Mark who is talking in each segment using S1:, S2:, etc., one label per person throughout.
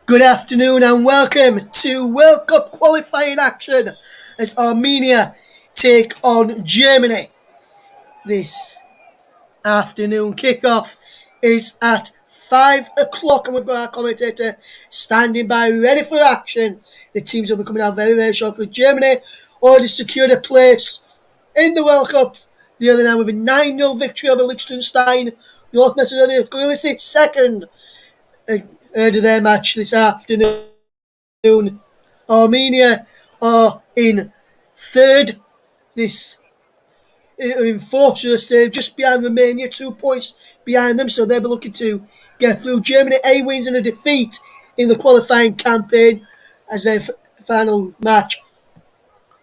S1: Good afternoon and welcome to World Cup Qualifying action as Armenia take on Germany. This afternoon kickoff is at 5 o'clock and we've got our commentator standing by ready for action. The teams will be coming out very, very shortly. Germany already secured a place in the World Cup the other night with a 9-0 victory over Liechtenstein. North Macedonia clearly sits second ahead of their match this afternoon. Armenia are in third. This in fourth, should I say, just behind Romania, 2 points behind them. So they'll be looking to get through. Germany, a wins and a defeat in the qualifying campaign as their final match.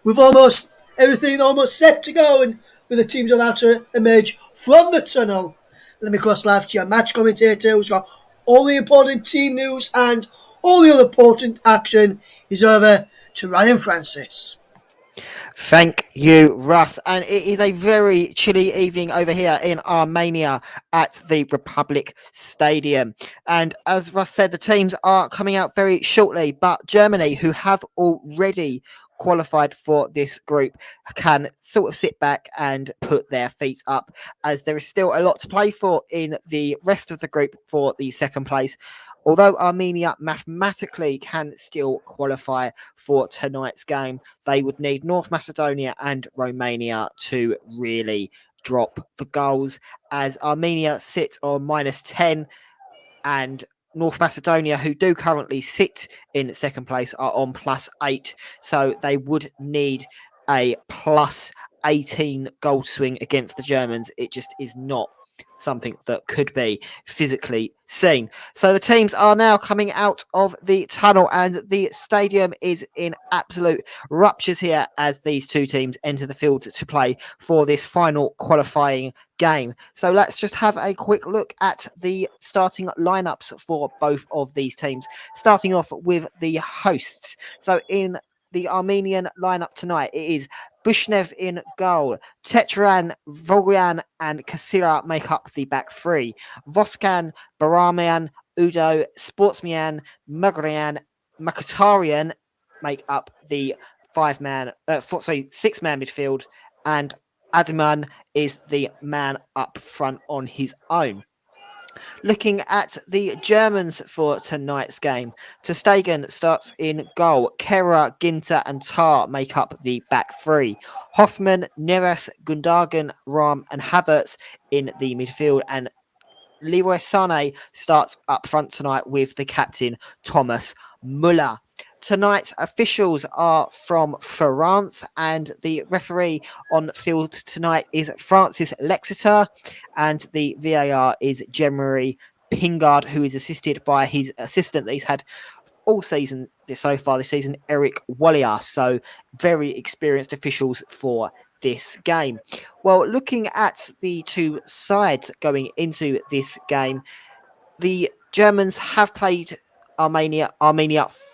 S1: With almost everything almost set to go, and with the teams about to emerge from the tunnel. Let me cross live to your match commentator who's got all the important team news and all the other important action. Is over to Ryan Francis.
S2: Thank you, Russ. And it is a very chilly evening over here in Armenia at the Republic Stadium. And as Russ said, the teams are coming out very shortly, but Germany, who have already qualified for this group, can sort of sit back and put their feet up, as there is still a lot to play for in the rest of the group for the second place. Although Armenia mathematically can still qualify for tonight's game, they would need North Macedonia and Romania to really drop the goals, as Armenia sit on -10 and North Macedonia, who do currently sit in second place, are on +8. So they would need a +18 goal swing against the Germans. It just is not something that could be physically seen. So the teams are now coming out of the tunnel, and the stadium is in absolute ruptures here as these two teams enter the field to play for this final qualifying game. So let's just have a quick look at the starting lineups for both of these teams, starting off with the hosts. So in the Armenian lineup tonight, it is Bushnev in goal. Tetran, Volgyan, and Kasira make up the back three. Voskan, Baramian, Udo, Sportsmian, Mugrian, Makatarian make up the six-man midfield, and Adiman is the man up front on his own. Looking at the Germans for tonight's game, Ter Stegen starts in goal. Kehrer, Ginter, and Tar make up the back three. Hoffmann, Neres, Gundogan, Ram, and Havertz in the midfield, and Leroy Sané starts up front tonight with the captain, Thomas Muller. Tonight's officials are from France, and the referee on field tonight is Francis Lexeter, and the VAR is Jemery Pingard, who is assisted by his assistant that he's had all season so far this season, Eric Wallier. So very experienced officials for this game. Well, looking at the two sides going into this game, the Germans have played Armenia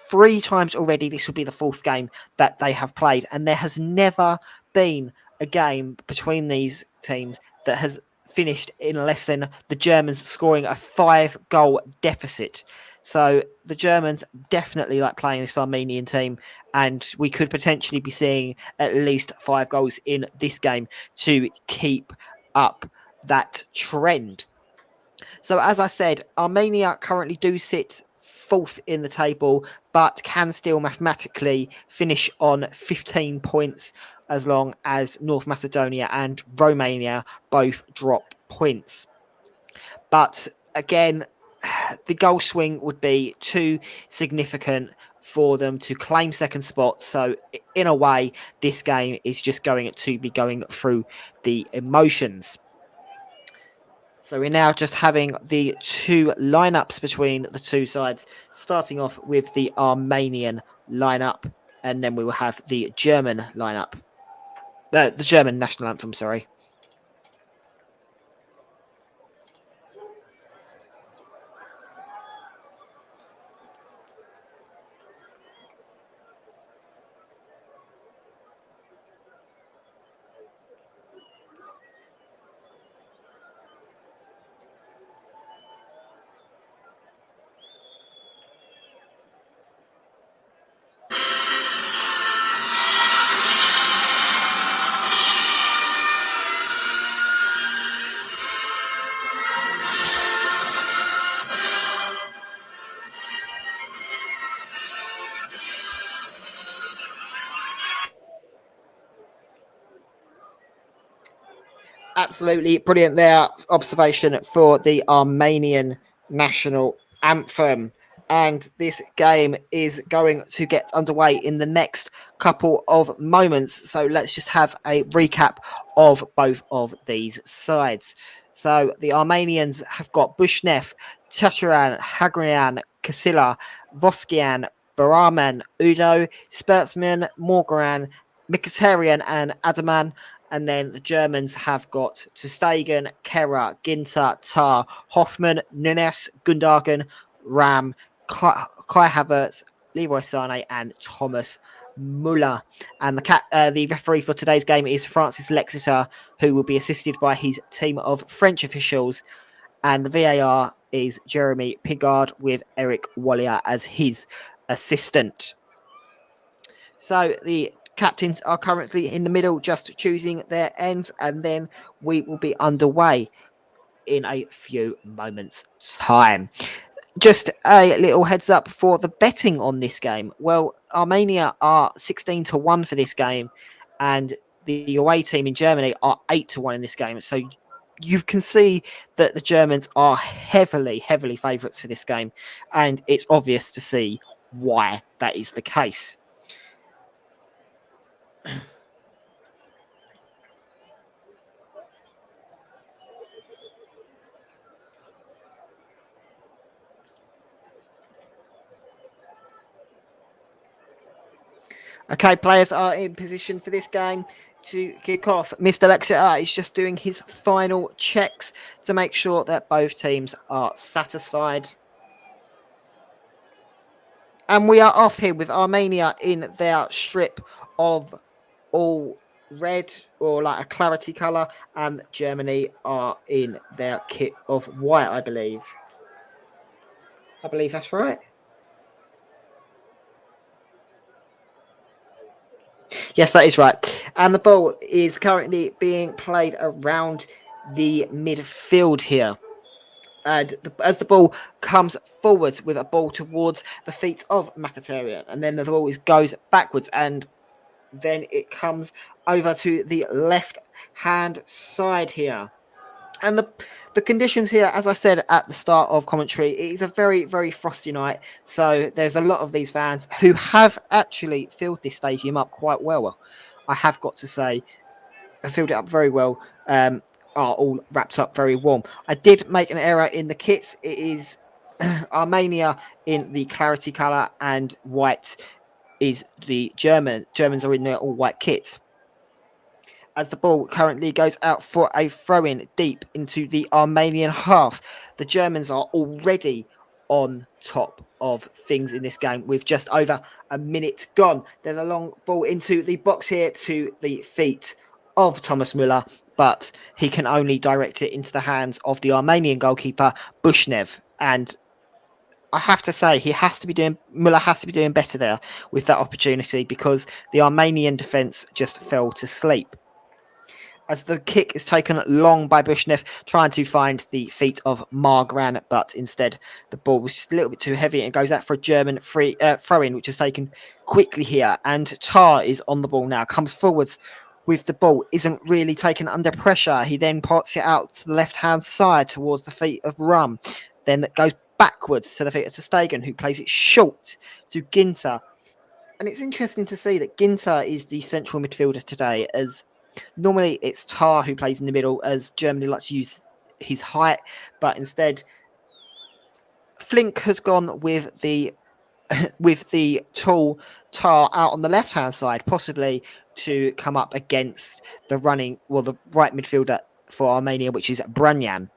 S2: 3 times already. This will be the 4th game that they have played, and there has never been a game between these teams that has finished in less than the Germans scoring a 5-goal deficit. So the Germans definitely like playing this Armenian team, and we could potentially be seeing at least 5 goals in this game to keep up that trend. So as I said, Armenia currently do sit 4th in the table, but can still mathematically finish on 15 points as long as North Macedonia and Romania both drop points. But again, the goal swing would be too significant for them to claim second spot. So in a way, this game is just going to be going through the emotions. So we're now just having the two lineups between the two sides, starting off with the Armenian lineup, and then we will have the German lineup. The German national anthem, sorry. Absolutely brilliant there. Observation for the Armenian national anthem. And this game is going to get underway in the next couple of moments. So let's just have a recap of both of these sides. So the Armenians have got Bushnev, Chacharan, Hagrian, Kasila, Voskian, Baraman, Udo, Spurtsman, Morgaran, Mkhitaryan, and Adaman. And then the Germans have got Terstegen, Kera, Ginter, Tar, Hoffman, Nunes, Gundogan, Ram, Kai Havertz, Leroy Sané, and Thomas Muller. And the referee for today's game is Francis Lexeter, who will be assisted by his team of French officials. And the VAR is Jeremy Pigard with Eric Wallier as his assistant. So the captains are currently in the middle, just choosing their ends, and then we will be underway in a few moments' time. Just a little heads up for the betting on this game. Well, Armenia are 16-1 for this game, and the away team in Germany are 8-1 in this game. So you can see that the Germans are heavily favourites for this game, and it's obvious to see why that is the case. Okay, players are in position for this game to kick off. Mr. Lexeter is just doing his final checks to make sure that both teams are satisfied. And we are off here with Armenia in their strip of all red or like a clarity colour, and Germany are in their kit of white, I believe. I believe that's right. Yes, that is right. And the ball is currently being played around the midfield here. And as the ball comes forwards with a ball towards the feet of Mkhitaryan, and then the ball goes backwards, and then it comes over to the left-hand side here. And the conditions here, as I said at the start of commentary, it is a very frosty night. So there's a lot of these fans who have actually filled this stadium up quite well. I have got to say, I filled it up very well. Are all wrapped up very warm. I did make an error in the kits. It is Armenia in the clarity colour, and white is the Germans are in their all white kits. As the ball currently goes out for a throw-in deep into the Armenian half. The Germans are already on top of things in this game with just over a minute gone. There's a long ball into the box here to the feet of Thomas Muller, but he can only direct it into the hands of the Armenian goalkeeper, Bushnev. And I have to say, Muller has to be doing better there with that opportunity, because the Armenian defence just fell to sleep. As the kick is taken long by Bushnev, trying to find the feet of Margran, but instead the ball was just a little bit too heavy and goes out for a German throw-in, which is taken quickly here. And Tar is on the ball now, comes forwards with the ball, isn't really taken under pressure. He then pots it out to the left-hand side towards the feet of Rum. Then that goes backwards to the feet of Terstegen, who plays it short to Ginter. And it's interesting to see that Ginter is the central midfielder today, as normally it's Tar who plays in the middle, as Germany likes to use his height, but instead Flink has gone with the tall Tar out on the left-hand side, possibly to come up against the right midfielder for Armenia, which is Branyan.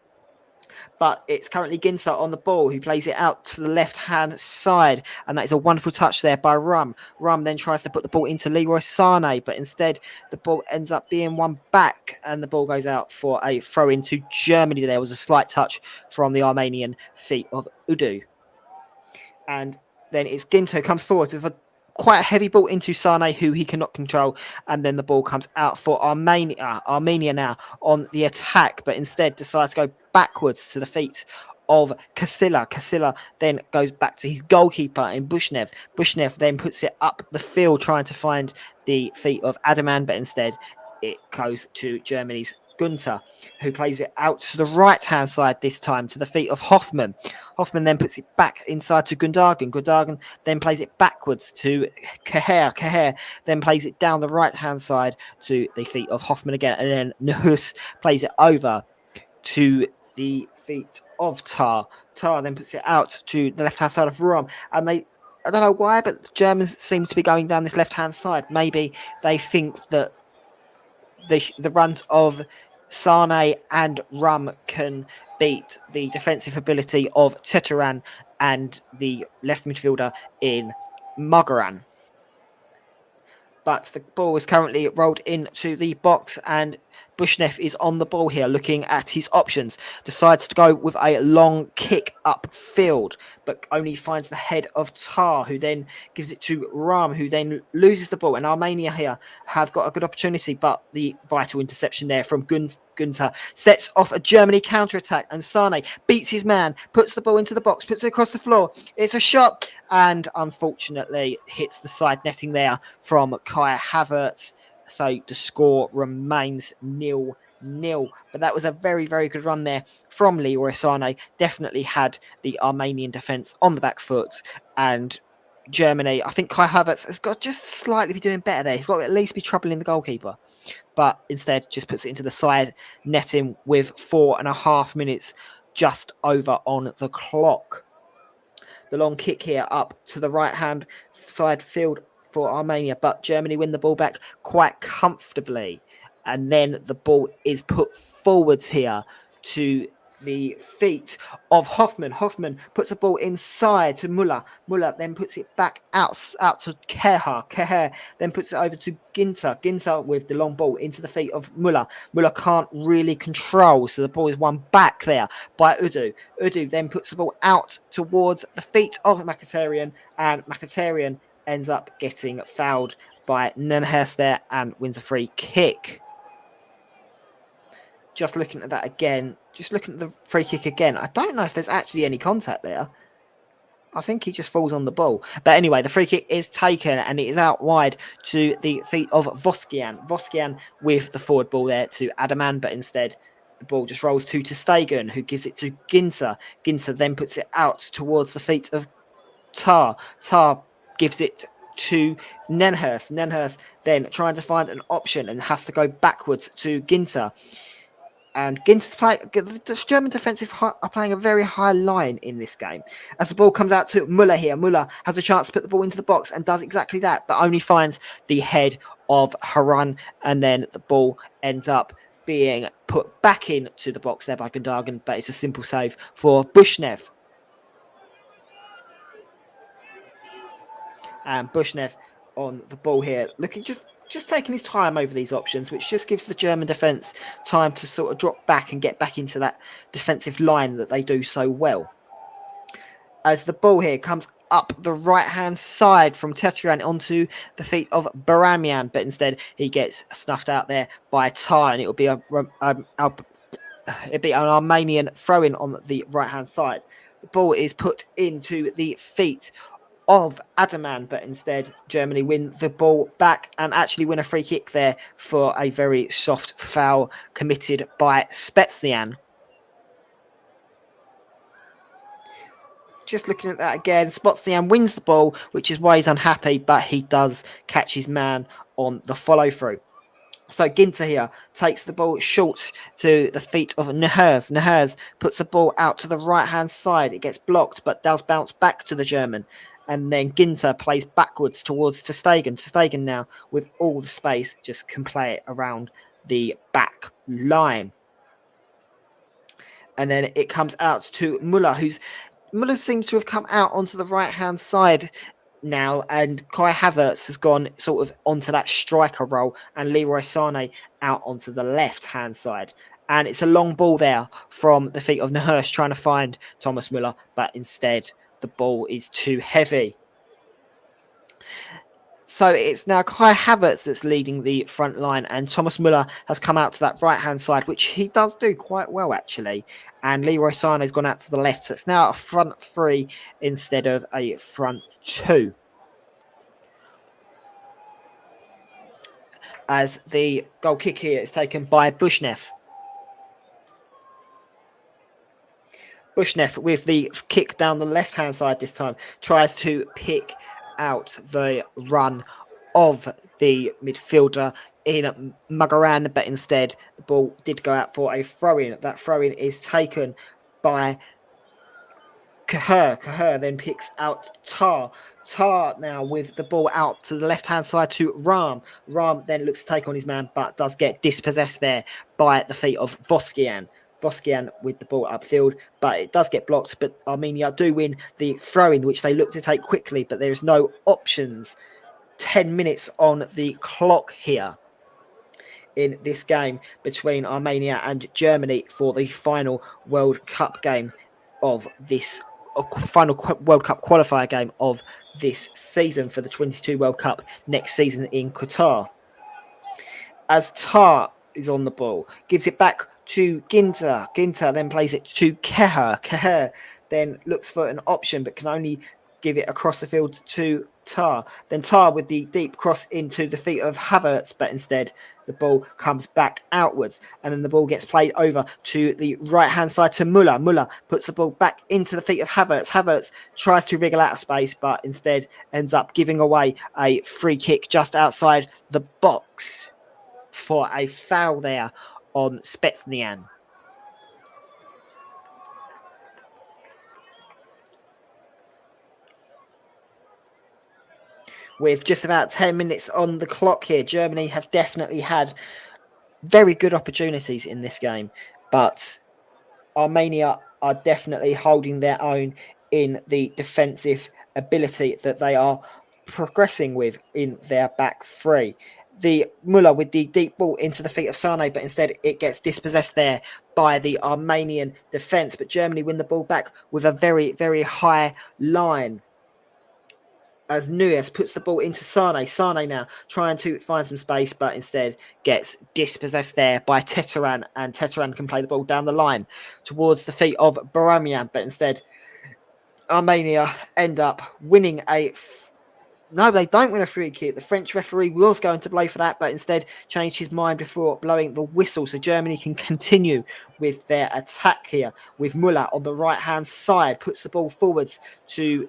S2: But it's currently Ginter on the ball, who plays it out to the left-hand side. And that is a wonderful touch there by Rum. Rum then tries to put the ball into Leroy Sané, but instead the ball ends up being won back, and the ball goes out for a throw into Germany. There was a slight touch from the Armenian feet of Udo. And then it's Ginter who comes forward with quite a heavy ball into Sané, who he cannot control, and then the ball comes out for Armenia now on the attack, but instead decides to go backwards to the feet of Kasila. Kasila then goes back to his goalkeeper in Bushnev. Bushnev then puts it up the field trying to find the feet of Adaman, but instead it goes to Germany's Gunter, who plays it out to the right-hand side this time to the feet of Hoffman. Hoffman then puts it back inside to Gundogan. Gundogan then plays it backwards to Keher. Keher then plays it down the right-hand side to the feet of Hoffman again. And then Nuhus plays it over to the feet of Tar. Tar then puts it out to the left-hand side of Rom. And I don't know why, but the Germans seem to be going down this left-hand side. Maybe they think that the runs of Sane and Rum can beat the defensive ability of Teteran and the left midfielder in Mugaran. But the ball is currently rolled into the box, and Bushnev is on the ball here looking at his options. Decides to go with a long kick upfield, but only finds the head of Tar, who then gives it to Ram, who then loses the ball. And Armenia here have got a good opportunity, but the vital interception there from Gunter sets off a Germany counter-attack, and Sane beats his man, puts the ball into the box, puts it across the floor. It's a shot, and unfortunately hits the side netting there from Kai Havertz. So the score remains 0-0. But that was a very, very good run there from Leroy Sane. Definitely had the Armenian defence on the back foot. And Germany, I think Kai Havertz has got just slightly be doing better there. He's got to at least be troubling the goalkeeper. But instead just puts it into the side netting with 4.5 minutes just over on the clock. The long kick here up to the right-hand side field for Armenia, but Germany win the ball back quite comfortably. And then the ball is put forwards here to the feet of Hoffman. Hoffman puts the ball inside to Muller. Muller then puts it back out to Keher. Keher then puts it over to Ginter. Ginter with the long ball into the feet of Muller. Muller can't really control, so the ball is won back there by Udu. Udu then puts the ball out towards the feet of Mkhitaryan, and Mkhitaryan ends up getting fouled by Nenhurst there and wins a free kick. Just looking at that again, just looking at the free kick again, I don't know if there's actually any contact there. I think he just falls on the ball. But anyway, the free kick is taken and it is out wide to the feet of Voskian. Voskian with the forward ball there to Adaman, but instead the ball just rolls to Stegen, who gives it to Ginter. Ginter then puts it out towards the feet of Tar. Tar gives it to Nenhurst. Nenhurst then trying to find an option and has to go backwards to Ginter. And Ginter's the German defensive are playing a very high line in this game. As the ball comes out to Muller here, Muller has a chance to put the ball into the box and does exactly that, but only finds the head of Haran, and then the ball ends up being put back into the box there by Gundogan, but it's a simple save for Bushnev. And Bushnev on the ball here, looking just taking his time over these options, which just gives the German defence time to sort of drop back and get back into that defensive line that they do so well. As the ball here comes up the right-hand side from Teteran onto the feet of Baramian, but instead he gets snuffed out there by Tar, and it'll be an Armenian throw-in on the right-hand side. The ball is put into the feet of Adaman, but instead Germany win the ball back and actually win a free kick there for a very soft foul committed by Spetsnian. Just looking at that again, Spetsnian wins the ball, which is why he's unhappy, but he does catch his man on the follow-through. So Ginter here takes the ball short to the feet of Nehers. Nehers puts the ball out to the right-hand side. It gets blocked, but does bounce back to the German. And then Ginter plays backwards towards Stegen. Stegen now, with all the space, just can play it around the back line. And then it comes out to Muller, Muller seems to have come out onto the right-hand side now, and Kai Havertz has gone sort of onto that striker role, and Leroy Sane out onto the left-hand side. And it's a long ball there from the feet of Nehurst trying to find Thomas Muller, but instead the ball is too heavy. So it's now Kai Havertz that's leading the front line, and Thomas Muller has come out to that right-hand side, which he does do quite well, actually. And Leroy Sane has gone out to the left, so it's now a front three instead of a front two. As the goal kick here is taken by Bushnev. Bushnev with the kick down the left-hand side this time tries to pick out the run of the midfielder in Magaran, but instead the ball did go out for a throw-in. That throw-in is taken by Kaher. Kaher then picks out Tar. Tar now with the ball out to the left-hand side to Ram. Ram then looks to take on his man, but does get dispossessed there by the feet of Voskian. Voskian with the ball upfield, but it does get blocked. But Armenia do win the throw-in, which they look to take quickly, but there is no options. 10 minutes on the clock here in this game between Armenia and Germany for the final World Cup game of this final World Cup qualifier game of this season for the 22 World Cup next season in Qatar. As Tar is on the ball, gives it back to Ginter. Ginter then plays it to Keher. Keher then looks for an option but can only give it across the field to Tar. Then Tar with the deep cross into the feet of Havertz, but instead the ball comes back outwards, and then the ball gets played over to the right-hand side to Muller. Muller puts the ball back into the feet of Havertz. Havertz tries to wriggle out of space, but instead ends up giving away a free kick just outside the box for a foul there on Spetsnian. With just about 10 minutes on the clock here, Germany have definitely had very good opportunities in this game, but Armenia are definitely holding their own in the defensive ability that they are progressing with in their back three. The Muller with the deep ball into the feet of Sane, but instead it gets dispossessed there by the Armenian defence. But Germany win the ball back with a very, very high line. As Nunes puts the ball into Sane. Sane now trying to find some space, but instead gets dispossessed there by Teteran, and Teteran can play the ball down the line towards the feet of Baramian, but instead Armenia end up winning no, they don't win a free kick. The French referee was going to blow for that, but instead changed his mind before blowing the whistle, so Germany can continue with their attack here with Muller on the right-hand side, puts the ball forwards to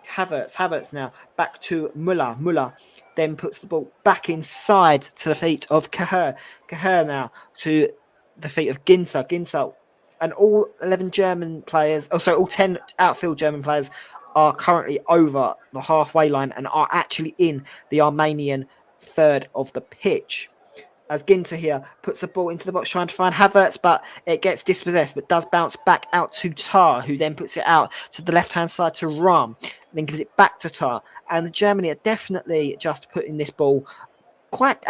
S2: Havertz. Havertz now back to Muller. Muller then puts the ball back inside to the feet of Kaher. Kaher now to the feet of Ginter. Ginter, and all 11 German players, all 10 outfield German players are currently over the halfway line and are actually in the Armenian third of the pitch. As Ginter here puts the ball into the box trying to find Havertz, but it gets dispossessed, but does bounce back out to Tar, who then puts it out to the left-hand side to Ram, then gives it back to Tar. And Germany are definitely just putting this ball quite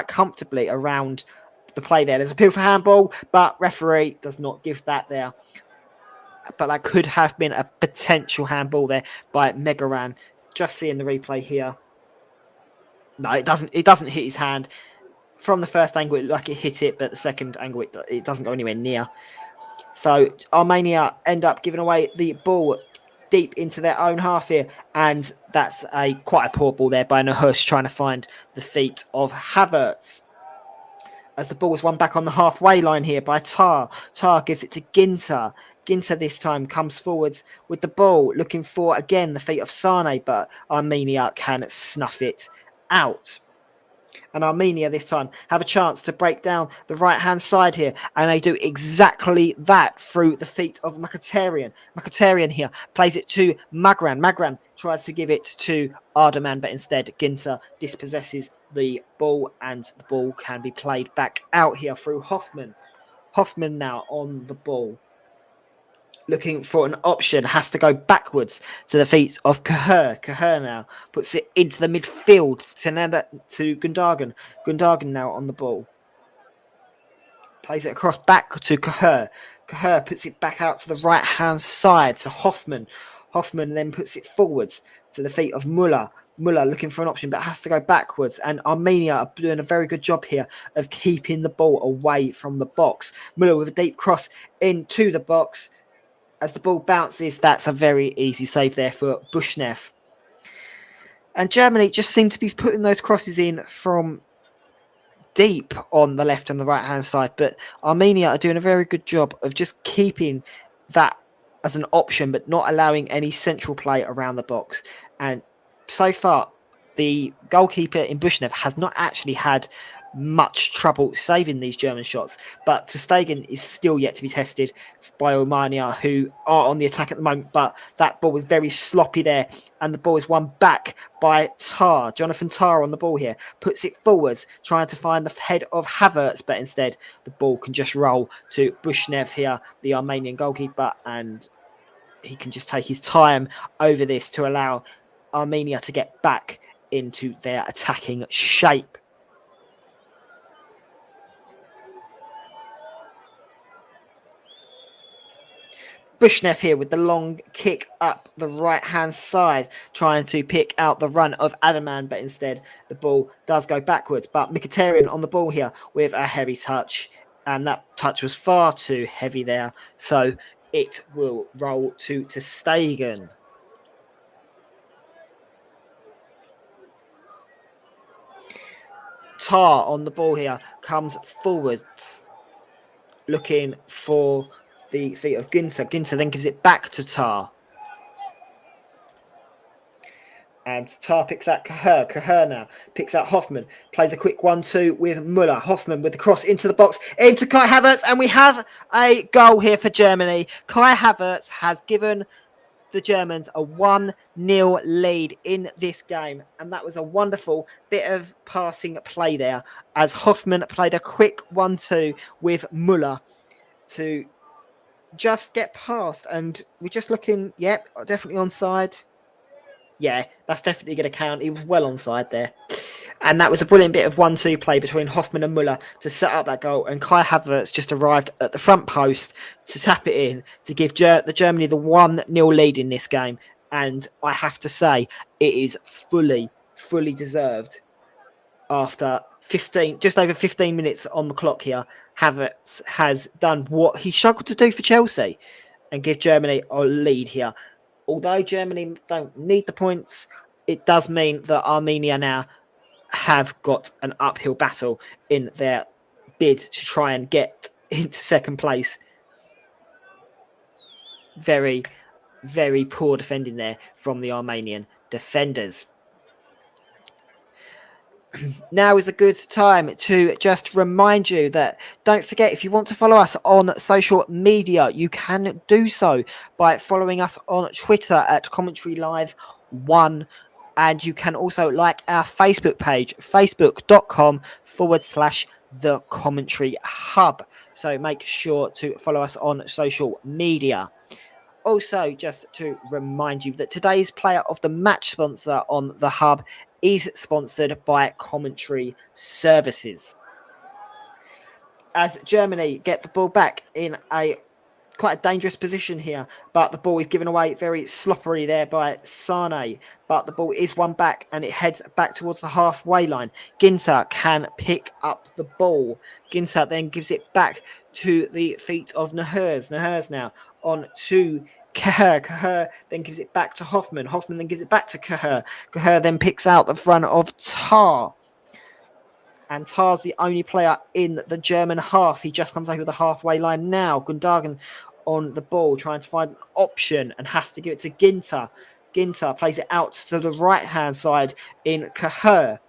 S2: comfortably around the play there. There's a appeal for handball, but referee does not give that there. But that could have been a potential handball there by Megaran. Just seeing the replay here. No, it doesn't. It doesn't hit his hand. From the first angle, it looked like it hit it, but the second angle, it doesn't go anywhere near. So Armenia end up giving away the ball deep into their own half here, and that's quite a poor ball there by Nahus trying to find the feet of Havertz. As the ball was won back on the halfway line here by Tar. Tar gives it to Ginter. Ginter this time comes forwards with the ball, looking for, again, the feet of Sane, but Armenia can snuff it out. And Armenia this time have a chance to break down the right-hand side here, and they do exactly that through the feet of Mkhitaryan. Mkhitaryan here plays it to Magran. Magran tries to give it to Ardaman, but instead Ginter dispossesses the ball, and the ball can be played back out here through Hoffman. Hoffman now on the ball, looking for an option, has to go backwards to the feet of Kaher. Kaher now puts it into the midfield to Gundogan. Gundogan now on the ball. Plays it across back to Kaher. Kaher puts it back out to the right-hand side to Hoffman. Hoffman then puts it forwards to the feet of Muller. Muller looking for an option, but has to go backwards. And Armenia are doing a very good job here of keeping the ball away from the box. Muller with a deep cross into the box. As the ball bounces, that's a very easy save there for Bushnev. And Germany just seem to be putting those crosses in from deep on the left and the right-hand side. But Armenia are doing a very good job of just keeping that as an option, but not allowing any central play around the box. And so far, the goalkeeper in Bushnev has not actually had much trouble saving these German shots, but ter Stegen is still yet to be tested by Armenia, who are on the attack at the moment, but that ball was very sloppy there, and the ball is won back by Tar. Jonathan Tar on the ball here, puts it forwards, trying to find the head of Havertz, but instead the ball can just roll to Bushnev here, the Armenian goalkeeper, and he can just take his time over this to allow Armenia to get back into their attacking shape. Bushnev here with the long kick up the right-hand side, trying to pick out the run of Adaman, but instead the ball does go backwards. But Mkhitaryan on the ball here with a heavy touch, and that touch was far too heavy there, so it will roll to ter Stegen. Tar on the ball here comes forwards, looking for the feet of Ginter. Ginter then gives it back to Tar. And Tar picks out Cahir. Cahir now picks out Hoffman. Plays a quick 1-2 with Muller. Hoffman with the cross into the box, into Kai Havertz. And we have a goal here for Germany. Kai Havertz has given the Germans a 1-0 lead in this game. And that was a wonderful bit of passing play there, as Hoffman played a quick 1-2 with Muller to just get past. And we're just looking, yep, definitely onside. Yeah, that's definitely going to count. He was well onside there. And that was a brilliant bit of 1-2 play between Hoffman and Muller to set up that goal. And Kai Havertz just arrived at the front post to tap it in to give the Germany the 1-0 lead in this game. And I have to say, it is fully deserved. After just over 15 minutes on the clock here, Havertz has done what he struggled to do for Chelsea and give Germany a lead here. Although Germany don't need the points, it does mean that Armenia now have got an uphill battle in their bid to try and get into second place. Very, very poor defending there from the Armenian defenders. Now is a good time to just remind you that don't forget, if you want to follow us on social media, you can do so by following us on Twitter at Commentary Live 1. And you can also like our Facebook page, facebook.com/The Commentary Hub. So make sure to follow us on social media. Also, just to remind you that today's player of the match sponsor on the Hub is sponsored by Commentary Services. As Germany get the ball back in quite a dangerous position here, but the ball is given away very sloppily there by Sane, but the ball is won back and it heads back towards the halfway line. Ginter can pick up the ball. Ginter then gives it back to the feet of Nahers. Nahers now on to Cahir. Cahir then gives it back to Hoffman. Hoffman then gives it back to Cahir. Cahir then picks out the front of Tar. And Tar's the only player in the German half. He just comes over the halfway line now. Gundogan on the ball, trying to find an option and has to give it to Ginter. Ginter plays it out to the right-hand side in Cahir.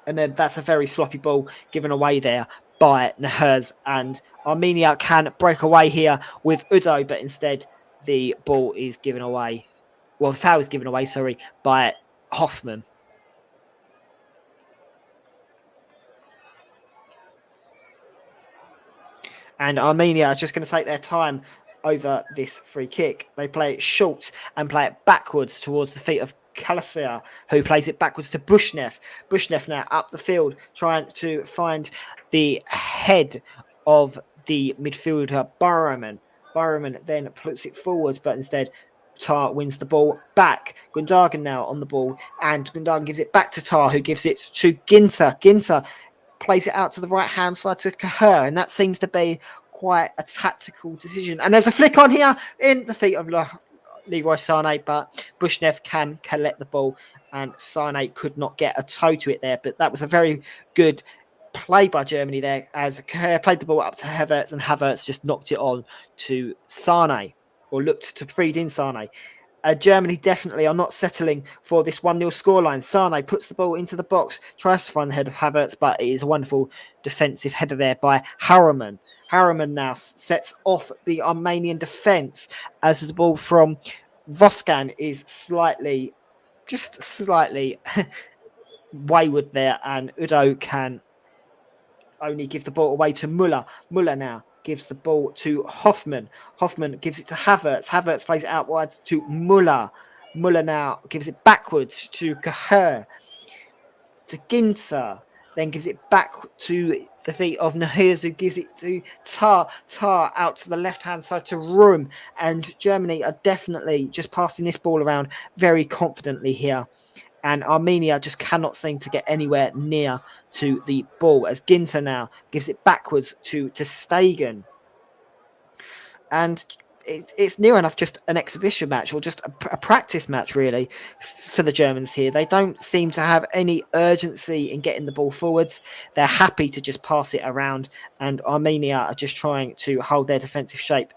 S2: And then that's a very sloppy ball given away there by Nahers. And Armenia can break away here with Udo, but instead the ball is given away. Well, the foul is given away, by Hoffman. And Armenia are just going to take their time over this free kick. They play it short and play it backwards towards the feet of Kalasir, who plays it backwards to Bushnev. Bushnev now up the field, trying to find the head of the midfielder, Burroman. Burroman then puts it forwards, but instead Tar wins the ball back. Gundogan now on the ball, and Gundogan gives it back to Tar, who gives it to Ginter. Ginter plays it out to the right-hand side to Cahir, and that seems to be quite a tactical decision. And there's a flick on here in the feet of Leroy Sané, but Bushnev can collect the ball, and Sané could not get a toe to it there. But that was a very good play by Germany there, as Kahir played the ball up to Havertz, and Havertz just knocked it on to Sane, or looked to feed in Sane. Germany definitely are not settling for this 1-0 scoreline. Sane puts the ball into the box, tries to find the head of Havertz, but it is a wonderful defensive header there by Harriman. Harriman now sets off the Armenian defence as the ball from Voskan is just slightly wayward there, and Udo can only give the ball away to Muller. Muller now gives the ball to Hoffman. Hoffman gives it to Havertz. Havertz plays it out wide to Muller. Muller now gives it backwards to Kahir, to Ginter, then gives it back to the feet of Nahers, who gives it to Tar. Tar out to the left-hand side to Rum. And Germany are definitely just passing this ball around very confidently here. And Armenia just cannot seem to get anywhere near to the ball, as Ginter now gives it backwards to Stegen. And it's near enough just an exhibition match, or just a practice match, really, for the Germans here. They don't seem to have any urgency in getting the ball forwards. They're happy to just pass it around, and Armenia are just trying to hold their defensive shape.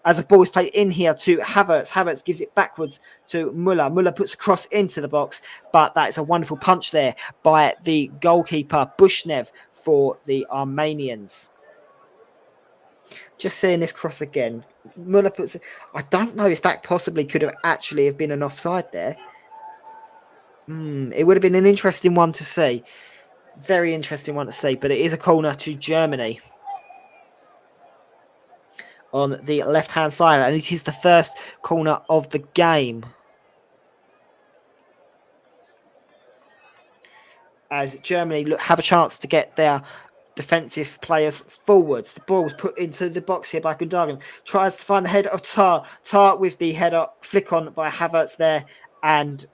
S2: As the ball is played in here to Havertz, Havertz gives it backwards to Muller. Muller puts a cross into the box, but that is a wonderful punch there by the goalkeeper, Bushnev, for the Armenians. Just seeing this cross again. Muller puts it. I don't know if that possibly could have actually have been an offside there. It would have been an interesting one to see. Very interesting one to see, but it is a corner to Germany on the left-hand side, and it is the first corner of the game. As Germany have a chance to get their defensive players forwards. The ball was put into the box here by Gundogan. Tries to find the header of Tar. Tar with the header flick on by Havertz there, and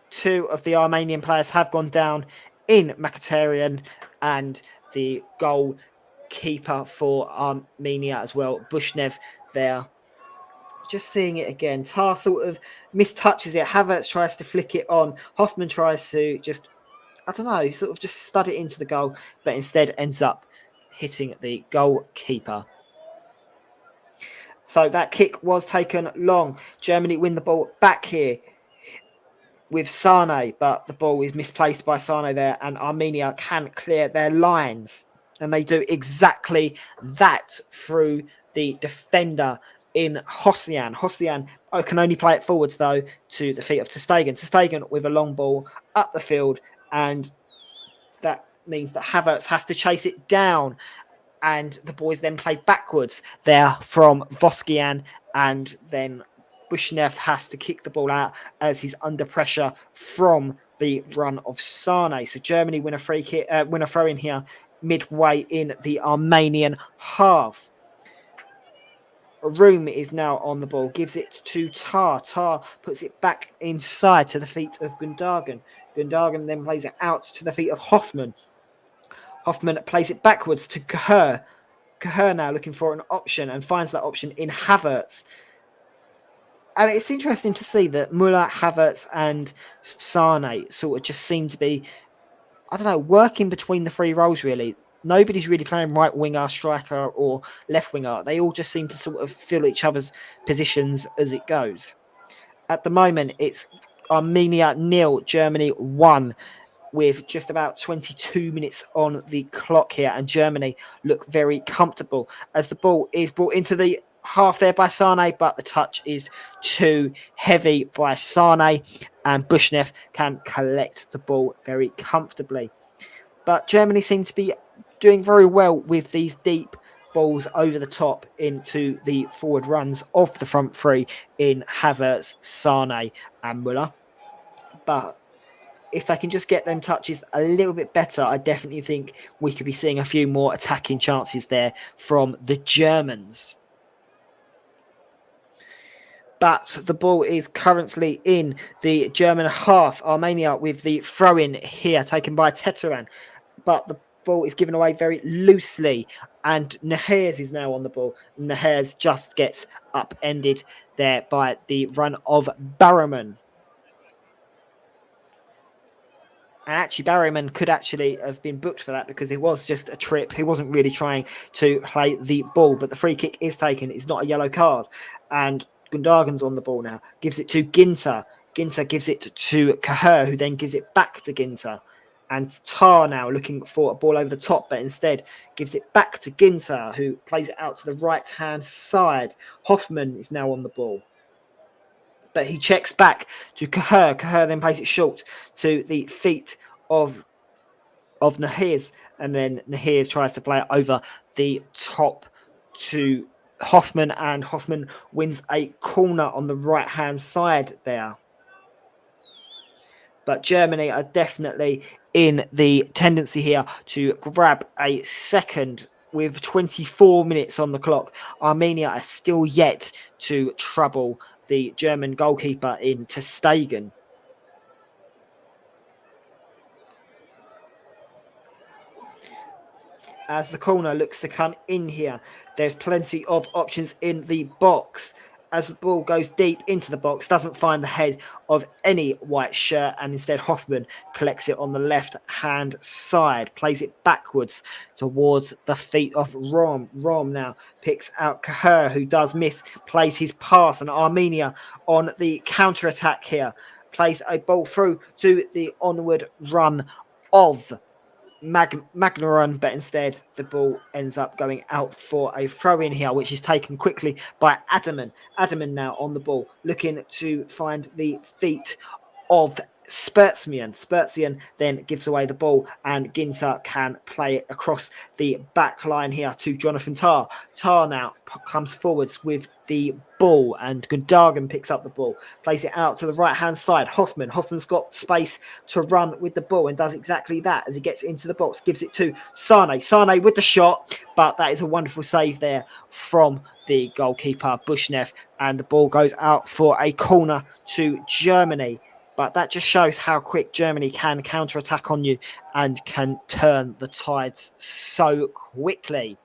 S2: two of the Armenian players have gone down in Mkhitaryan, and the goalkeeper for Armenia as well, Bushnev there. Just seeing it again. Tar sort of mistouches it. Havertz tries to flick it on. Hoffman tries to just, I don't know, sort of just stud it into the goal, but instead ends up hitting the goalkeeper. So that kick was taken long. Germany win the ball back here with Sane, but the ball is misplaced by Sane there, and Armenia can clear their lines. And they do exactly that through the defender in Hossein. Hossein can only play it forwards, though, to the feet of Stegen. Stegen with a long ball up the field, and that means that Havertz has to chase it down, and the boys then play backwards there from Voskian, and then Bushnev has to kick the ball out as he's under pressure from the run of Sane. So Germany win a throw in here midway in the Armenian half. Room is now on the ball, gives it to Tar. Tar puts it back inside to the feet of Gundogan. Gundogan then plays it out to the feet of Hoffman. Hoffman plays it backwards to Kahir. Kahir now looking for an option and finds that option in Havertz. And it's interesting to see that Muller, Havertz and Sane sort of just seem to be, I don't know, working between the three roles, really. Nobody's really playing right winger, striker or left winger. They all just seem to sort of fill each other's positions as it goes. At the moment, it's Armenia 0, Germany 1, with just about 22 minutes on the clock here. And Germany look very comfortable as the ball is brought into the half there by Sane, but the touch is too heavy by Sane, and Bushnev can collect the ball very comfortably. But Germany seem to be doing very well with these deep balls over the top into the forward runs of the front three in Havertz, Sane and Muller. But if they can just get them touches a little bit better, I definitely think we could be seeing a few more attacking chances there from the Germans. But the ball is currently in the German half. Armenia with the throw-in here, taken by Teteran. But the ball is given away very loosely, and Nahers is now on the ball. Nahers just gets upended there by the run of Barrowman. And actually, Barryman could actually have been booked for that because it was just a trip. He wasn't really trying to play the ball, but the free kick is taken. It's not a yellow card. And Gundogan's on the ball now. Gives it to Ginter. Ginter gives it to Cahir, who then gives it back to Ginter. And Tar now looking for a ball over the top, but instead gives it back to Ginter, who plays it out to the right-hand side. Hoffman is now on the ball. But he checks back to Cahir. Cahir then plays it short to the feet of Nahirs. And then Nahirs tries to play it over the top to Hoffman. And Hoffman wins a corner on the right-hand side there. But Germany are definitely in the tendency here to grab a second with 24 minutes on the clock. Armenia are still yet to trouble the German goalkeeper in ter Stegen. As the corner looks to come in here, there's plenty of options in the box. As the ball goes deep into the box, doesn't find the head of any white shirt, and instead Hoffman collects it on the left-hand side, plays it backwards towards the feet of Rom. Rom now picks out Cahir, who does miss, plays his pass, and Armenia on the counter-attack here, plays a ball through to the onward run of Magnaron, but instead the ball ends up going out for a throw in here, which is taken quickly by Adaman. Adaman now on the ball, looking to find the feet of Spurtsian. Spurtsian then gives away the ball, and Ginter can play it across the back line here to Jonathan Tah. Tah now comes forwards with the ball, and Gundogan picks up the ball, plays it out to the right-hand side. Hoffman's got space to run with the ball and does exactly that as he gets into the box, gives it to Sane. Sane with the shot, but that is a wonderful save there from the goalkeeper, Bushnev, and the ball goes out for a corner to Germany. But that just shows how quick Germany can counter-attack on you and can turn the tides so quickly.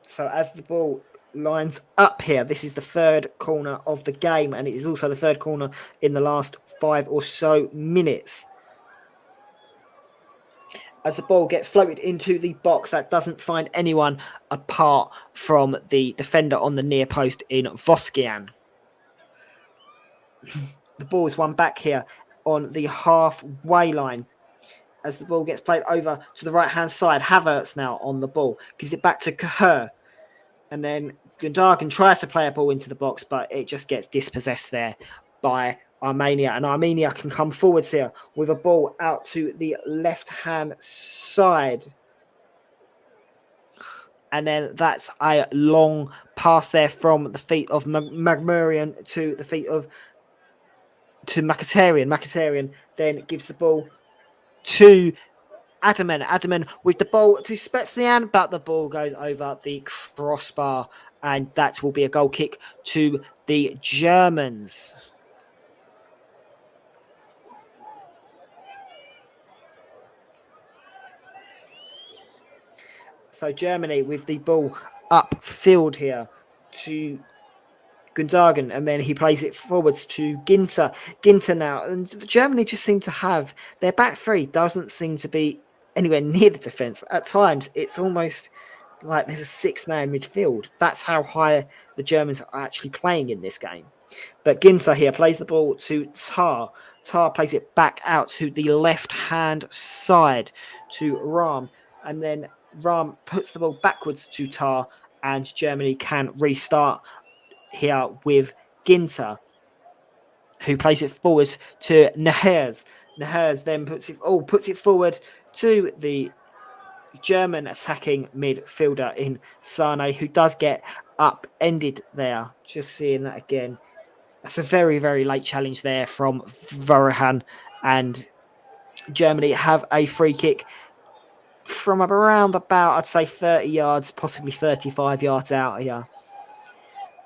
S2: So as the ball lines up here, this is the third corner of the game, and it is also the third corner in the last 5 or so minutes. As the ball gets floated into the box, that doesn't find anyone apart from the defender on the near post in Voskian. The ball is won back here on the halfway line. As the ball gets played over to the right-hand side, Havertz now on the ball, gives it back to Cahir. And then Gundogan tries to play a ball into the box, but it just gets dispossessed there by Armenia. And Armenia can come forwards here with a ball out to the left-hand side. And then that's a long pass there from the feet of Magmurian to the feet of Mkhitaryan. Mkhitaryan then gives the ball to Adaman. Adaman with the ball to Spetsian, but the ball goes over the crossbar, and that will be a goal kick to the Germans. So Germany with the ball upfield here to Gundogan, and then he plays it forwards to Ginter. Ginter now, and Germany just seem to have their back three doesn't seem to be anywhere near the defence. At times, it's almost like there's a 6-man midfield. That's how high the Germans are actually playing in this game. But Ginter here plays the ball to Tar. Tar plays it back out to the left-hand side to Ram, and then Ram puts the ball backwards to Tar, and Germany can restart here with Ginter, who plays it forwards to Nahirs. Nahirs then puts it forward to the German attacking midfielder in Sane, who does get upended there. Just seeing that again. That's a very, very late challenge there from Vernon, and Germany have a free kick from around about, I'd say 30 yards, possibly 35 yards out here.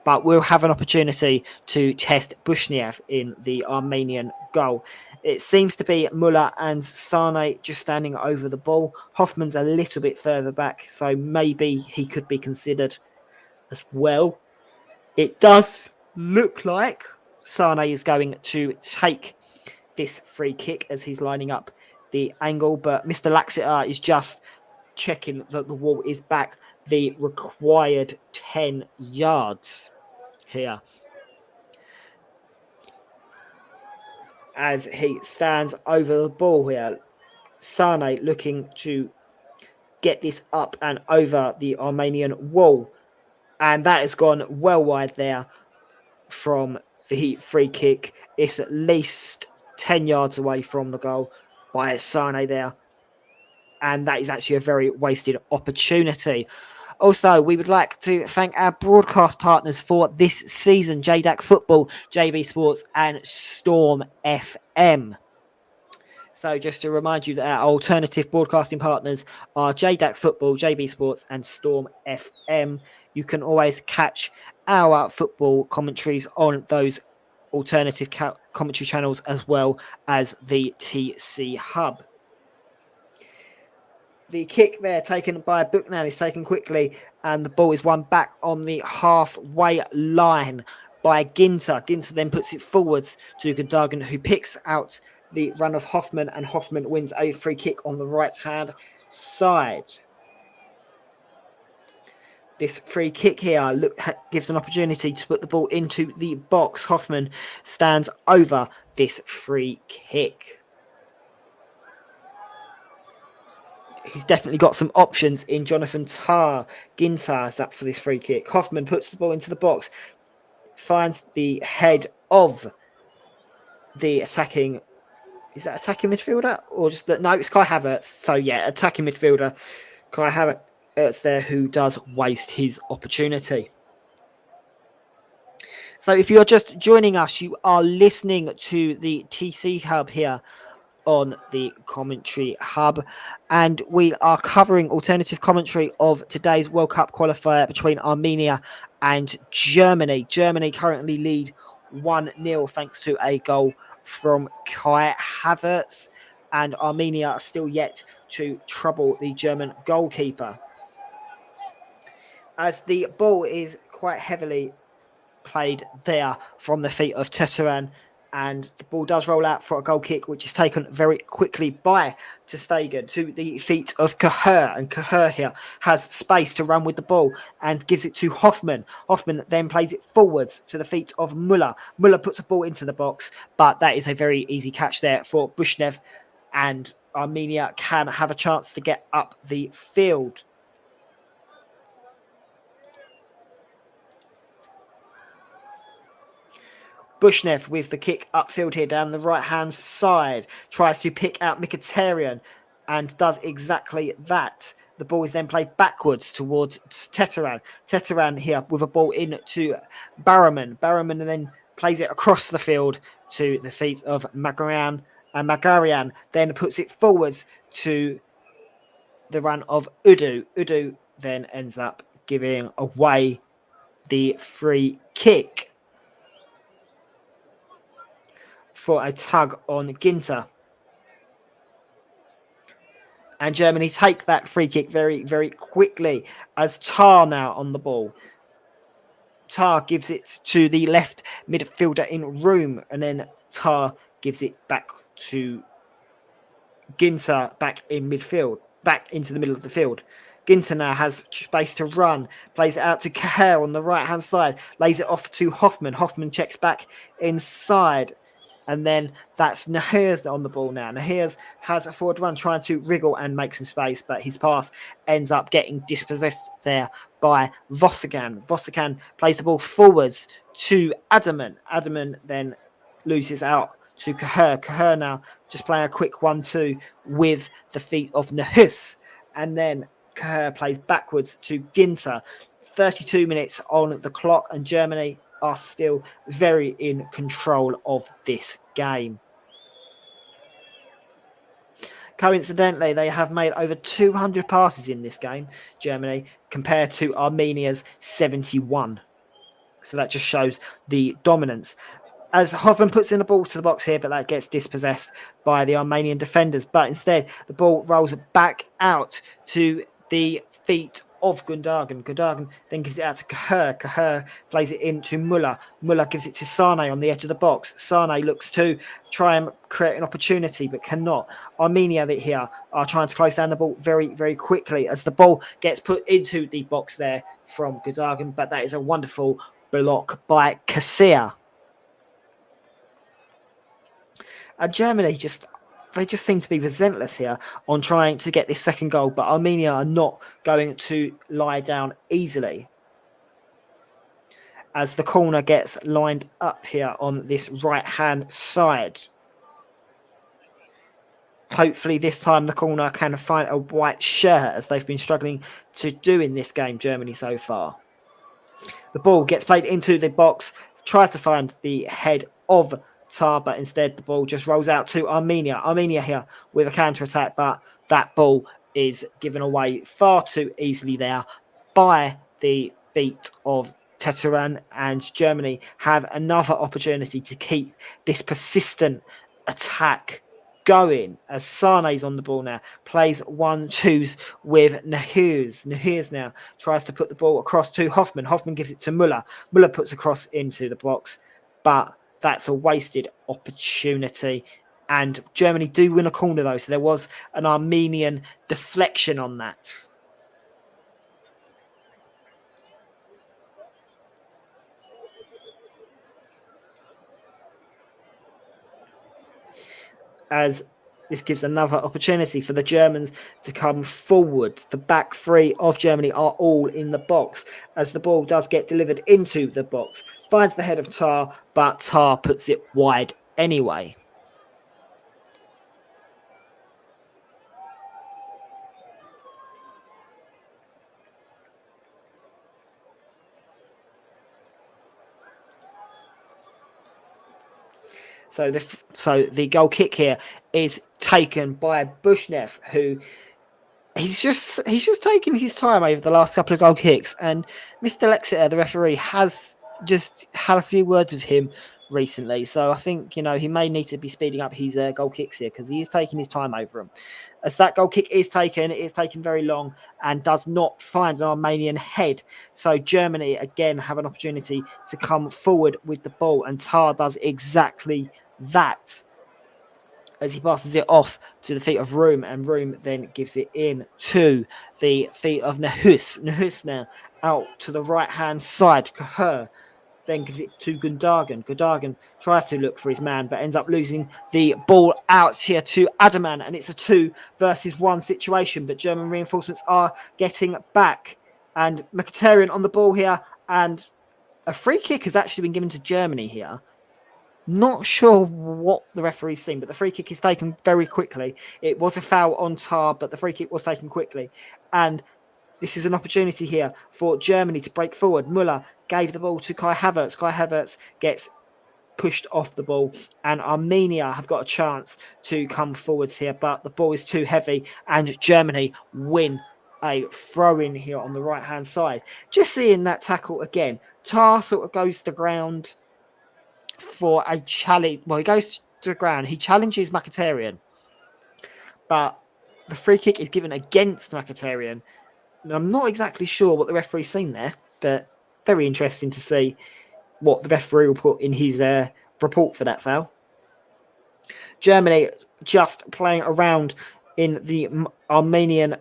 S2: But we'll have an opportunity to test Bushnev in the Armenian goal. It seems to be Muller and Sane just standing over the ball. Hoffman's a little bit further back, so maybe he could be considered as well. It does look like Sane is going to take this free kick as he's lining up the angle, but Mr. Laxiter is just checking that the wall is back the required 10 yards here. As he stands over the ball here, Sane looking to get this up and over the Armenian wall. And that has gone well wide there from the free kick. It's at least 10 yards away from the goal by Sane there. And that is actually a very wasted opportunity. Also, we would like to thank our broadcast partners for this season, J-DAC Football, JB Sports and Storm FM. So just to remind you that our alternative broadcasting partners are J-DAC Football, JB Sports and Storm FM. You can always catch our football commentaries on those alternative commentary channels as well as the TC Hub. The kick there taken by Buchnan is taken quickly and the ball is won back on the halfway line by Ginter. Ginter then puts it forwards to Gundogan, who picks out the run of Hoffman, and Hoffman wins a free kick on the right-hand side. This free kick here gives an opportunity to put the ball into the box. Hoffman stands over this free kick. He's definitely got some options in Jonathan Tah. Ginter is up for this free kick. Hoffman puts the ball into the box, finds the head of the attacking. Is that attacking midfielder or just that? No, it's Kai Havertz. So yeah, attacking midfielder Kai Havertz there, who does waste his opportunity. So if you're just joining us, you are listening to the TC Hub here on the Commentary Hub, and we are covering alternative commentary of today's World Cup qualifier between Armenia and Germany. Germany currently lead 1-0 thanks to a goal from Kai Havertz, and Armenia are still yet to trouble the German goalkeeper. As the ball is quite heavily played there from the feet of Teteran, and the ball does roll out for a goal kick, which is taken very quickly by ter Stegen to the feet of Cahir. And Cahir here has space to run with the ball and gives it to Hoffman. Hoffman then plays it forwards to the feet of Muller. Muller puts the ball into the box, but that is a very easy catch there for Bushnev, and Armenia can have a chance to get up the field. Bushnev with the kick upfield here down the right-hand side. Tries to pick out Mkhitaryan and does exactly that. The ball is then played backwards towards Teteran. Teteran here with a ball in to Barrowman. Barrowman then plays it across the field to the feet of Magarian. And Magarian then puts it forwards to the run of Udu. Udu then ends up giving away the free kick for a tug on Ginter. And Germany take that free kick very, very quickly as Tah now on the ball. Tah gives it to the left midfielder in Room, and then Tah gives it back to Ginter back in midfield, back into the middle of the field. Ginter now has space to run, plays it out to Cahir on the right-hand side, lays it off to Hoffman. Hoffman checks back inside. And then that's Nahir's on the ball now. Nahir's has a forward run trying to wriggle and make some space, but his pass ends up getting dispossessed there by Vossagan. Vossagan plays the ball forwards to Adaman. Adaman then loses out to Cahir. Cahir now just playing a quick 1-2 with the feet of Nahus. And then Cahir plays backwards to Ginter. 32 minutes on the clock, and Germany are still very in control of this game. Coincidentally, they have made over 200 passes in this game, Germany, compared to Armenia's 71. So that just shows the dominance. as Hoffman puts in the ball to the box here, but that gets dispossessed by the Armenian defenders. But instead, the ball rolls back out to the feet of Gundogan. Gundogan then gives it out to Kahir. Kahir plays it into Muller. Muller gives it to Sane on the edge of the box. Sane looks to try and create an opportunity, but cannot. Armenia here are trying to close down the ball very, very quickly as the ball gets put into the box there from Gundogan. But that is a wonderful block by Kasia. Germany just seem to be relentless here on trying to get this second goal, but Armenia are not going to lie down easily. As the corner gets lined up here on this right-hand side. Hopefully this time the corner can find a white shirt, as they've been struggling to do in this game, Germany, so far. The ball gets played into the box, tries to find the head of Tar, but instead the ball just rolls out to Armenia. Armenia here with a counter-attack, but that ball is given away far too easily there by the feet of Teteran, and Germany have another opportunity to keep this persistent attack going as Sane's on the ball now, plays 1-2s with Nahuz. Nahuz now tries to put the ball across to Hoffman. Hoffman gives it to Muller. Muller puts a cross into the box, but that's a wasted opportunity. And Germany do win a corner, though. So there was an Armenian deflection on that. As this gives another opportunity for the Germans to come forward. The back three of Germany are all in the box as the ball does get delivered into the box. Finds the head of Tar, but Tar puts it wide anyway. So the goal kick here is taken by Bushnev, who he's just taken his time over the last couple of goal kicks, and Mr. Lexeter, the referee, has just had a few words with him recently. So I think he may need to be speeding up his goal kicks here, because he is taking his time over them. As that goal kick is taken, it is taken very long and does not find an Armenian head. So Germany again have an opportunity to come forward with the ball, and Tar does exactly that as he passes it off to the feet of Room, and Room then gives it in to the feet of Nahus. Nahus now out to the right-hand side. Kahir then gives it to Gundogan. Gundogan tries to look for his man, but ends up losing the ball out here to Adaman, and it's a 2-versus-1 situation, but German reinforcements are getting back, and Mkhitaryan on the ball here, and a free kick has actually been given to Germany here. Not sure what the referee's seen, but the free kick is taken very quickly. It was a foul on Tar, but the free kick was taken quickly. And this is an opportunity here for Germany to break forward. Muller gave the ball to Kai Havertz. Kai Havertz gets pushed off the ball, and Armenia have got a chance to come forwards here, but the ball is too heavy, and Germany win a throw-in here on the right-hand side. Just seeing that tackle again. Tar sort of goes to the ground for a challenge. Well, he goes to the ground. He challenges Mkhitaryan, but the free kick is given against Mkhitaryan. And I'm not exactly sure what the referee's seen there, but very interesting to see what the referee will put in his report for that foul. Germany just playing around in the Armenian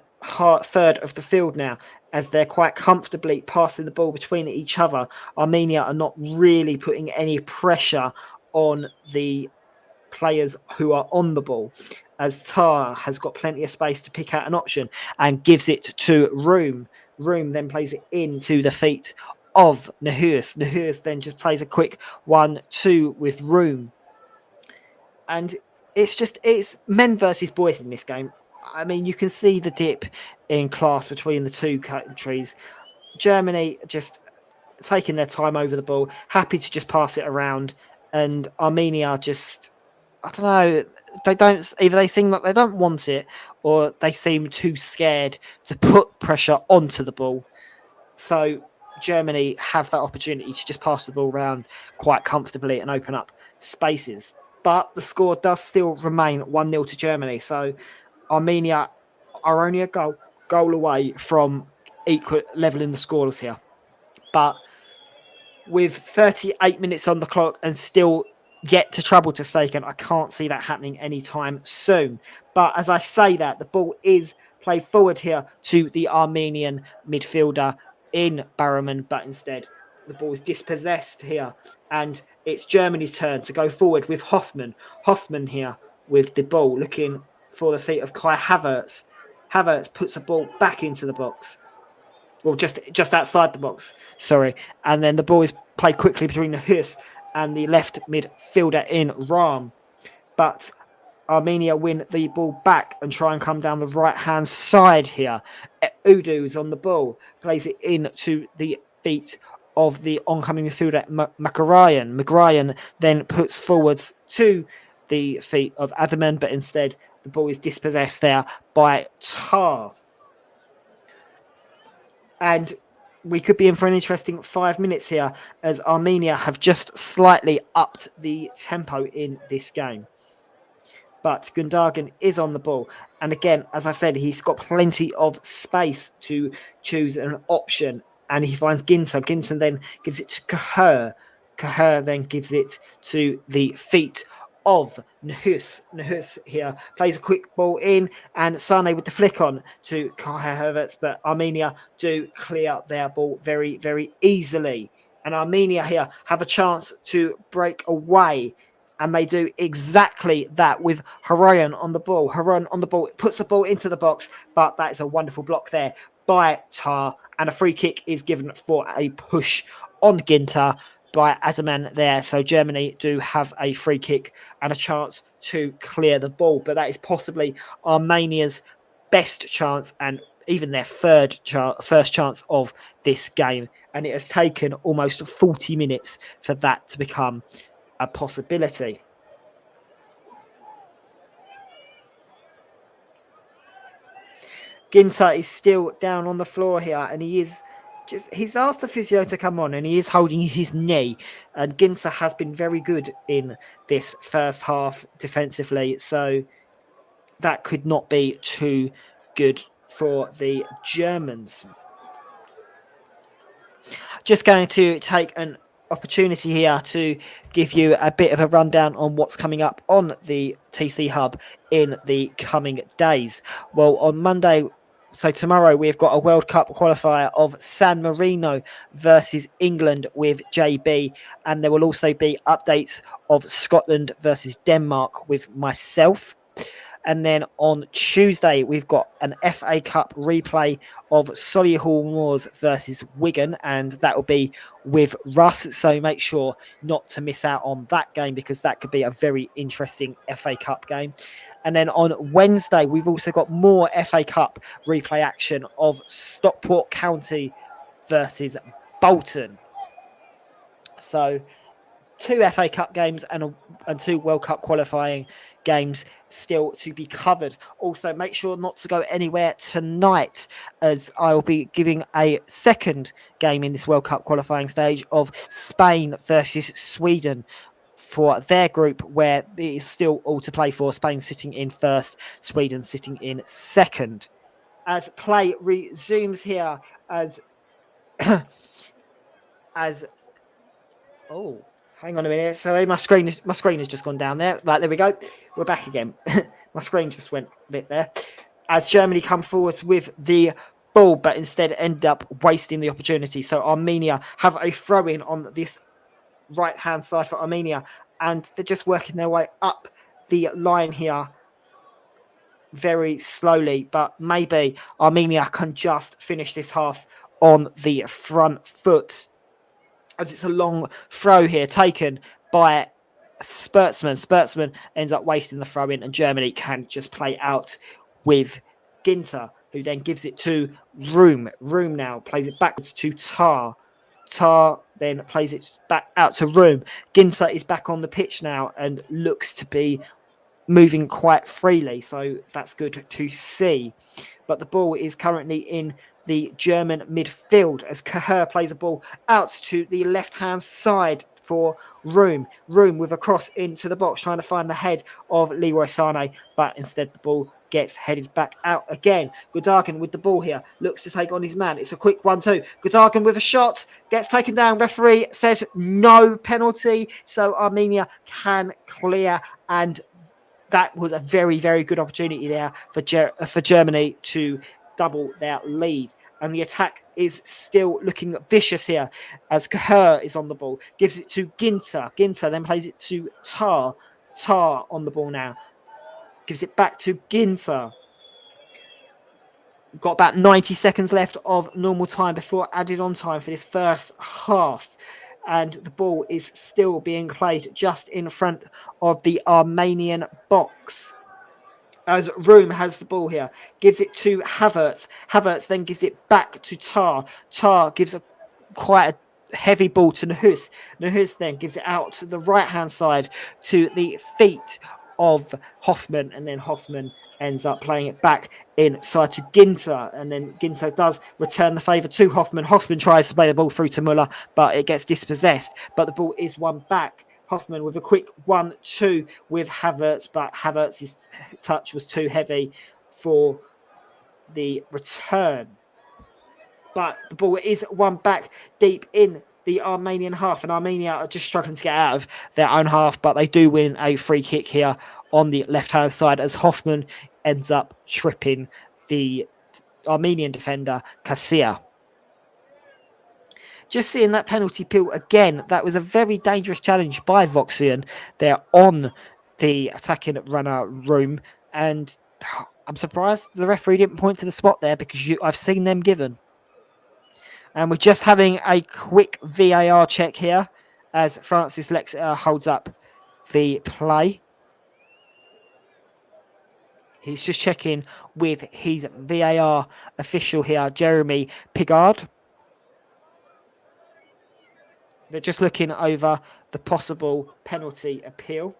S2: third of the field now, as they're quite comfortably passing the ball between each other. Armenia are not really putting any pressure on the players who are on the ball, as Tar has got plenty of space to pick out an option and gives it to Room. Room then plays it into the feet of Nahus. Nahus then just plays a quick 1-2 with Room. And it's men versus boys in this game. I mean, you can see the dip in class between the two countries. Germany just taking their time over the ball, happy to just pass it around, and Armenia just, I don't know, either they seem like they don't want it, or they seem too scared to put pressure onto the ball. So Germany have that opportunity to just pass the ball around quite comfortably and open up spaces. But the score does still remain 1-0 to Germany. So Armenia are only a goal away from equal leveling the scores here. But with 38 minutes on the clock and still yet to trouble to taken, I can't see that happening anytime soon. But as I say that, the ball is played forward here to the Armenian midfielder in Barrowman, but instead the ball is dispossessed here, and it's Germany's turn to go forward with Hoffman. Hoffman here with the ball, looking for the feet of Kai Havertz. Havertz puts the ball back into the box. Well, just outside the box, sorry. And then the ball is played quickly between the Hus and the left midfielder in Ram. But Armenia win the ball back and try and come down the right-hand side here. Udu's on the ball, plays it into the feet of the oncoming midfielder, Magrayan. Magrayan then puts forwards to the feet of Adaman, but instead the ball is dispossessed there by Tar. And we could be in for an interesting 5 minutes here, as Armenia have just slightly upped the tempo in this game. But Gundogan is on the ball. And again, as I've said, he's got plenty of space to choose an option. And he finds Ginter. Ginter then gives it to Cahir. Cahir then gives it to the feet of Nahus. Nahus here plays a quick ball in, and Sane with the flick on to Kai Havertz, but Armenia do clear their ball very, very easily. And Armenia here have a chance to break away, and they do exactly that with Haroyan on the ball. Haroyan on the ball, puts the ball into the box, but that is a wonderful block there by Tar, and a free kick is given for a push on Ginter by Adaman there. So Germany do have a free kick and a chance to clear the ball, but that is possibly Armenia's best chance and even their first chance of this game. And it has taken almost 40 minutes for that to become a possibility. Ginter is still down on the floor here, and he's asked the physio to come on, and he is holding his knee. And Ginter has been very good in this first half defensively, so that could not be too good for the Germans. Just going to take an opportunity here to give you a bit of a rundown on what's coming up on the TC Hub in the coming days. Well, on Monday, so tomorrow, we've got a World Cup qualifier of San Marino versus England with JB. And there will also be updates of Scotland versus Denmark with myself. And then on Tuesday, we've got an FA Cup replay of Solihull Moors versus Wigan, and that will be with Russ. So make sure not to miss out on that game, because that could be a very interesting FA Cup game. And then on Wednesday, we've also got more FA Cup replay action of Stockport County versus Bolton. So 2 FA Cup games and 2 World Cup qualifying games still to be covered. Also, make sure not to go anywhere tonight, as I will be giving a second game in this World Cup qualifying stage of Spain versus Sweden for their group, where it is still all to play for. Spain sitting in first, Sweden sitting in second. As play resumes here, as oh, hang on a minute. Sorry, my screen has just gone down there. Right, there we go. We're back again. My screen just went a bit there. As Germany come forward with the ball, but instead end up wasting the opportunity. So Armenia have a throw-in on this right-hand side for Armenia, and they're just working their way up the line here very slowly. But maybe Armenia can just finish this half on the front foot, as it's a long throw here taken by Spurzman. Spurzman ends up wasting the throw in, and Germany can just play out with Ginter, who then gives it to Room. Room now plays it backwards to Tar. Tar then plays it back out to Room. Ginter is back on the pitch now and looks to be moving quite freely, so that's good to see. But the ball is currently in the German midfield as Cahir plays the ball out to the left-hand side for Room with a cross into the box, trying to find the head of Leroy Sane, but instead the ball gets headed back out again. Gudargan with the ball here, looks to take on his man. It's a quick 1-2. Gudargan with a shot, gets taken down. Referee says no penalty, so Armenia can clear, and that was a very, very good opportunity there for Germany to double their lead. And the attack is still looking vicious here as Cahir is on the ball. Gives it to Ginter. Ginter then plays it to Tar. Tar on the ball now. Gives it back to Ginter. Got about 90 seconds left of normal time before added on time for this first half. And the ball is still being played just in front of the Armenian box. As Room has the ball here, gives it to Havertz. Havertz then gives it back to Tar. Tar gives quite a heavy ball to Nahus. Nahus then gives it out to the right-hand side to the feet of Hoffman, and then Hoffman ends up playing it back inside to Ginter, and then Ginter does return the favour to Hoffman. Hoffman tries to play the ball through to Muller, but it gets dispossessed, but the ball is won back. Hoffman with a quick 1-2 with Havertz, but Havertz's touch was too heavy for the return. But the ball is won back deep in the Armenian half, and Armenia are just struggling to get out of their own half, but they do win a free kick here on the left-hand side as Hoffman ends up tripping the Armenian defender, Kasia. Just seeing that penalty peel again, that was a very dangerous challenge by Voxian there on the attacking runner Room, and I'm surprised the referee didn't point to the spot there because I've seen them given. And we're just having a quick VAR check here as Francis Lexeter holds up the play. He's just checking with his VAR official here, Jeremy Pigard. They're just looking over the possible penalty appeal.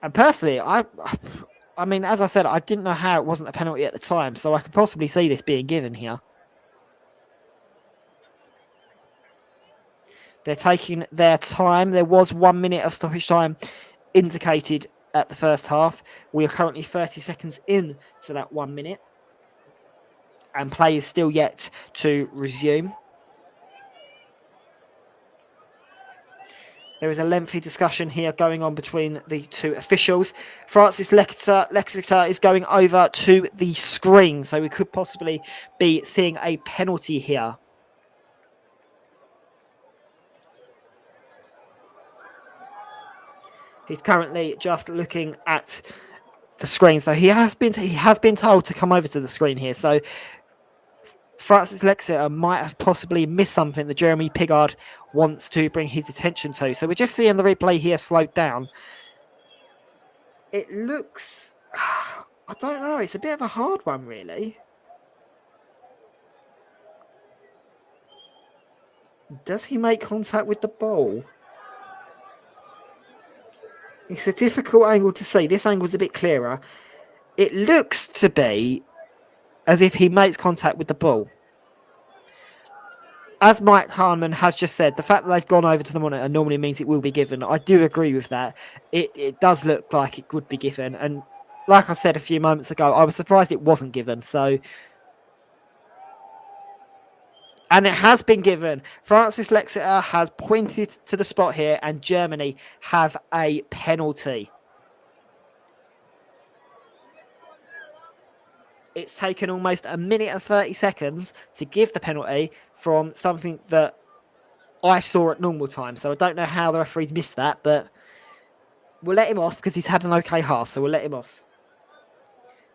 S2: And personally, I mean, as I said, I didn't know how it wasn't a penalty at the time, so I could possibly see this being given here. They're taking their time. There was 1 minute of stoppage time indicated at the first half. We are currently 30 seconds in to that 1 minute. And play is still yet to resume. There is a lengthy discussion here going on between the two officials. Francis Lexeter is going over to the screen, so we could possibly be seeing a penalty here. He's currently just looking at the screen, so he has been told to come over to the screen here. So Francis Lexeter might have possibly missed something that Jeremy Pigard wants to bring his attention to. So we're just seeing the replay here slowed down. It looks, I don't know, it's a bit of a hard one, really. Does he make contact with the ball? It's a difficult angle to see. This angle's a bit clearer. It looks to be as if he makes contact with the ball. As Mike Harman has just said, the fact that they've gone over to the monitor normally means it will be given. I do agree with that. It does look like it would be given. And like I said a few moments ago, I was surprised it wasn't given. So, and it has been given. Francis Lexeter has pointed to the spot here, and Germany have a penalty. It's taken almost 1 minute and 30 seconds to give the penalty from something that I saw at normal time. So I don't know how the referees missed that, but we'll let him off because he's had an okay half, so we'll let him off.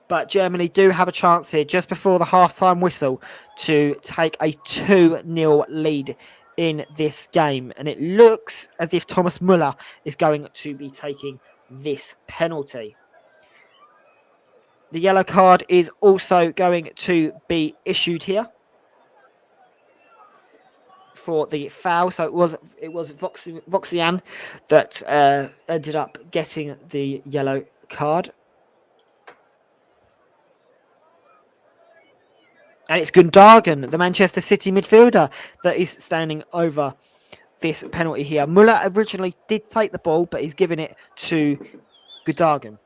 S2: But Germany do have a chance here just before the half-time whistle to take a 2-0 lead in this game. And it looks as if Thomas Müller is going to be taking this penalty. The yellow card is also going to be issued here for the foul. So it was Voxian that ended up getting the yellow card. And it's Gundogan, the Manchester City midfielder, that is standing over this penalty here. Muller originally did take the ball, but he's giving it to Gundogan.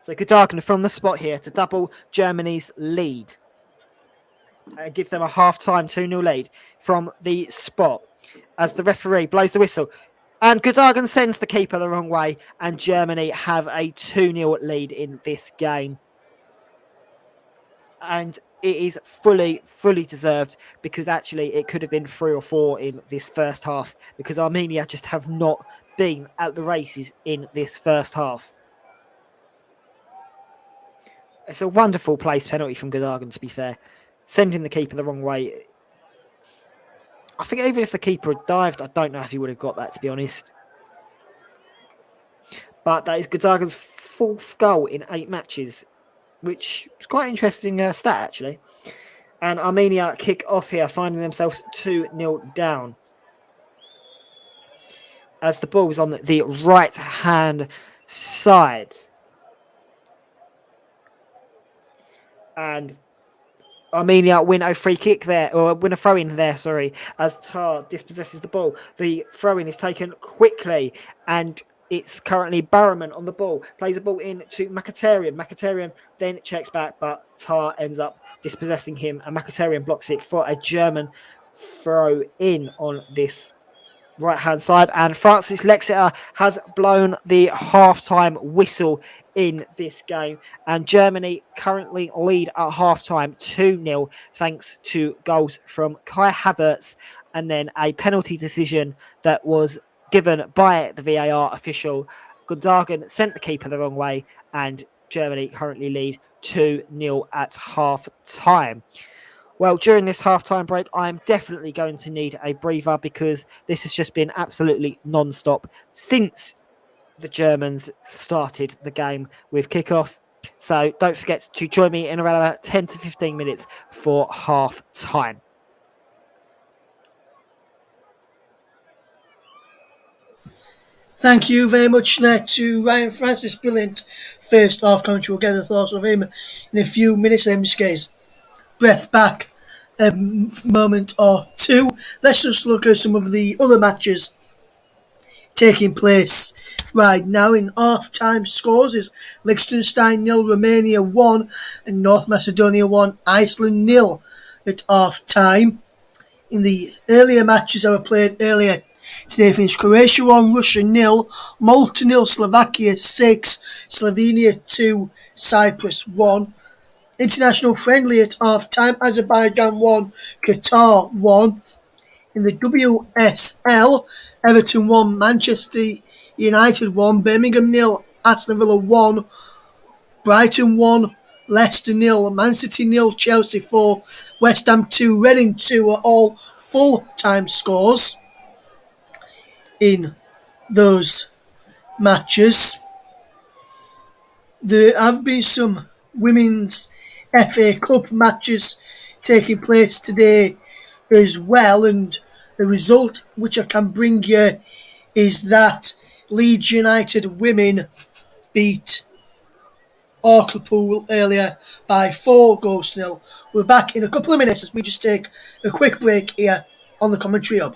S2: So Gundogan from the spot here to double Germany's lead. Give them a half-time 2-0 lead from the spot as the referee blows the whistle. And Gundogan sends the keeper the wrong way, and Germany have a 2-0 lead in this game. And it is fully deserved, because actually it could have been 3 or 4 in this first half, because Armenia just have not been at the races in this first half. It's a wonderful place penalty from Gundogan, to be fair. Sending the keeper the wrong way. I think even if the keeper had dived, I don't know if he would have got that, to be honest. But that is Gundogan's 4th goal in 8 matches, which is quite an interesting stat, actually. And Armenia kick off here, finding themselves 2-0 down. As the ball is on the right-hand side. And Armenia win a free kick there, or win a throw-in there, sorry, as Tar dispossesses the ball. The throw-in is taken quickly, and it's currently Barrowman on the ball. Plays the ball in to Mkhitaryan. Mkhitaryan then checks back, but Tar ends up dispossessing him, and Mkhitaryan blocks it for a German throw-in on this right-hand side. And Francis Lexeter has blown the half-time whistle in this game, and Germany currently lead at half-time 2-0 thanks to goals from Kai Havertz and then a penalty decision that was given by the VAR official. Gundogan sent the keeper the wrong way, and Germany currently lead 2-0 at half-time. Well, during this halftime break, I'm definitely going to need a breather, because this has just been absolutely non-stop since the Germans started the game with kickoff. So don't forget to join me in around about 10 to 15 minutes for half-time.
S1: Thank you very much there to Ryan Francis. Brilliant first half commentary. We'll get the thoughts of him in a few minutes. In this case, breath back a moment or two. Let's just look at some of the other matches taking place right now. In half-time scores is Liechtenstein 0, Romania 1, and North Macedonia 1, Iceland 0 at half-time. In the earlier matches that were played earlier today, finished Croatia 1, Russia 0, Malta 0, Slovakia 6, Slovenia 2, Cyprus 1. International friendly at half-time, Azerbaijan 1, Qatar 1. In the WSL, Everton 1, Manchester United 1, Birmingham 0, Aston Villa 1, Brighton 1, Leicester 0, Man City 0, Chelsea 4, West Ham 2, Reading 2 are all full-time scores in those matches. There have been some women's FA Cup matches taking place today as well, and the result which I can bring you is that Leeds United women beat Hartlepool earlier by 4-0. We're back in a couple of minutes as we just take a quick break here on the Commentary Hub.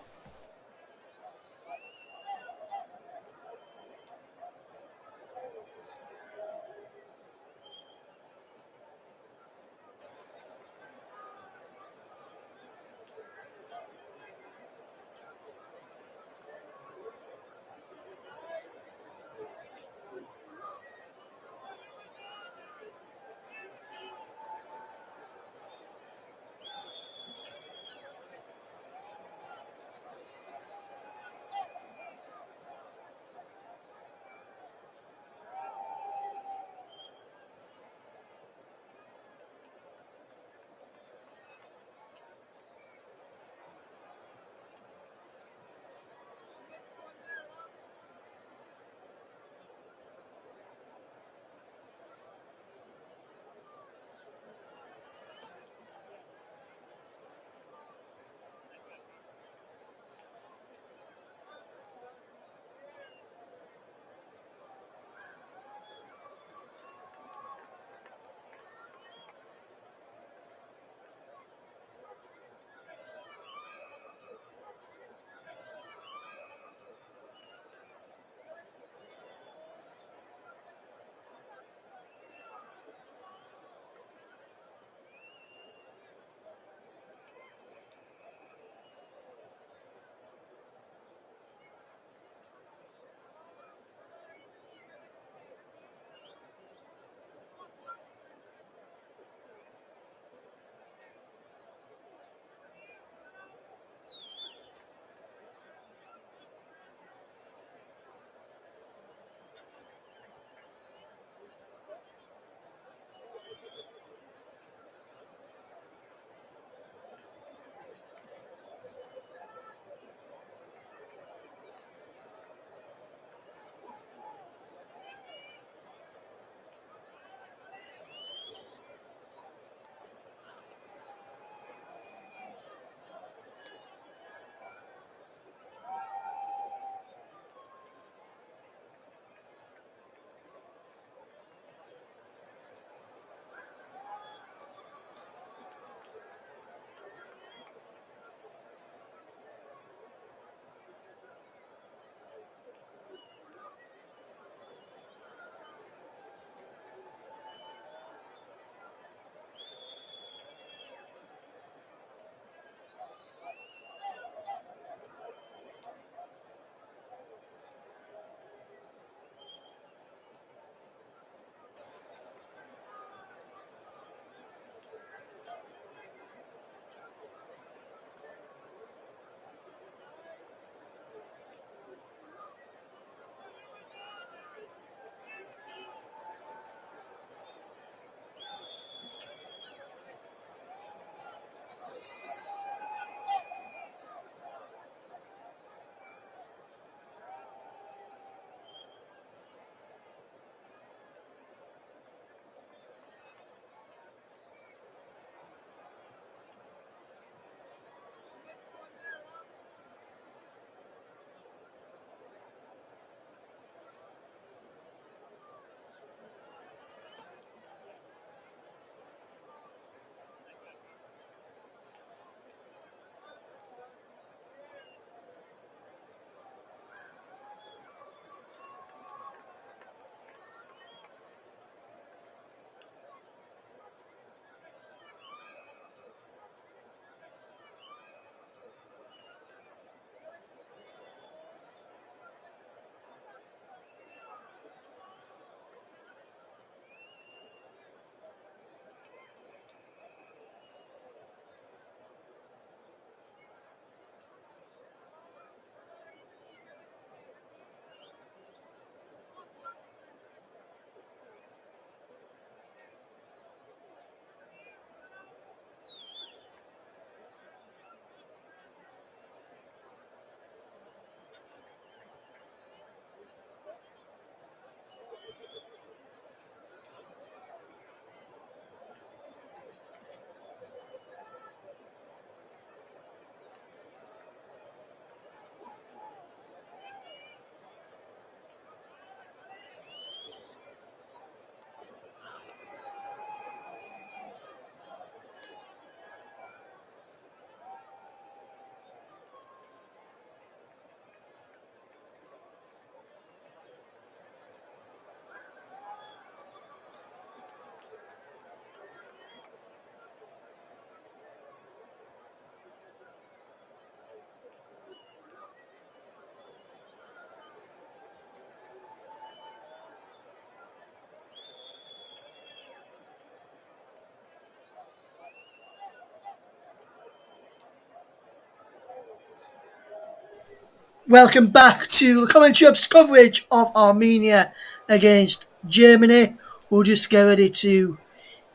S1: Welcome back to the commentary ups coverage of Armenia against Germany. We'll just get ready to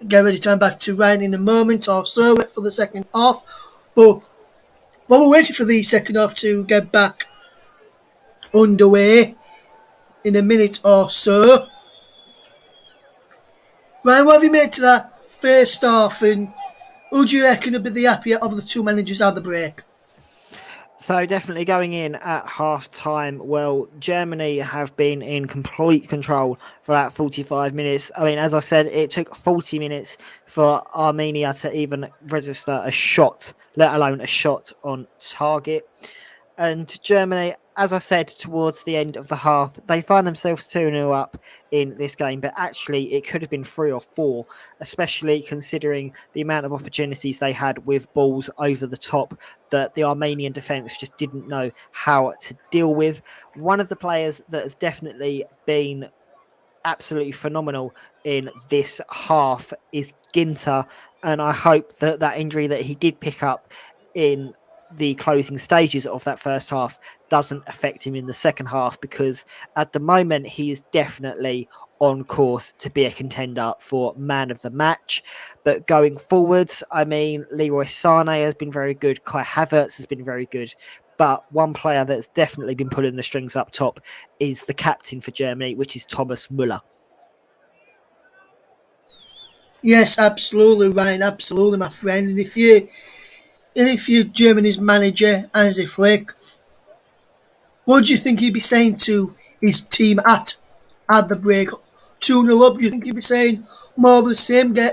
S1: turn back to Ryan in a moment or so for the second half. But while we're waiting for the second half to get back underway in a minute or so, Ryan, what have you made to that first half, and who do you reckon will be the happier of the two managers at the break?
S2: So definitely going in at half time. Well, Germany have been in complete control for that 45 minutes. I mean, as I said, it took 40 minutes for Armenia to even register a shot, let alone a shot on target. And Germany, as I said, towards the end of the half, they find themselves 2-0 up in this game, but actually it could have been 3 or 4, especially considering the amount of opportunities they had with balls over the top that the Armenian defence just didn't know how to deal with. One of the players that has definitely been absolutely phenomenal in this half is Ginter, and I hope that that injury that he did pick up in the closing stages of that first half doesn't affect him in the second half, because at the moment he is definitely on course to be a contender for man of the match. But going forwards, I mean, Leroy Sané has been very good, Kai Havertz has been very good, but one player that's definitely been pulling the strings up top is the captain for Germany, which is Thomas Muller.
S1: Yes, absolutely, Ryan. Absolutely, my friend. And if you're Germany's manager, Hansi Flick, what do you think he'd be saying to his team at the break? 2-0 up, do you think he'd be saying more of the same, try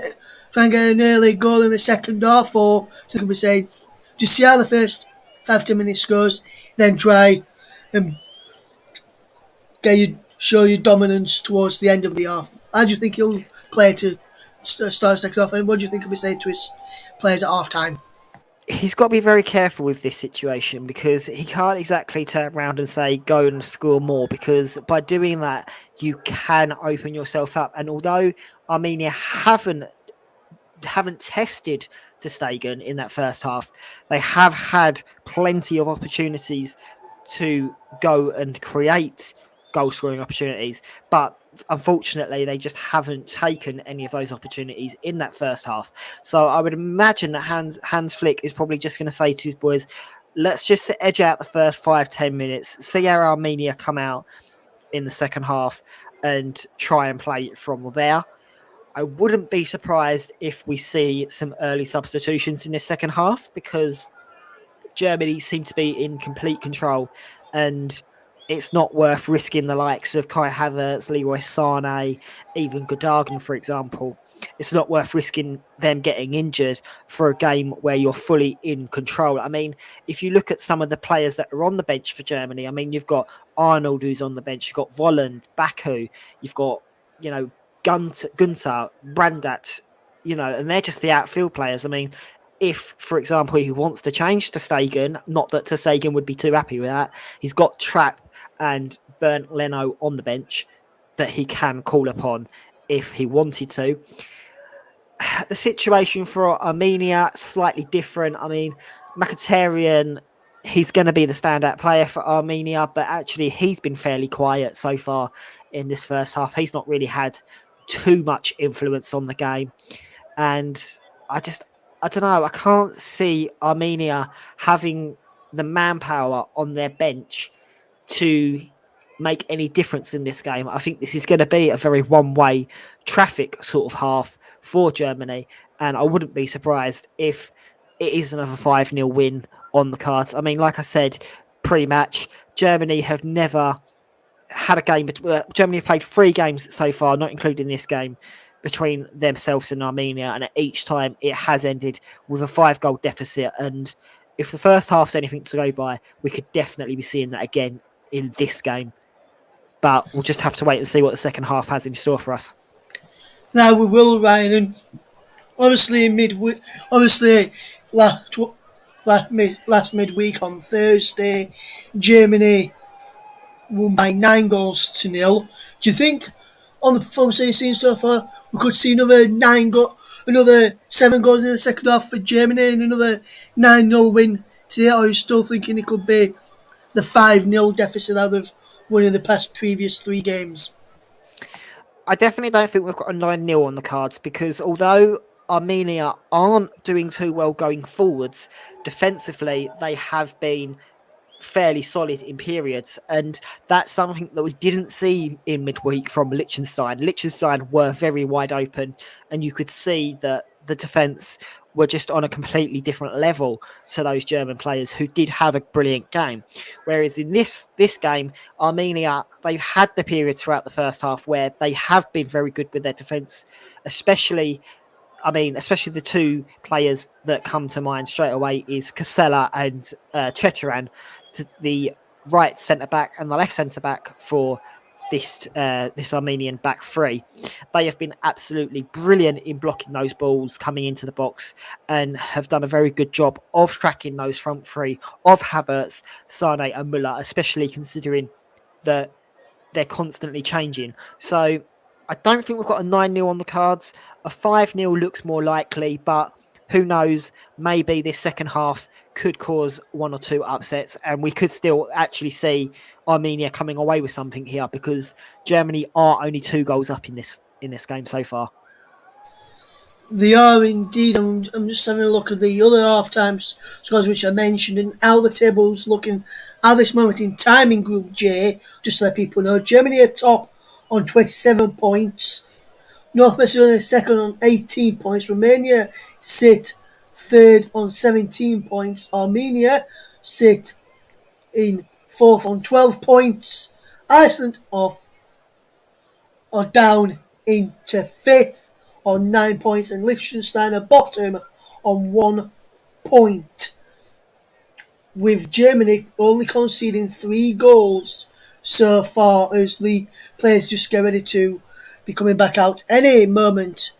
S1: and get an early goal in the second half, or do you think he'd be saying, just see how the first 5-10 minutes goes, then try and show your dominance towards the end of the half? How do you think he'll play to start the second half, and what do you think he'll be saying to his players at half time?
S2: He's got to be very careful with this situation, because he can't exactly turn around and say go and score more, because by doing that you can open yourself up. And although Armenia haven't tested to Stegen in that first half, they have had plenty of opportunities to go and create goal scoring opportunities, but unfortunately they just haven't taken any of those opportunities in that first half. So I would imagine that Hans Flick is probably just going to say to his boys, let's just edge out the first 5-10 minutes, see how Armenia come out in the second half, and try and play it from there. I wouldn't be surprised if we see some early substitutions in this second half, because Germany seem to be in complete control, and it's not worth risking the likes of Kai Havertz, Leroy Sané, even Godargan, for example. It's not worth risking them getting injured for a game where you're fully in control. I mean, if you look at some of the players that are on the bench for Germany, I mean, you've got Arnold who's on the bench, you've got Volland, Baku, you've got, Gunter, Brandat, and they're just the outfield players. I mean, if, for example, he wants to change to Stegen, not that Stegen would be too happy with that, he's got Trapp and Bernd Leno on the bench that he can call upon if he wanted to. The situation for Armenia, slightly different. I mean, Mkhitaryan, he's going to be the standout player for Armenia, but actually he's been fairly quiet so far in this first half. He's not really had too much influence on the game. And I don't know. I can't see Armenia having the manpower on their bench to make any difference in this game. I think this is going to be a very one-way traffic sort of half for Germany, and I wouldn't be surprised if it is another 5-0 win on the cards. I mean, like I said, pre-match, Germany have never had a game. Germany have played 3 games so far, not including this game, between themselves and Armenia, and at each time it has ended with a 5-goal deficit. And if the first half's anything to go by, we could definitely be seeing that again in this game. But we'll just have to wait and see what the second half has in store for us.
S1: Now we will, Ryan, and obviously last midweek on Thursday, Germany won by 9-0. Do you think, on the performance you've seen so far, we could see another 7 goals in the second half for Germany and another 9-0 win today? Or are you still thinking it could be the 5-0 deficit out of winning the past previous 3 games.
S2: I definitely don't think we've got a 9-0 on the cards, because although Armenia aren't doing too well going forwards, defensively they have been fairly solid in periods, and that's something that we didn't see in midweek from Liechtenstein. Liechtenstein were very wide open, and you could see that the defence were just on a completely different level to those German players who did have a brilliant game. Whereas in this game, Armenia, they've had the periods throughout the first half where they have been very good with their defence, especially the two players that come to mind straight away is Casella and Cheteran, the right centre back and the left centre back for this Armenian back three. They have been absolutely brilliant in blocking those balls coming into the box, and have done a very good job of tracking those front three of Havertz, Sane and Muller, especially considering that they're constantly changing. So I don't think we've got a 9-0 on the cards. A 5-0 looks more likely, but who knows? Maybe this second half could cause 1 or 2 upsets, and we could still actually see Armenia coming away with something here, because Germany are only 2 goals up in this game so far.
S1: They are indeed. I'm just having a look at the other half-time scores which I mentioned, and how the table's looking at this moment in time in Group J. Just to let people know, Germany are top on 27 points. North Macedonia second on 18 points. Romania sit third on 17 points. Armenia sit in fourth on 12 points. Iceland are down into fifth on 9 points, and Liechtenstein are bottom on 1 point, with Germany only conceding 3 goals so far, as the players just get ready to be coming back out any moment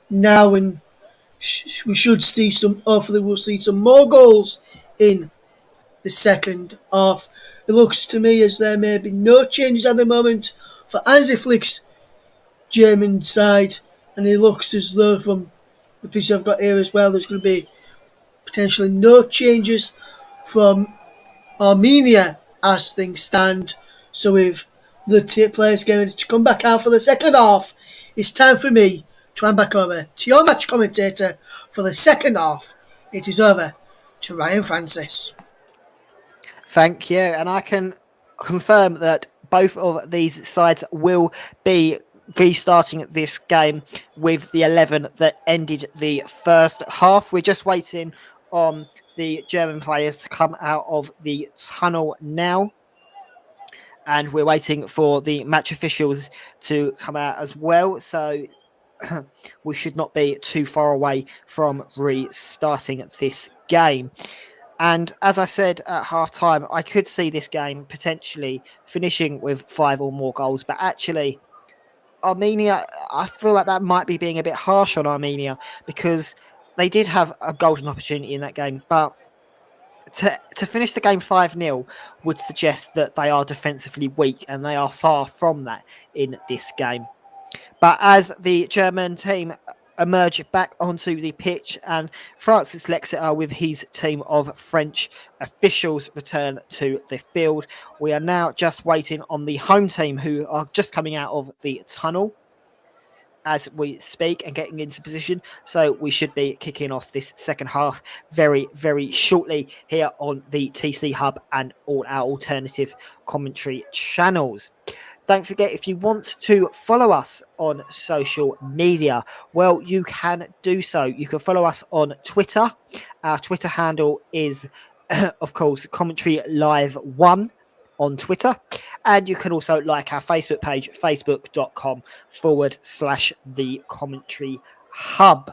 S1: now, and we should see hopefully we'll see some more goals in the second half. It looks to me as there may be no changes at the moment for Hansi Flick's German side, and it looks as though from the picture I've got here as well, there's going to be potentially no changes from Armenia as things stand. So with the players getting ready to come back out for the second half, it's time for me to hand back over to your match commentator for the second half. It is over to Ryan Francis.
S2: Thank you, and I can confirm that both of these sides will be restarting this game with the 11 that ended the first half. We're just waiting on the German players to come out of the tunnel now, and we're waiting for the match officials to come out as well. So we should not be too far away from restarting this game. And as I said at half time, I could see this game potentially finishing with 5 or more goals. But actually, Armenia, I feel like that might be being a bit harsh on Armenia, because they did have a golden opportunity in that game. But to finish the game 5-0 would suggest that they are defensively weak, and they are far from that in this game. But as the German team emerge back onto the pitch, and Francis Lexeter with his team of French officials return to the field, we are now just waiting on the home team, who are just coming out of the tunnel as we speak and getting into position. So we should be kicking off this second half very, very shortly here on the TC Hub and all our alternative commentary channels. Don't forget, if you want to follow us on social media, well, you can do so. You can follow us on Twitter. Our Twitter handle is, of course, Commentary Live 1 on Twitter. And you can also like our Facebook page, facebook.com/The Commentary Hub.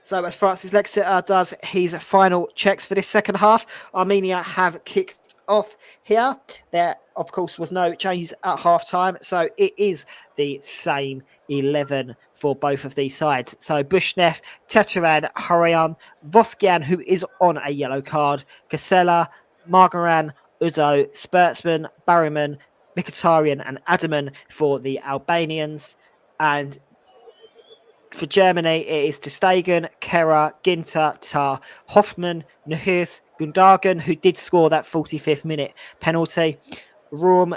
S2: So as Francis Lexeter does his final checks for this second half, Armenia have kicked off here. There, of course, was no changes at half time, so it is the same 11 for both of these sides. So Bushnev, Teteran, Harayan, Voskian, who is on a yellow card, Casella, Margaran, Uzo, Spurtsman, Barryman, Mkhitaryan and Adaman for the Albanians, and For Germany, it is to Stegen, Kehrer, Ginter, Tar, Hoffmann, Nuhis, Gundogan, who did score that 45th minute penalty, Rom,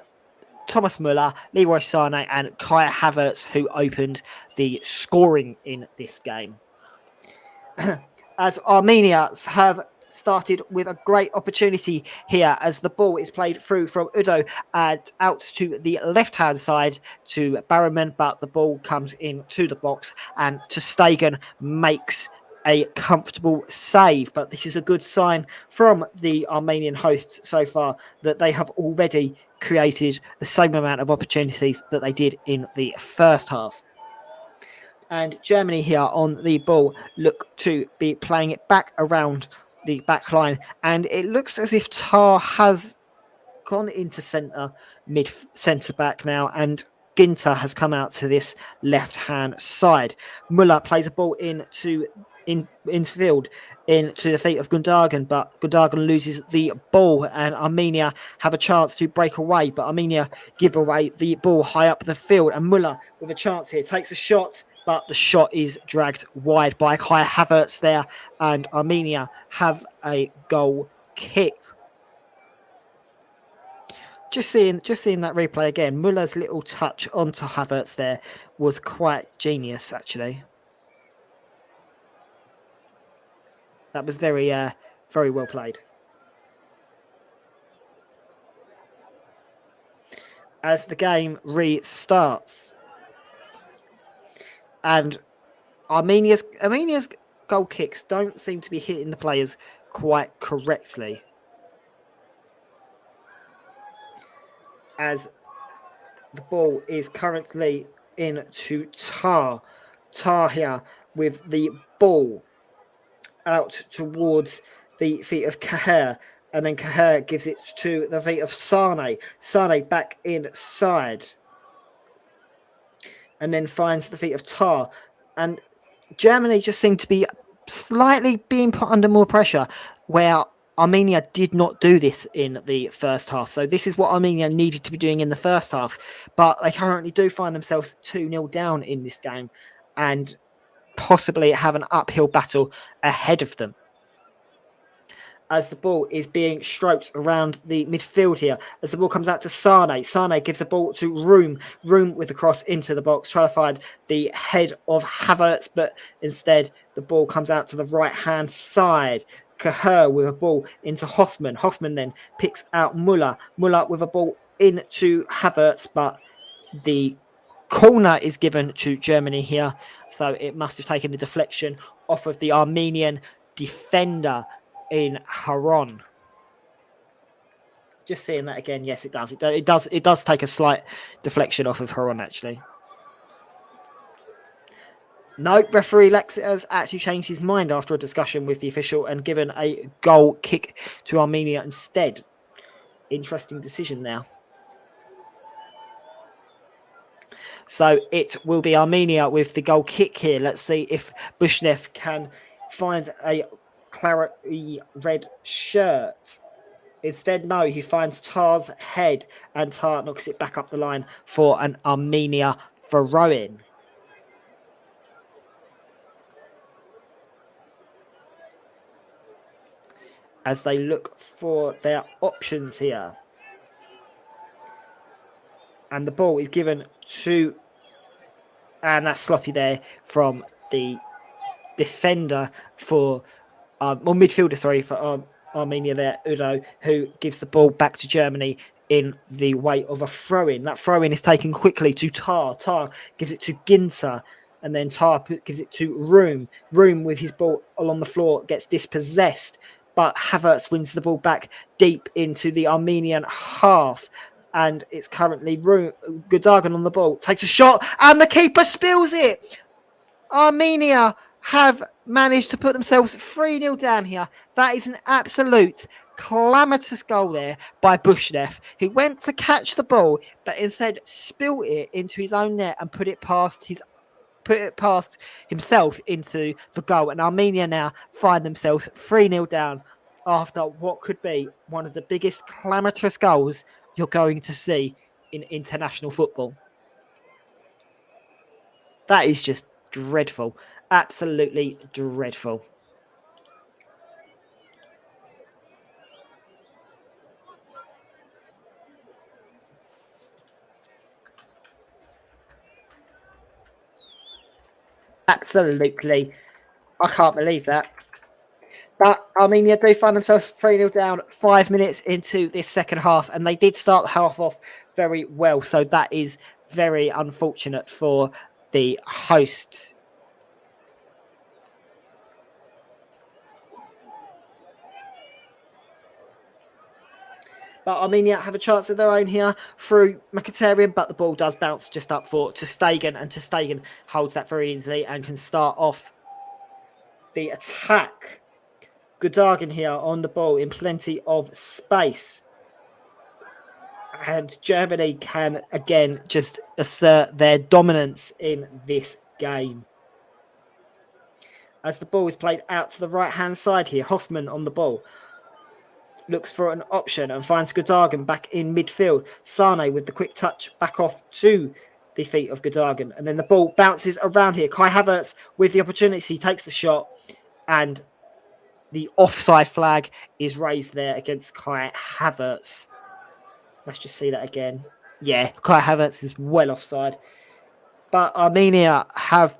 S2: Thomas Müller, Leroy Sané, and Kai Havertz, who opened the scoring in this game. As Armenia have started with a great opportunity here as the ball is played through from Udo and out to the left-hand side to Barrowman, but the ball comes into the box and ter Stegen makes a comfortable save. But this is a good sign from the Armenian hosts so far that they have already created the same amount of opportunities that they did in the first half. And Germany here on the ball look to be playing it back around the back line. And it looks as if Tar has gone into centre back now, and Ginter has come out to this left-hand side. Müller plays a ball into field into the feet of Gundogan, but Gundogan loses the ball and Armenia have a chance to break away, but Armenia give away the ball high up the field, and Müller with a chance here takes a shot, but the shot is dragged wide by Kai Havertz there, and Armenia have a goal kick. Just seeing that replay again, Muller's little touch onto Havertz there was quite genius, actually. That was very well played. As the game restarts, and Armenia's goal kicks don't seem to be hitting the players quite correctly. As the ball is currently into Tar. Tar here with the ball out towards the feet of Kehrer, and then Kehrer gives it to the feet of Sané. Sané back inside, and then finds the feet of Tar. And Germany just seem to be slightly being put under more pressure, where Armenia did not do this in the first half. So this is what Armenia needed to be doing in the first half. But they currently do find themselves 2-0 down in this game and possibly have an uphill battle ahead of them. As the ball is being stroked around the midfield here, as the ball comes out to Sané. Sané gives the ball to Room with the cross into the box, trying to find the head of Havertz, but instead the ball comes out to the right-hand side. Kehrer with a ball into Hoffmann. Hoffmann then picks out Müller. Müller with a ball into Havertz, but the corner is given to Germany here, so it must have taken the deflection off of the Armenian defender in Haron. Just seeing that again, yes, it does. It does take a slight deflection off of Haron, actually. No, referee Lex has actually changed his mind after a discussion with the official and given a goal kick to Armenia instead. Interesting decision there. So it will be Armenia with the goal kick here. Let's see if Bushnev can find a clarity red shirt. Instead, no, he finds Tar's head, and Tar knocks it back up the line for an Armenia throw-in. As they look for their options here. And the ball is given to, and that's sloppy there from the defender for, midfielder, sorry, for Armenia there, Udo, who gives the ball back to Germany in the way of a throw-in. That throw-in is taken quickly to Tar. Tar gives it to Ginter, and then Tar gives it to Room. Room with his ball along the floor gets dispossessed, but Havertz wins the ball back deep into the Armenian half. And it's currently Gundogan on the ball. Takes a shot, and the keeper spills it. Armenia have managed to put themselves 3-0 down here. That is an absolute calamitous goal there by Bushnev, who went to catch the ball, but instead spilled it into his own net and put it past himself into the goal. And Armenia now find themselves 3-0 down after what could be one of the biggest calamitous goals you're going to see in international football. That is just dreadful. Absolutely dreadful. Absolutely. I can't believe that. But Armenia do find themselves 3-0 down 5 minutes into this second half, and they did start the half off very well. So that is very unfortunate for the host. But Armenia have a chance of their own here through Mkhitaryan, but the ball does bounce just up for Stegen, and Stegen holds that very easily and can start off the attack. Gudargan here on the ball in plenty of space. And Germany can again just assert their dominance in this game. As the ball is played out to the right-hand side here, Hoffman on the ball looks for an option and finds Gudargan back in midfield. Sane with the quick touch back off to the feet of Gudargan. And then the ball bounces around here. Kai Havertz with the opportunity takes the shot, and the offside flag is raised there against Kai Havertz. Let's just see that again. Yeah, Kai Havertz is well offside. But Armenia have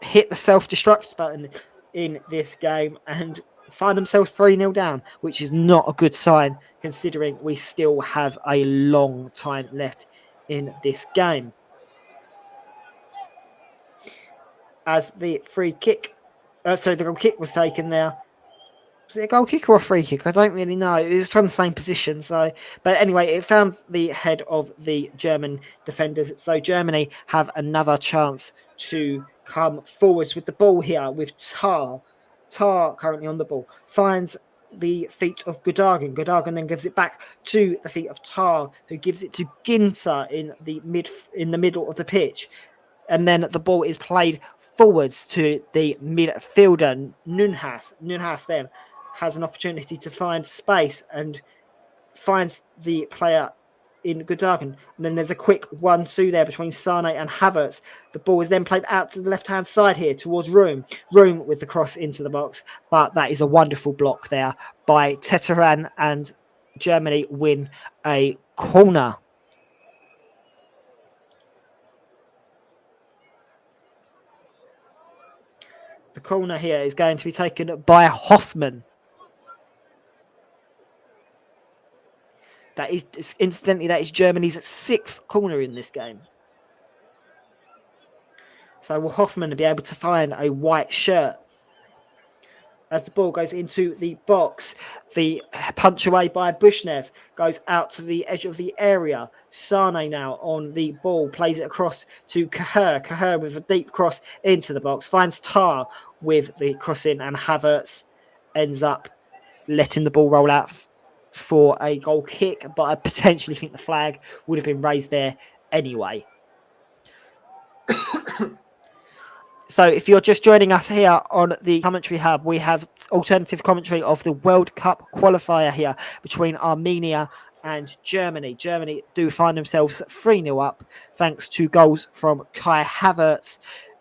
S2: hit the self-destruct button in this game and find themselves 3-0 down, which is not a good sign considering we still have a long time left in this game. As the free kick, the goal kick was taken there. Was it a goal kick or a free kick? I don't really know. It was from the same position. But anyway, it found the head of the German defenders. So Germany have another chance to come forwards with the ball here with Tar. Tar currently on the ball. Finds the feet of Gudargan. Gudargan then gives it back to the feet of Tar, who gives it to Ginter in the middle of the pitch. And then the ball is played forwards to the midfielder, Nunhas. Nunhas then has an opportunity to find space and finds the player in Gudargan. And then there's a quick 1-2 there between Sane and Havertz. The ball is then played out to the left-hand side here towards Room. Room with the cross into the box. But that is a wonderful block there by Teteran, and Germany win a corner. The corner here is going to be taken by Hoffman. That is, incidentally, that is Germany's 6th corner in this game. So will Hoffman be able to find a white shirt? As the ball goes into the box, the punch away by Bushnev goes out to the edge of the area. Sane now on the ball, plays it across to Caher. Caher with a deep cross into the box, finds Tar with the cross in, and Havertz ends up letting the ball roll out for a goal kick, but I potentially think the flag would have been raised there anyway. So if you're just joining us here on the commentary hub, we have alternative commentary of the World Cup Qualifier here between Armenia and Germany. Germany do find themselves 3-0 up thanks to goals from Kai Havertz,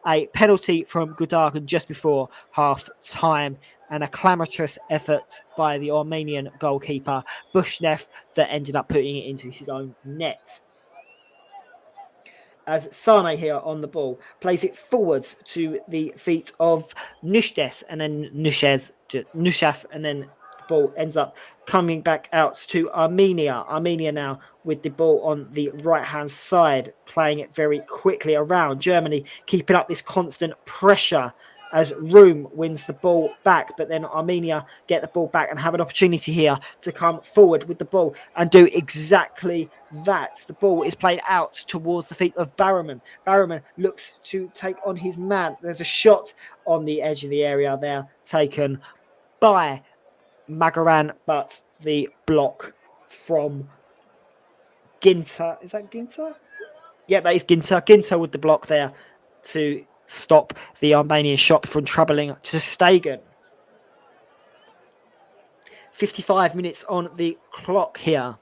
S2: a penalty from Gudargan just before half time, and a clamorous effort by the Armenian goalkeeper Bushnev that ended up putting it into his own net. As Sane here on the ball plays it forwards to the feet of Nushdes, and then Nushas, and then the ball ends up coming back out to Armenia. Armenia now with the ball on the right-hand side, playing it very quickly around. Germany keeping up this constant pressure as Room wins the ball back, but then Armenia get the ball back and have an opportunity here to come forward with the ball and do exactly that. The ball is played out towards the feet of Barrowman. Barrowman looks to take on his man. There's a shot on the edge of the area there taken by Magaran, but the block from Ginter. Is that Ginter? Yeah, that is Ginter. Ginter with the block there to stop the Armenian shot from troubling to Stegen. 55 minutes on the clock here.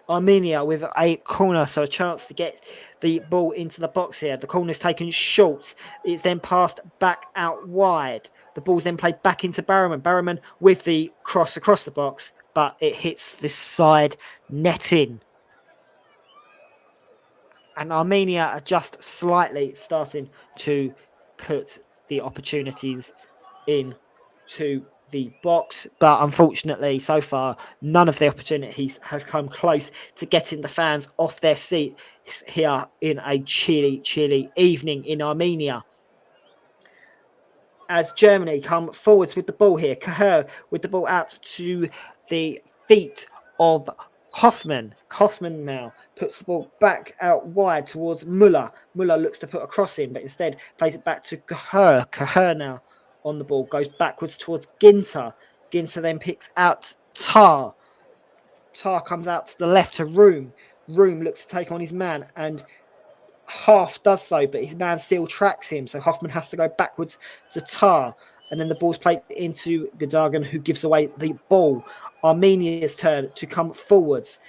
S2: Armenia with a corner, so a chance to get the ball into the box here. The corner's taken short. It's then passed back out wide. The ball's then played back into Barrowman. Barrowman with the cross across the box, but it hits the side netting. And Armenia are just slightly starting to put the opportunities in to the box, but unfortunately so far none of the opportunities have come close to getting the fans off their seat here in a chilly evening in Armenia. As Germany come forwards with the ball here, Kahir with the ball out to the feet of Hoffman. Hoffman now puts the ball back out wide towards Muller. Muller looks to put a cross in, but instead plays it back to Kahir. Kahir now on the ball goes backwards towards Ginter. Ginter then picks out Tar. Tar comes out to the left to Room. Room looks to take on his man, and Half does so, but his man still tracks him. So Hoffman has to go backwards to Tar. And then the ball's played into Gdagan, who gives away the ball. Armenia's turn to come forwards.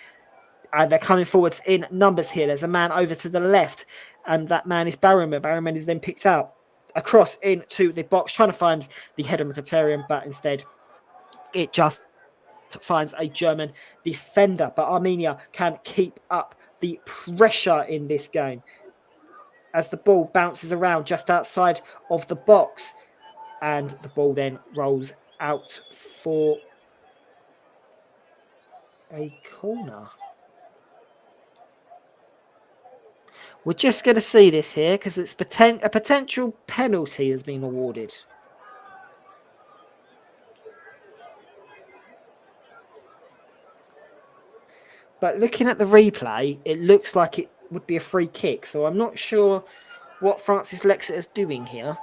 S2: And they're coming forwards in numbers here. There's a man over to the left, and that man is Barrowman. Barrowman is then picked out across into the box, trying to find the head of Mkhitaryan, but instead it just finds a German defender. But Armenia can keep up the pressure in this game as the ball bounces around just outside of the box, and the ball then rolls out for a corner. We're just going to see this here because it's a potential penalty has been awarded. But looking at the replay, it looks like it would be a free kick. So I'm not sure what Francis Lexeter's doing here.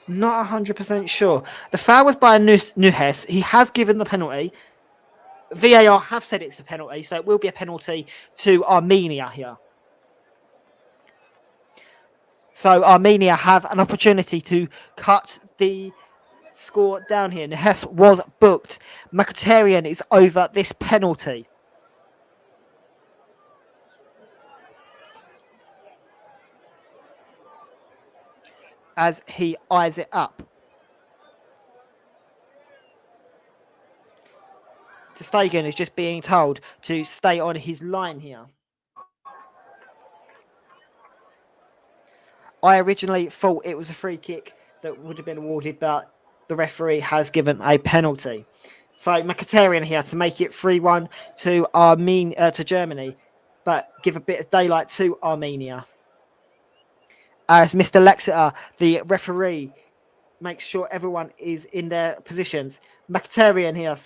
S2: Not 100% sure. The foul was by Nuhes. He has given the penalty. VAR have said it's a penalty, so it will be a penalty to Armenia here. So Armenia have an opportunity to cut the score down here. Nuhes was booked. Mkhitaryan is over this penalty. As he eyes it up. Ter Stegen is just being told to stay on his line here. I originally thought it was a free kick that would have been awarded, but the referee has given a penalty. So Mkhitaryan here to make it 3-1 to Germany, but give a bit of daylight to Armenia. As Mr. Lexeter, the referee, makes sure everyone is in their positions. Mkhitaryan here.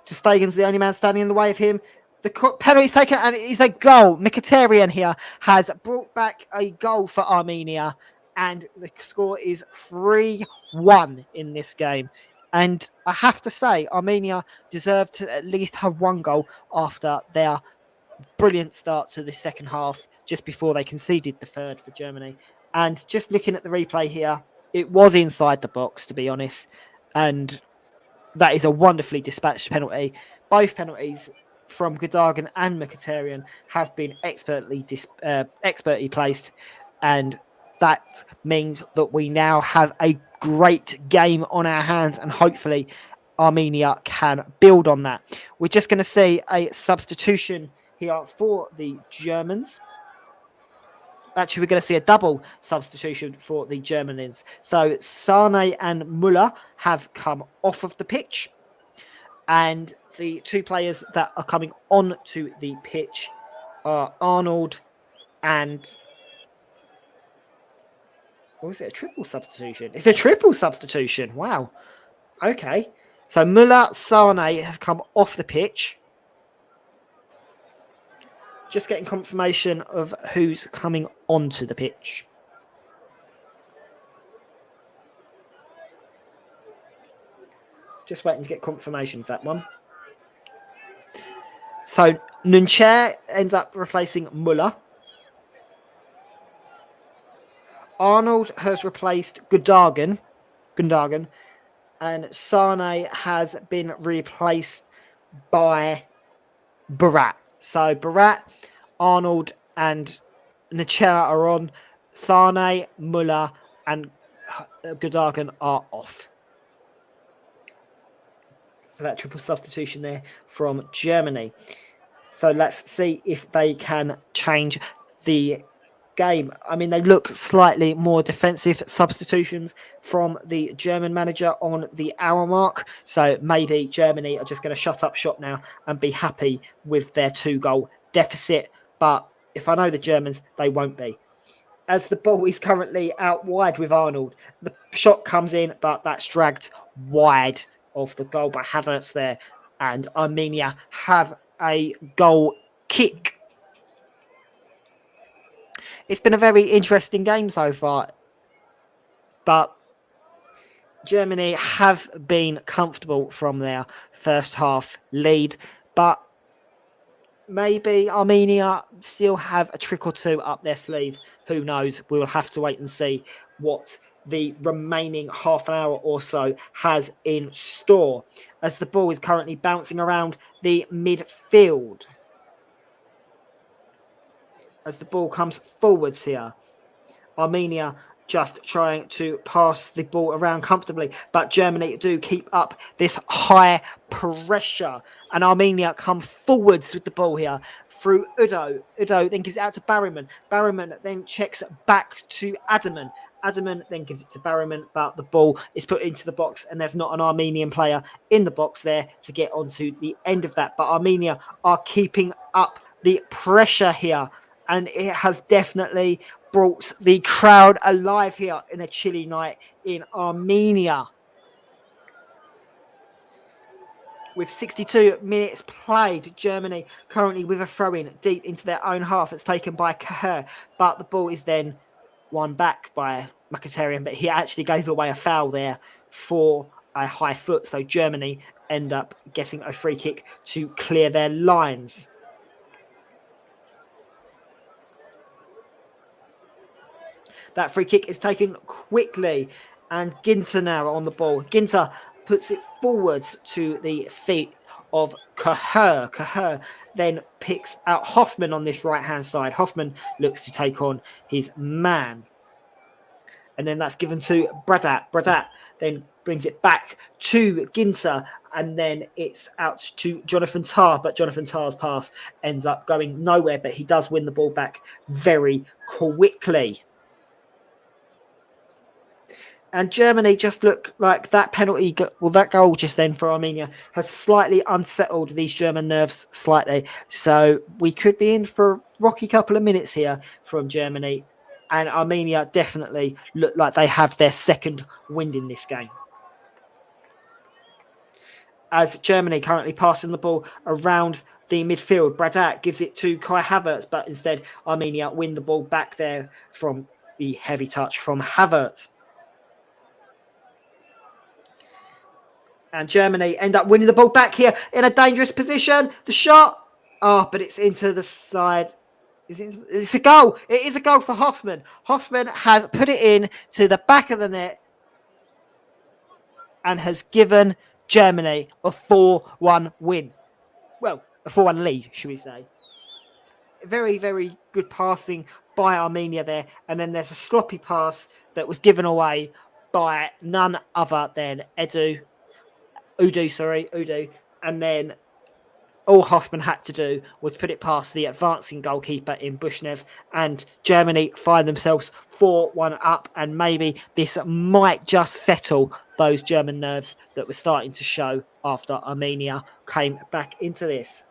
S2: Ter Stegen's the only man standing in the way of him. The penalty is taken, and it is a goal. Mkhitaryan here has brought back a goal for Armenia, and the score is 3-1 in this game. And I have to say, Armenia deserved to at least have one goal after their brilliant start to the second half, just before they conceded the third for Germany. And just looking at the replay here, it was inside the box, to be honest. And that is a wonderfully dispatched penalty. Both penalties from Gdagan and Mkhitaryan have been expertly placed, and that means that we now have a great game on our hands, and hopefully Armenia can build on that. We're just going to see a substitution here for the Germans. Actually, we're going to see a double substitution for the Germans. So Sane and Muller have come off of the pitch. And the two players that are coming on to the pitch are Arnold and... Or is it a triple substitution? It's a triple substitution. Wow. Okay. So Muller, Sane have come off the pitch. Just getting confirmation of who's coming onto the pitch. Just waiting to get confirmation of that one. So Nuncher ends up replacing Muller. Arnold has replaced Gundogan. And Sane has been replaced by Barat. So Barat, Arnold and Nachera are on. Sane, Muller and Gudagan are off. For that triple substitution there from Germany. So let's see if they can change the game. I mean, they look slightly more defensive substitutions from the German manager on the hour mark. So maybe Germany are just going to shut up shop now and be happy with their 2-goal deficit. But if I know the Germans, they won't be. As the ball is currently out wide with Arnold, the shot comes in, but that's dragged wide of the goal by Havertz there. And Armenia have a goal kick. It's been a very interesting game so far, but Germany have been comfortable from their first half lead, but maybe Armenia still have a trick or two up their sleeve. Who knows? We will have to wait and see what the remaining half an hour or so has in store, as the ball is currently bouncing around the midfield. As the ball comes forwards here, Armenia just trying to pass the ball around comfortably, but Germany do keep up this high pressure, and Armenia come forwards with the ball here through Udo. Udo then gives it out to Barryman. Barryman then checks back to Adaman. Adaman then gives it to Barryman, but the ball is put into the box and there's not an Armenian player in the box there to get onto the end of that. But Armenia are keeping up the pressure here, and it has definitely brought the crowd alive here in a chilly night in Armenia. With 62 minutes played, Germany currently with a throw-in deep into their own half. It's taken by Kahir, but the ball is then won back by Mkhitaryan, but he actually gave away a foul there for a high foot. So Germany end up getting a free kick to clear their lines. That free kick is taken quickly, and Ginter now on the ball. Ginter puts it forwards to the feet of Kahir. Kahir then picks out Hoffman on this right-hand side. Hoffman looks to take on his man. And then that's given to Bradat. Bradat then brings it back to Ginter, and then it's out to Jonathan Tah, but Jonathan Tah's pass ends up going nowhere, but he does win the ball back very quickly. And Germany just look like that penalty, that goal just then for Armenia has slightly unsettled these German nerves slightly. So we could be in for a rocky couple of minutes here from Germany. And Armenia definitely look like they have their second wind in this game. As Germany currently passing the ball around the midfield, Bradat gives it to Kai Havertz, but instead Armenia win the ball back there from the heavy touch from Havertz. And Germany end up winning the ball back here in a dangerous position. The shot. But it's into the side. It's a goal. It is a goal for Hoffman. Hoffman has put it in to the back of the net and has given Germany a 4-1 win. Well, a 4-1 lead, should we say. Very, very good passing by Armenia there. And then there's a sloppy pass that was given away by none other than Udo. And then all Hoffman had to do was put it past the advancing goalkeeper in Bushnev, and Germany find themselves 4-1 up, and maybe this might just settle those German nerves that were starting to show after Armenia came back into this.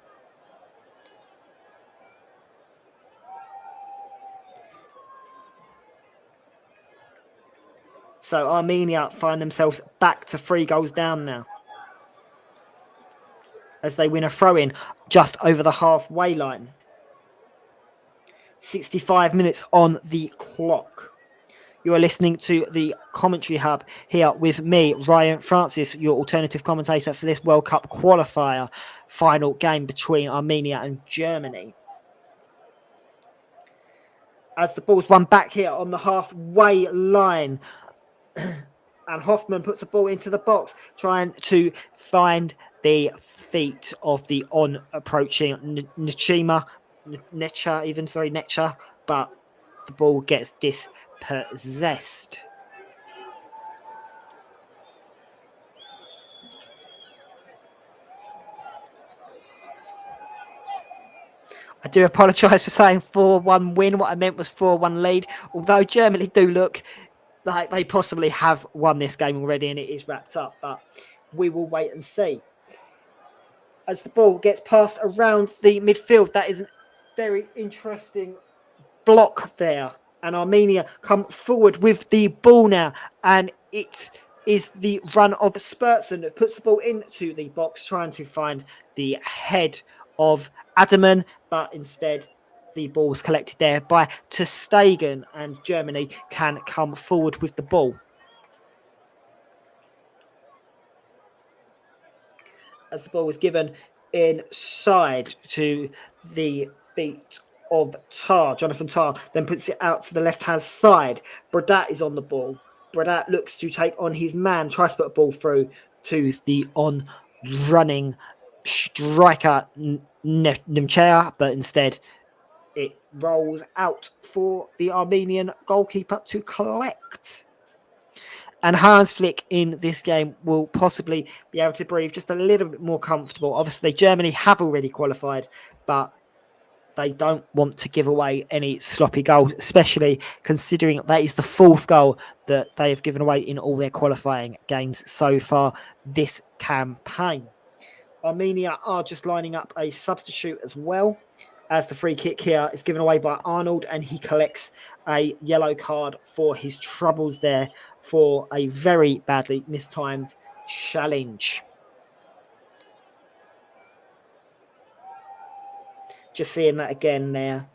S2: So Armenia find themselves back to 3 goals down now, as they win a throw-in just over the halfway line. 65 minutes on the clock. You are listening to the Commentary Hub here with me, Ryan Francis, your alternative commentator for this World Cup Qualifier final game between Armenia and Germany. As the ball's won back here on the halfway line, and Hoffman puts the ball into the box, trying to find the feet of the on approaching Necha, but the ball gets dispossessed. I do apologise for saying 4-1 win. What I meant was 4-1 lead. Although Germany do look like they possibly have won this game already and it is wrapped up. But we will wait and see. As the ball gets passed around the midfield, that is a very interesting block there. And Armenia come forward with the ball now. And it is the run of Spurtson that puts the ball into the box, trying to find the head of Adaman, but instead the ball was collected there by ter Stegen, and Germany can come forward with the ball. As the ball was given inside to the feet of Tar, Jonathan Tar then puts it out to the left-hand side. Bradat is on the ball. Bradat looks to take on his man, tries to put a ball through to the on-running striker Nimchea, but instead it rolls out for the Armenian goalkeeper to collect. And Hans Flick in this game will possibly be able to breathe just a little bit more comfortable. Obviously, Germany have already qualified, but they don't want to give away any sloppy goals, especially considering that is the fourth goal that they have given away in all their qualifying games so far this campaign. Armenia are just lining up a substitute as well, as the free kick here is given away by Arnold, and he collects a yellow card for his troubles there for a very badly mistimed challenge. Just seeing that again there.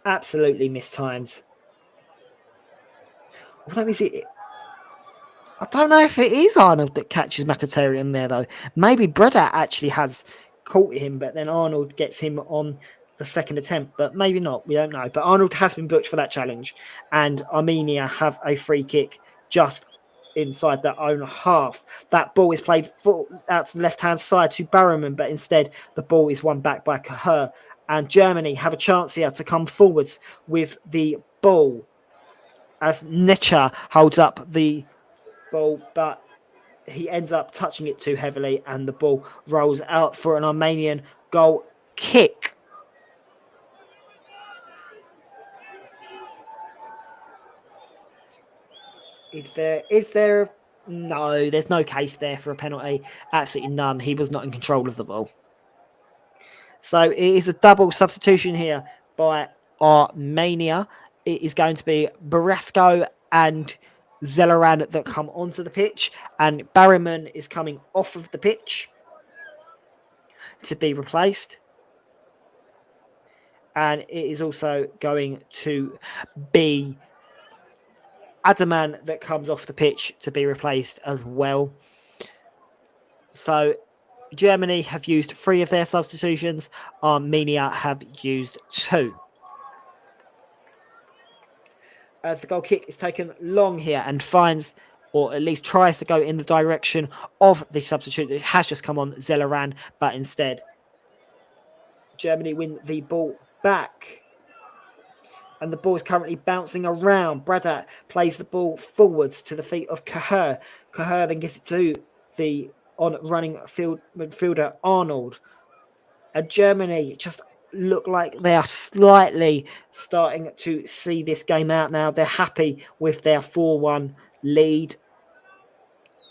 S2: Absolutely mistimed. Although is it... I don't know if it is Arnold that catches Mkhitaryan there, though. Maybe Bradat actually has caught him, but then Arnold gets him on the second attempt. But maybe not. We don't know. But Arnold has been booked for that challenge. And Armenia have a free kick just inside their own half. That ball is played out to the left-hand side to Barrowman, but instead the ball is won back by Cahir. And Germany have a chance here to come forwards with the ball as Necha holds up the ball, but he ends up touching it too heavily and the ball rolls out for an Armenian goal kick. Is there no, there's no case there for a penalty. Absolutely none. He was not in control of the ball. So it is a double substitution here by Armenia. It is going to be Barasco and Zelaran that come onto the pitch, and Barryman is coming off of the pitch to be replaced. And it is also going to be Adaman that comes off the pitch to be replaced as well. So Germany have used 3 of their substitutions. Armenia have used 2. As the goal kick is taken long here and finds, or at least tries to go in the direction of the substitute that has just come on, Zelaran, but instead Germany win the ball back. And the ball is currently bouncing around. Bradat plays the ball forwards to the feet of Cahir. Cahir then gets it to the on-running midfielder Arnold. And Germany just look like they are slightly starting to see this game out now. They're happy with their 4-1 lead.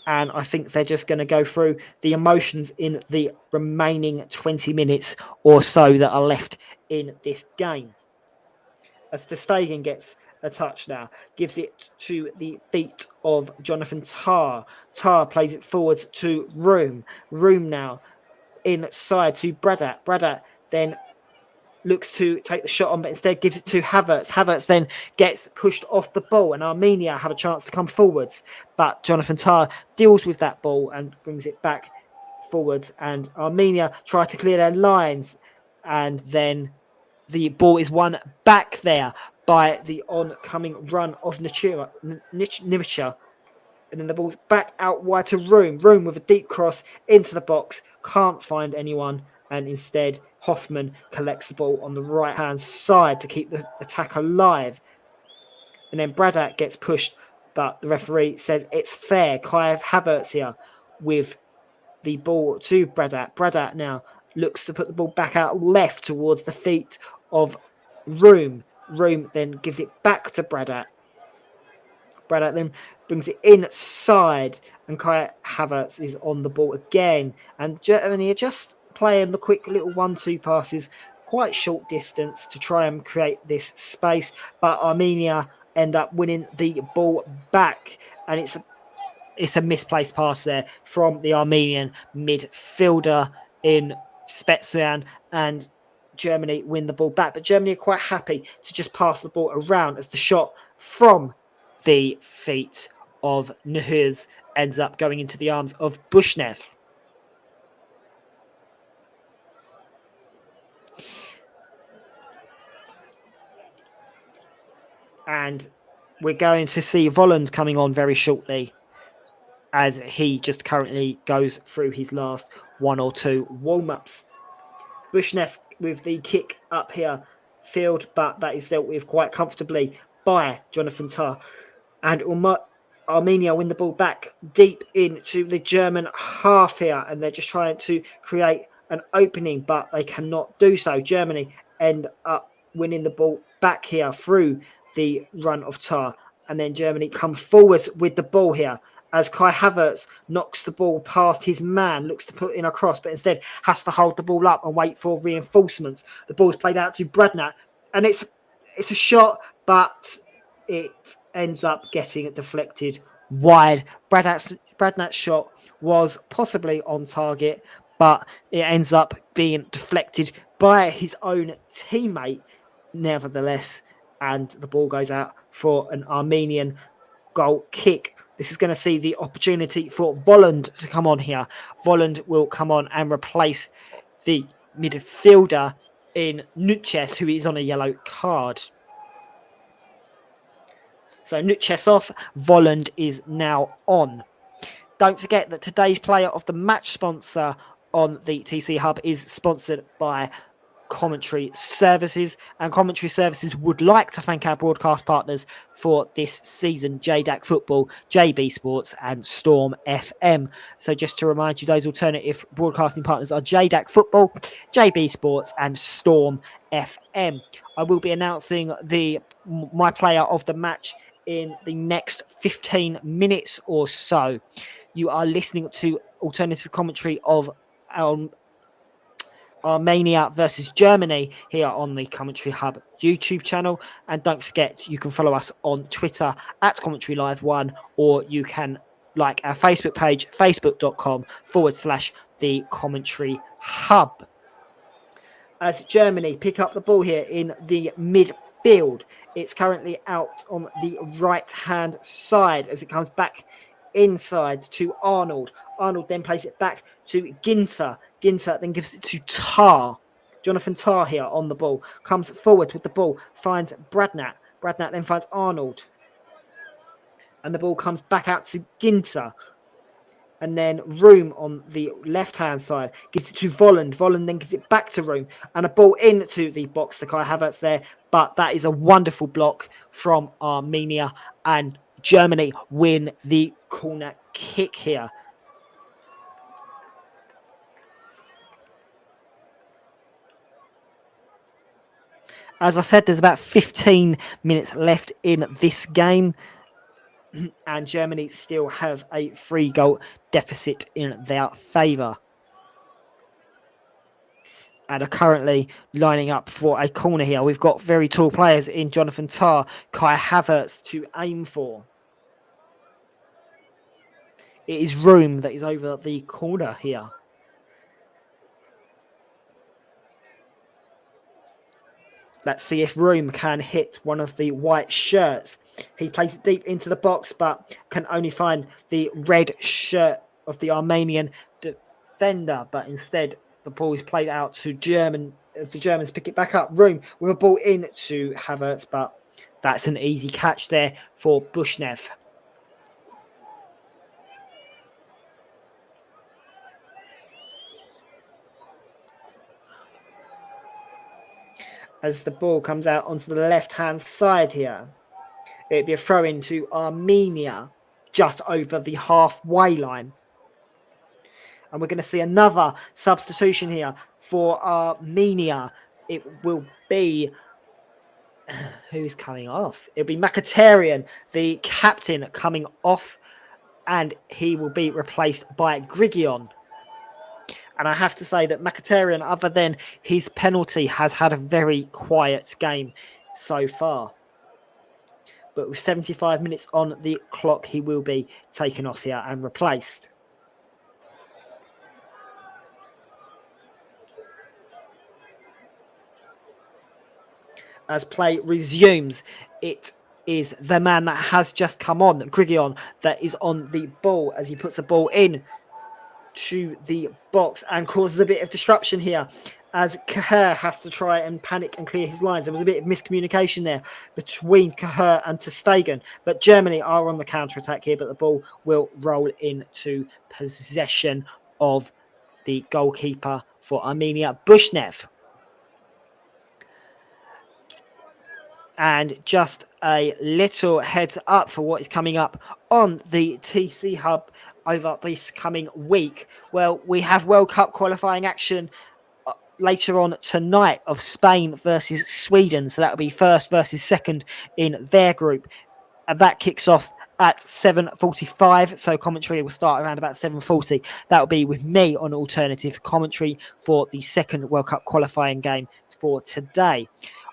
S2: And I think they're just going to go through the emotions in the remaining 20 minutes or so that are left in this game. As ter Stegen gets a touch now, gives it to the feet of Jonathan Tar. Tar plays it forwards to Room. Room now inside to Bradat. Bradat then looks to take the shot on, but instead gives it to Havertz. Havertz then gets pushed off the ball, and Armenia have a chance to come forwards. But Jonathan Tar deals with that ball and brings it back forwards, and Armenia try to clear their lines, and then the ball is won back there by the oncoming run of Nimchea. And then the ball's back out wide to Room. Room with a deep cross into the box. can't find anyone, and instead Hoffman collects the ball on the right-hand side to keep the attack alive. And then Braddock gets pushed, but the referee says it's fair. Kai Havertz here with the ball to Braddock. Braddock now looks to put the ball back out left towards the feet of Room. Room then gives it back to Braddock. Braddock then brings it inside, and Kai Havertz is on the ball again. And Germany are just playing the quick little 1-2 passes, quite short distance to try and create this space. But Armenia end up winning the ball back, and it's a misplaced pass there from the Armenian midfielder in Spetsian, and Germany win the ball back. But Germany are quite happy to just pass the ball around as the shot from the feet of Nuhuz ends up going into the arms of Bushnev. And we're going to see Volland coming on very shortly, as he just currently goes through his last 1 or 2 warm-ups. Bushnev with the kick up here field, but that is dealt with quite comfortably by Jonathan Tah. And Armenia win the ball back deep into the German half here, and they're just trying to create an opening, but they cannot do so. Germany end up winning the ball back here through the run of Tah, and then Germany come forwards with the ball here as Kai Havertz knocks the ball past his man, looks to put in a cross, but instead has to hold the ball up and wait for reinforcements. The ball's played out to Bradnat, and it's a shot, but it ends up getting deflected wide. Bradnat's shot was possibly on target, but it ends up being deflected by his own teammate nevertheless, and the ball goes out for an Armenian goal kick. This is going to see the opportunity for Volland to come on here. Volland will come on and replace the midfielder in Nuches, who is on a yellow card. So Nuches off, Volland is now on. Don't forget that today's player of the match sponsor on the TC Hub is sponsored by Commentary Services, and Commentary Services would like to thank our broadcast partners for this season: J-DAC Football, JB Sports and Storm FM. So just to remind you, those alternative broadcasting partners are J-DAC Football, JB Sports and Storm FM. I will be announcing my player of the match in the next 15 minutes or so. You are listening to alternative commentary of Armenia versus Germany here on the Commentary Hub YouTube channel. And don't forget, you can follow us on Twitter at Commentary Live 1, or you can like our Facebook page, facebook.com/the Commentary Hub. As Germany pick up the ball here in the midfield, it's currently out on the right-hand side as it comes back inside to Arnold. Arnold then plays it back to Ginter. Ginter then gives it to Tah. Jonathan Tah here on the ball. Comes forward with the ball. Finds Bradnat. Bradnat then finds Arnold. And the ball comes back out to Ginter. And then Room on the left-hand side gives it to Volland. Volland then gives it back to Room. And a ball into the box to Kai Havertz there. But that is a wonderful block from Armenia. And Germany win the corner kick here. As I said, there's about 15 minutes left in this game, and Germany still have a 3-goal deficit in their favour, and are currently lining up for a corner here. We've got very tall players in Jonathan Tah, Kai Havertz to aim for. It is Room that is over the corner here. Let's see if Room can hit one of the white shirts. He plays it deep into the box, but can only find the red shirt of the Armenian defender. But instead, the ball is played out to German. As the Germans pick it back up. Room with a ball in to Havertz, but that's an easy catch there for Bushnev. as the ball comes out onto the left-hand side here. It'd be a throw-in to Armenia just over the halfway line. And we're going to see another substitution here for Armenia. It will be... who's coming off? It'll be Mkhitaryan, the captain, coming off, and he will be replaced by Grigion. And I have to say that Mkhitaryan, other than his penalty, has had a very quiet game so far. But with 75 minutes on the clock, he will be taken off here and replaced. As play resumes, it is the man that has just come on, Grigion, that is on the ball as he puts a ball in to the box and causes a bit of disruption here as Cahir has to try and panic and clear his lines. There was a bit of miscommunication there between Cahir and ter Stegen, but Germany are on the counter-attack here, but the ball will roll into possession of the goalkeeper for Armenia, Bushnev. And just a little heads up for what is coming up on the TC Hub over this coming week. Well, we have World Cup qualifying action later on tonight of Spain versus Sweden. So that will be first versus second in their group. And that kicks off at 7:45. So commentary will start around about 7:40. That will be with me on alternative commentary for the second World Cup qualifying game for today.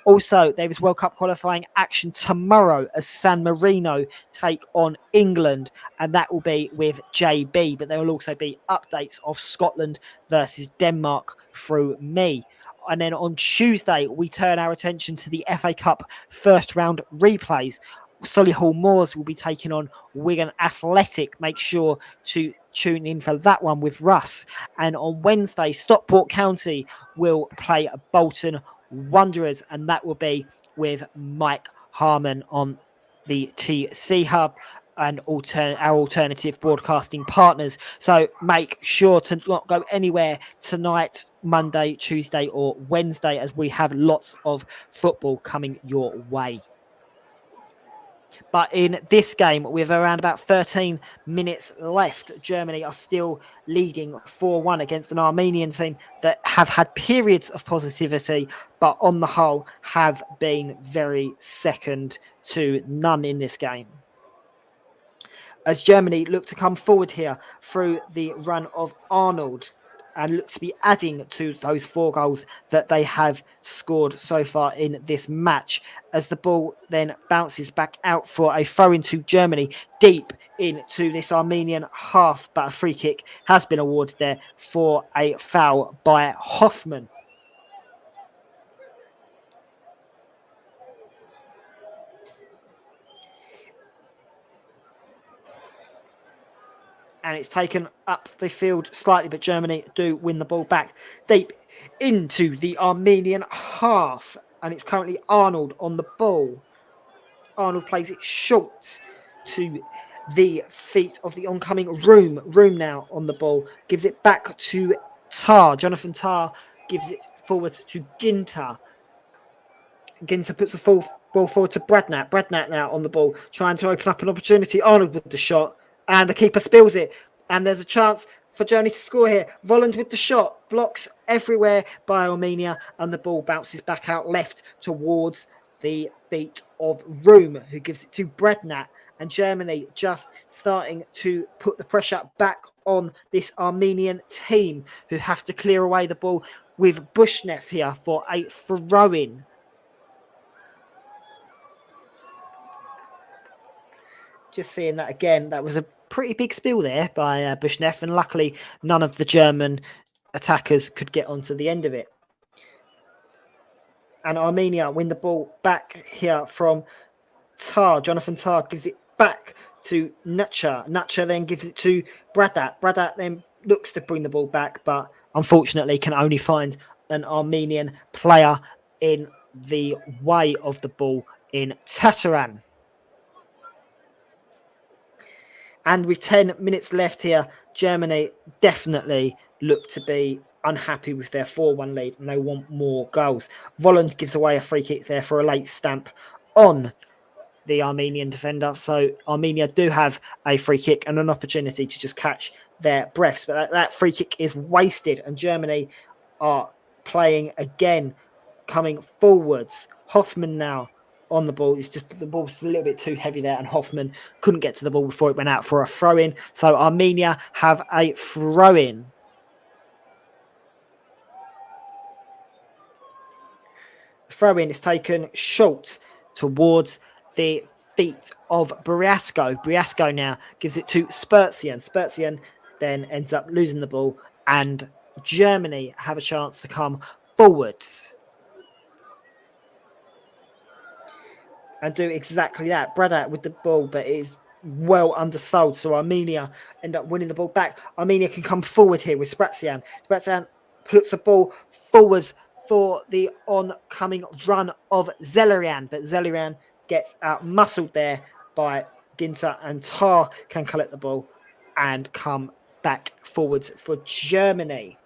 S2: Also, there is World Cup qualifying action tomorrow as San Marino take on England, and that will be with JB. But there will also be updates of Scotland versus Denmark through me. And then on Tuesday, we turn our attention to the FA Cup first round replays. Solihull Moors will be taking on Wigan Athletic. Make sure to tune in for that one with Russ. And on Wednesday, Stockport County will play Bolton Wanderers, and that will be with Mike Harmon on the TC Hub and our alternative broadcasting partners. So make sure to not go anywhere tonight, Monday, Tuesday or Wednesday, as we have lots of football coming your way. But in this game, with around about 13 minutes left, Germany are still leading 4-1 against an Armenian team that have had periods of positivity, but on the whole have been very second to none in this game. As Germany look to come forward here through the run of Arnold and look to be adding to those 4 goals that they have scored so far in this match, as the ball then bounces back out for a throw into Germany deep into this Armenian half, but a free kick has been awarded there for a foul by Hoffman. And it's taken up the field slightly, but Germany do win the ball back deep into the Armenian half. And it's currently Arnold on the ball. Arnold plays it short to the feet of the oncoming Room. Room now on the ball. Gives it back to Tar. Jonathan Tar gives it forward to Ginter. Ginter puts the ball forward to Bradnat. Bradnat now on the ball, trying to open up an opportunity. Arnold with the shot. And the keeper spills it. And there's a chance for Germany to score here. Volland with the shot. Blocks everywhere by Armenia. And the ball bounces back out left towards the feet of Room, who gives it to Brednat. And Germany just starting to put the pressure back on this Armenian team, who have to clear away the ball with Bushnev here for a throw-in. Just seeing that again, that was a pretty big spill there by Bushnev, and luckily none of the German attackers could get onto the end of it. And Armenia win the ball back here from Tar. Jonathan Tar gives it back to Nacha. Nacha then gives it to Bradat. Bradat then looks to bring the ball back, but unfortunately can only find an Armenian player in the way of the ball in Tataran. And with 10 minutes left here, Germany definitely look to be unhappy with their 4-1 lead and they want more goals. Volland gives away a free kick there for a late stamp on the Armenian defender. So Armenia do have a free kick and an opportunity to just catch their breaths. But that free kick is wasted and Germany are playing again, coming forwards. Hoffman now on the ball. It's just the ball's a little bit too heavy there and Hoffman couldn't get to the ball before it went out for a throw-in. So Armenia have a throw-in. The throw-in is taken short towards the feet of Briasco. Briasco now gives it to Spurzian. Spurzian then ends up losing the ball and Germany have a chance to come forwards and do exactly that. Bradat with the ball, but it is well undersold. So Armenia end up winning the ball back. Armenia can come forward here with Spratzian. Spratzian puts the ball forwards for the oncoming run of Zelerian, but Zelerian gets out muscled there by Ginter, and Tar can collect the ball and come back forwards for Germany.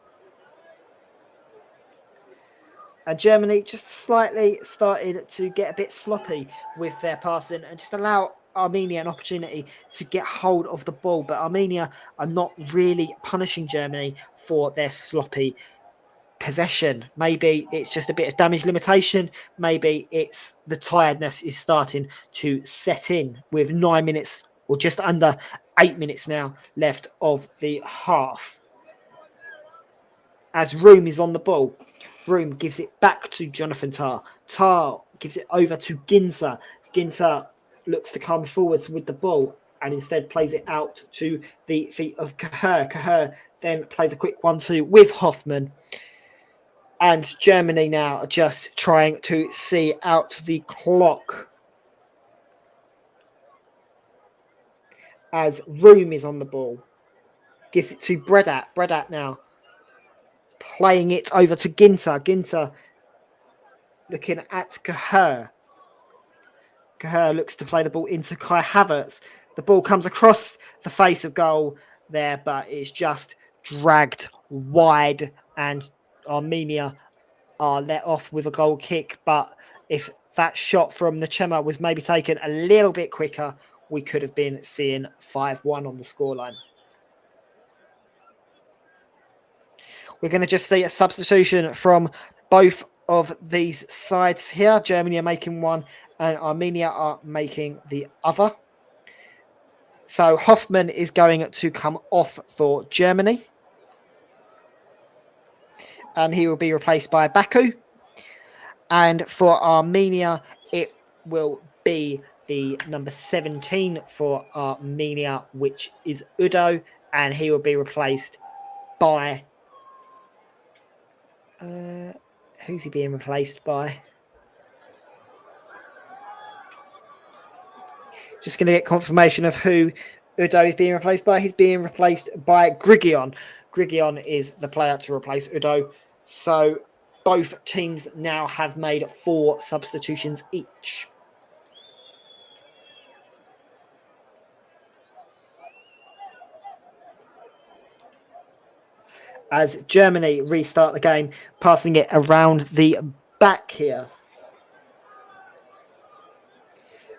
S2: And Germany just slightly started to get a bit sloppy with their passing and just allow Armenia an opportunity to get hold of the ball. But Armenia are not really punishing Germany for their sloppy possession. Maybe it's just a bit of damage limitation. Maybe it's the tiredness is starting to set in with 9 minutes or just under 8 minutes now left of the half. As Room is on the ball, Room gives it back to Jonathan Tar. Tar gives it over to Ginter. Ginter looks to come forwards with the ball and instead plays it out to the feet of Caher. Caher then plays a quick 1-2 with Hoffman. And Germany now are just trying to see out the clock. As Room is on the ball. Gives it to Bradat. Bradat now playing it over to Ginter. Ginter looking at Caher. Caher looks to play the ball into Kai Havertz. The ball comes across the face of goal there, but it's just dragged wide and Armenia are let off with a goal kick. But if that shot from Nachema was maybe taken a little bit quicker, we could have been seeing 5-1 on the scoreline. We're going to just see a substitution from both of these sides here. Germany are making one and Armenia are making the other. So Hoffman is going to come off for Germany. And he will be replaced by Baku. And for Armenia, it will be the number 17 for Armenia, which is Udo. And he will be replaced by... who's he being replaced by? Just going to get confirmation of who Udo is being replaced by. He's being replaced by Grigion. Grigion is the player to replace Udo. So both teams now have made 4 substitutions each. As Germany restart the game, passing it around the back here.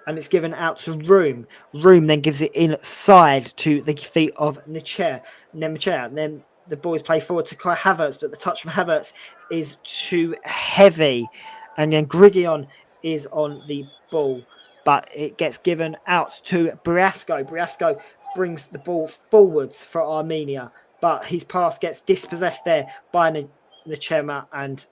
S2: And it's given out to Room. Room then gives it inside to the feet of Nemecher. Then the boys play forward to Kai Havertz, but the touch from Havertz is too heavy. And then Grigion is on the ball, but it gets given out to Briasco. Briasco brings the ball forwards for Armenia, but his pass gets dispossessed there by Nachema, and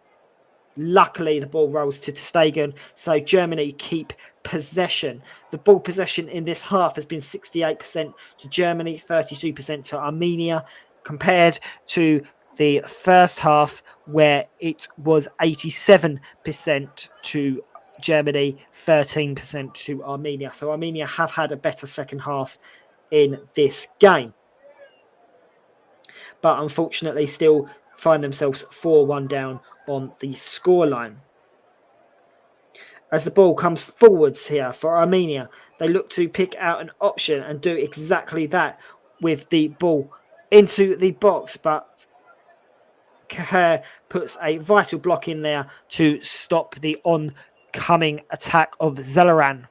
S2: luckily the ball rolls to Stegen. So Germany keep possession. The ball possession in this half has been 68% to Germany, 32% to Armenia, compared to the first half where it was 87% to Germany, 13% to Armenia. So Armenia have had a better second half in this game, but unfortunately still find themselves 4-1 down on the scoreline. As the ball comes forwards here for Armenia, they look to pick out an option and do exactly that with the ball into the box, but Kaher puts a vital block in there to stop the oncoming attack of Zelaran.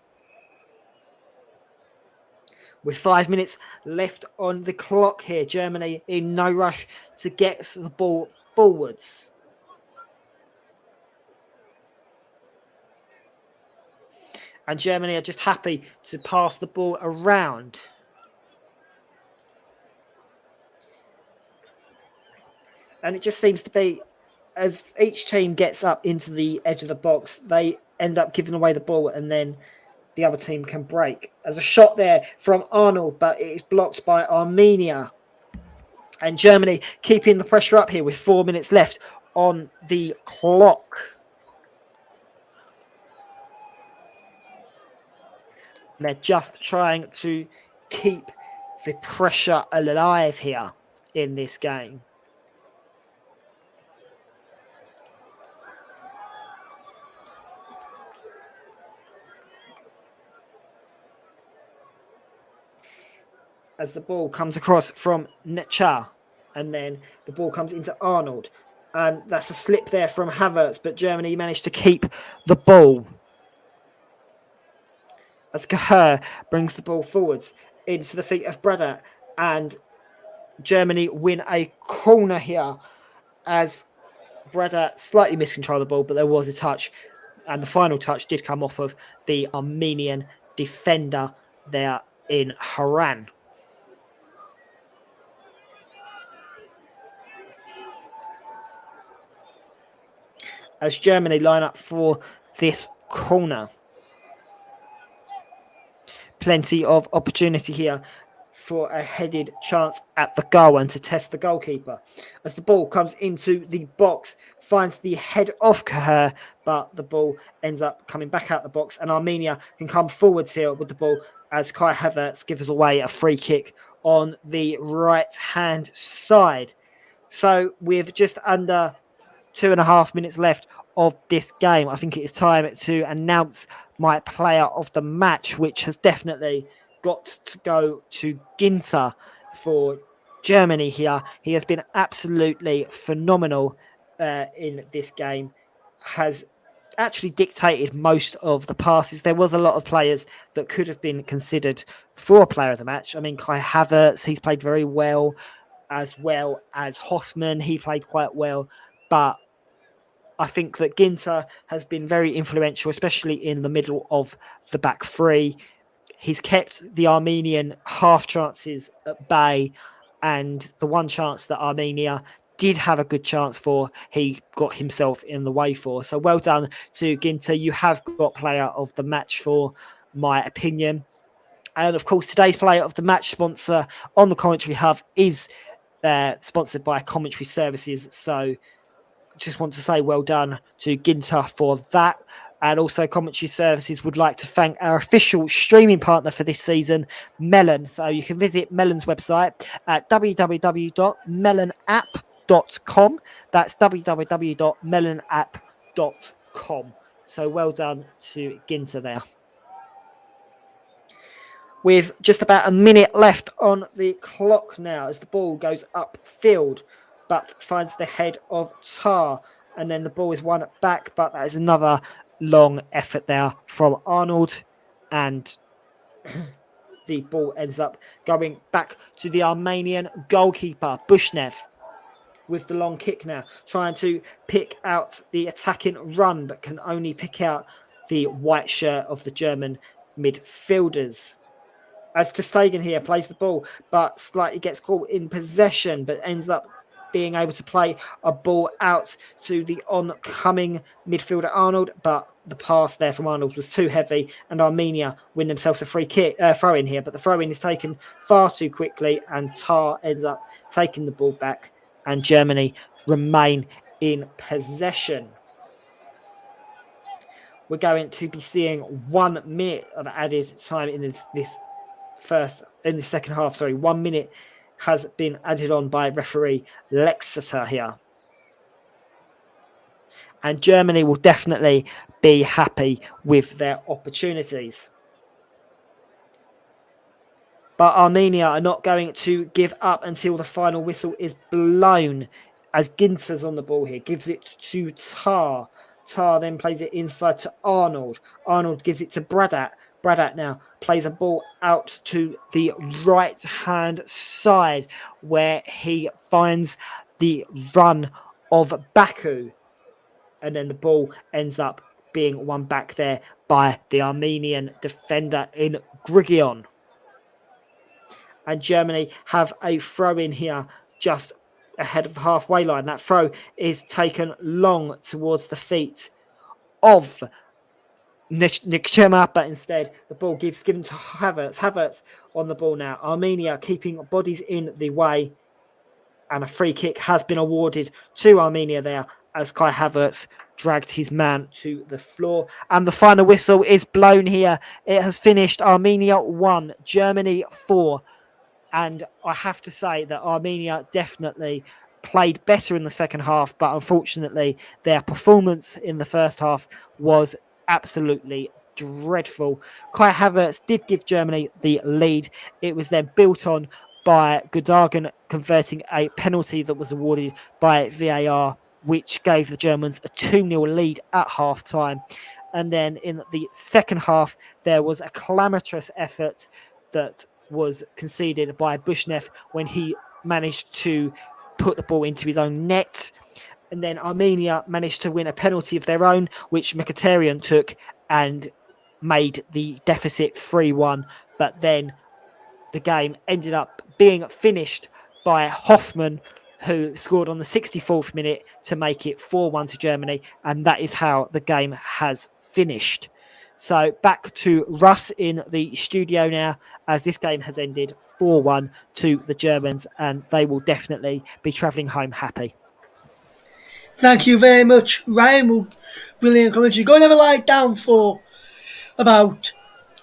S2: With 5 minutes left on the clock here, Germany in no rush to get the ball forwards. And Germany are just happy to pass the ball around. And it just seems to be, as each team gets up into the edge of the box, they end up giving away the ball and then the other team can break. There's a shot there from Arnold, but it is blocked by Armenia. And Germany keeping the pressure up here with 4 minutes left on the clock. And they're just trying to keep the pressure alive here in this game. As the ball comes across from Necha, and then the ball comes into Arnold. And that's a slip there from Havertz, but Germany managed to keep the ball. As Kaher brings the ball forwards into the feet of Bradat, and Germany win a corner here as Bradat slightly miscontrolled the ball, but there was a touch, and the final touch did come off of the Armenian defender there in Haran. As Germany line up for this corner. Plenty of opportunity here for a headed chance at the goal and to test the goalkeeper. As the ball comes into the box, finds the head of Kaher, but the ball ends up coming back out the box, and Armenia can come forwards here with the ball as Kai Havertz gives away a free kick on the right-hand side. So with just under 2.5 minutes left of this game, I think it is time to announce my player of the match, which has definitely got to go to Ginter for Germany here. He has been absolutely phenomenal in this game, has actually dictated most of the passes. There was a lot of players that could have been considered for a player of the match. I mean, Kai Havertz, he's played very well as Hoffman, he played quite well, but I think that Ginter has been very influential, especially in the middle of the back three. He's kept the Armenian half chances at bay, and the one chance that Armenia did have a good chance for, he got himself in the way for. So well done to Ginter. You have got player of the match for my opinion. And of course, today's player of the match sponsor on the Commentary Hub is sponsored by Commentary Services. So just want to say well done to Ginter for that. And also Commentary Services would like to thank our official streaming partner for this season, Melon. So you can visit Melon's website at www.melonapp.com. That's www.melonapp.com. So well done to Ginter there. With just about a minute left on the clock now as the ball goes upfield, but finds the head of Tar, and then the ball is won back, but that is another long effort there from Arnold, and the ball ends up going back to the Armenian goalkeeper, Bushnev, with the long kick now, trying to pick out the attacking run, but can only pick out the white shirt of the German midfielders. As ter Stegen here plays the ball, but slightly gets caught in possession, but ends up being able to play a ball out to the oncoming midfielder Arnold, but the pass there from Arnold was too heavy, and Armenia win themselves a free kick throw-in here, but the throw-in is taken far too quickly, and Tar ends up taking the ball back, and Germany remain in possession. We're going to be seeing 1 minute of added time in the second half. 1 minute has been added on by referee Lexeter here. And Germany will definitely be happy with their opportunities. But Armenia are not going to give up until the final whistle is blown as Ginter's on the ball here, gives it to Tar. Tar then plays it inside to Arnold. Arnold gives it to Bradat. Bradat now plays a ball out to the right-hand side where he finds the run of Baku. And then the ball ends up being won back there by the Armenian defender in Grigion. And Germany have a throw in here just ahead of the halfway line. That throw is taken long towards the feet of Nikchema, but instead the ball given to Havertz. Havertz on the ball now. Armenia keeping bodies in the way, and a free kick has been awarded to Armenia there as Kai Havertz dragged his man to the floor. And the final whistle is blown here. It has finished Armenia 1, Germany 4. And I have to say that Armenia definitely played better in the second half, but unfortunately their performance in the first half was absolutely dreadful. Kai Havertz did give Germany the lead. It was then built on by Gudagen converting a penalty that was awarded by VAR, which gave the Germans a 2-0 lead at half-time. And then in the second half, there was a calamitous effort that was conceded by Bushnev when he managed to put the ball into his own net. And then Armenia managed to win a penalty of their own, which Mkhitaryan took and made the deficit 3-1. But then the game ended up being finished by Hoffmann, who scored on the 64th minute to make it 4-1 to Germany. And that is how the game has finished. So back to Russ in the studio now, as this game has ended 4-1 to the Germans, and they will definitely be travelling home happy.
S1: Thank you very much, Ryan. Brilliant commentary. Go and have a lie down for about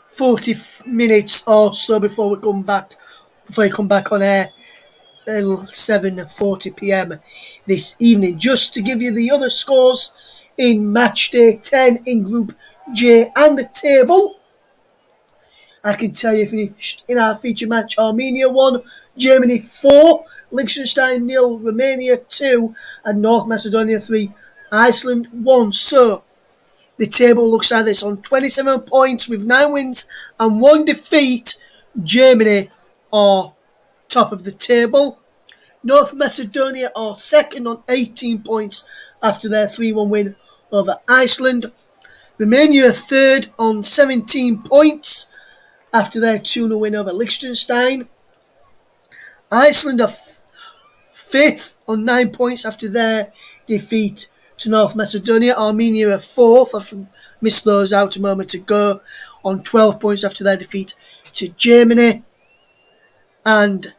S1: 40 minutes or so before you come back on air at 7:40 p.m. this evening. Just to give you the other scores in match day 10 in Group J and the table, I can tell you finished in our feature match: Armenia 1, Germany 4, Liechtenstein 0, Romania 2, and North Macedonia 3, Iceland 1. So the table looks like this: on 27 points with 9 wins and 1 defeat, Germany are top of the table. North Macedonia are second on 18 points after their 3-1 win over Iceland. Romania are third on 17 points after their 2-0 win over Liechtenstein. Iceland are fifth on 9 points after their defeat to North Macedonia. Armenia are fourth. I missed those out a moment ago, on 12 points after their defeat to Germany. And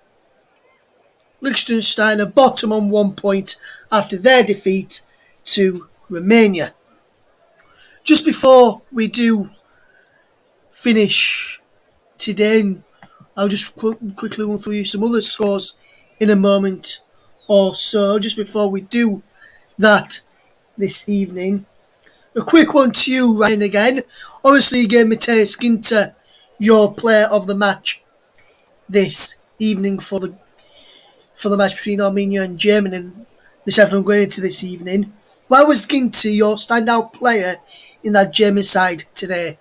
S1: Liechtenstein are bottom on 1 point after their defeat to Romania. Just before we do finish today, I'll just quickly run through some other scores in a moment or so. Just before we do that this evening, a quick one to you, Ryan, again. Obviously, you gave Mateusz Ginter your player of the match this evening for the match between Armenia and Germany. And this afternoon, going into this evening, why was Ginter your standout player in that German side today?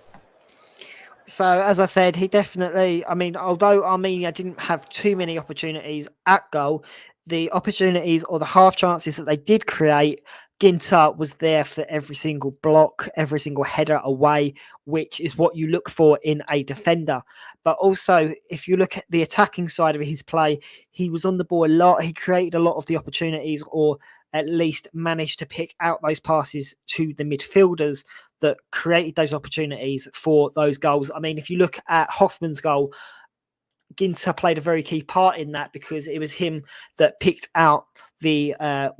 S2: So, as I said, he definitely, although Armenia didn't have too many opportunities at goal, the opportunities or the half chances that they did create, Ginter was there for every single block, every single header away, which is what you look for in a defender. But also, if you look at the attacking side of his play, he was on the ball a lot. He created a lot of the opportunities, or at least managed to pick out those passes to the midfielders that created those opportunities for those goals. I mean, if you look at Hoffmann's goal, Ginter played a very key part in that, because it was him that picked out the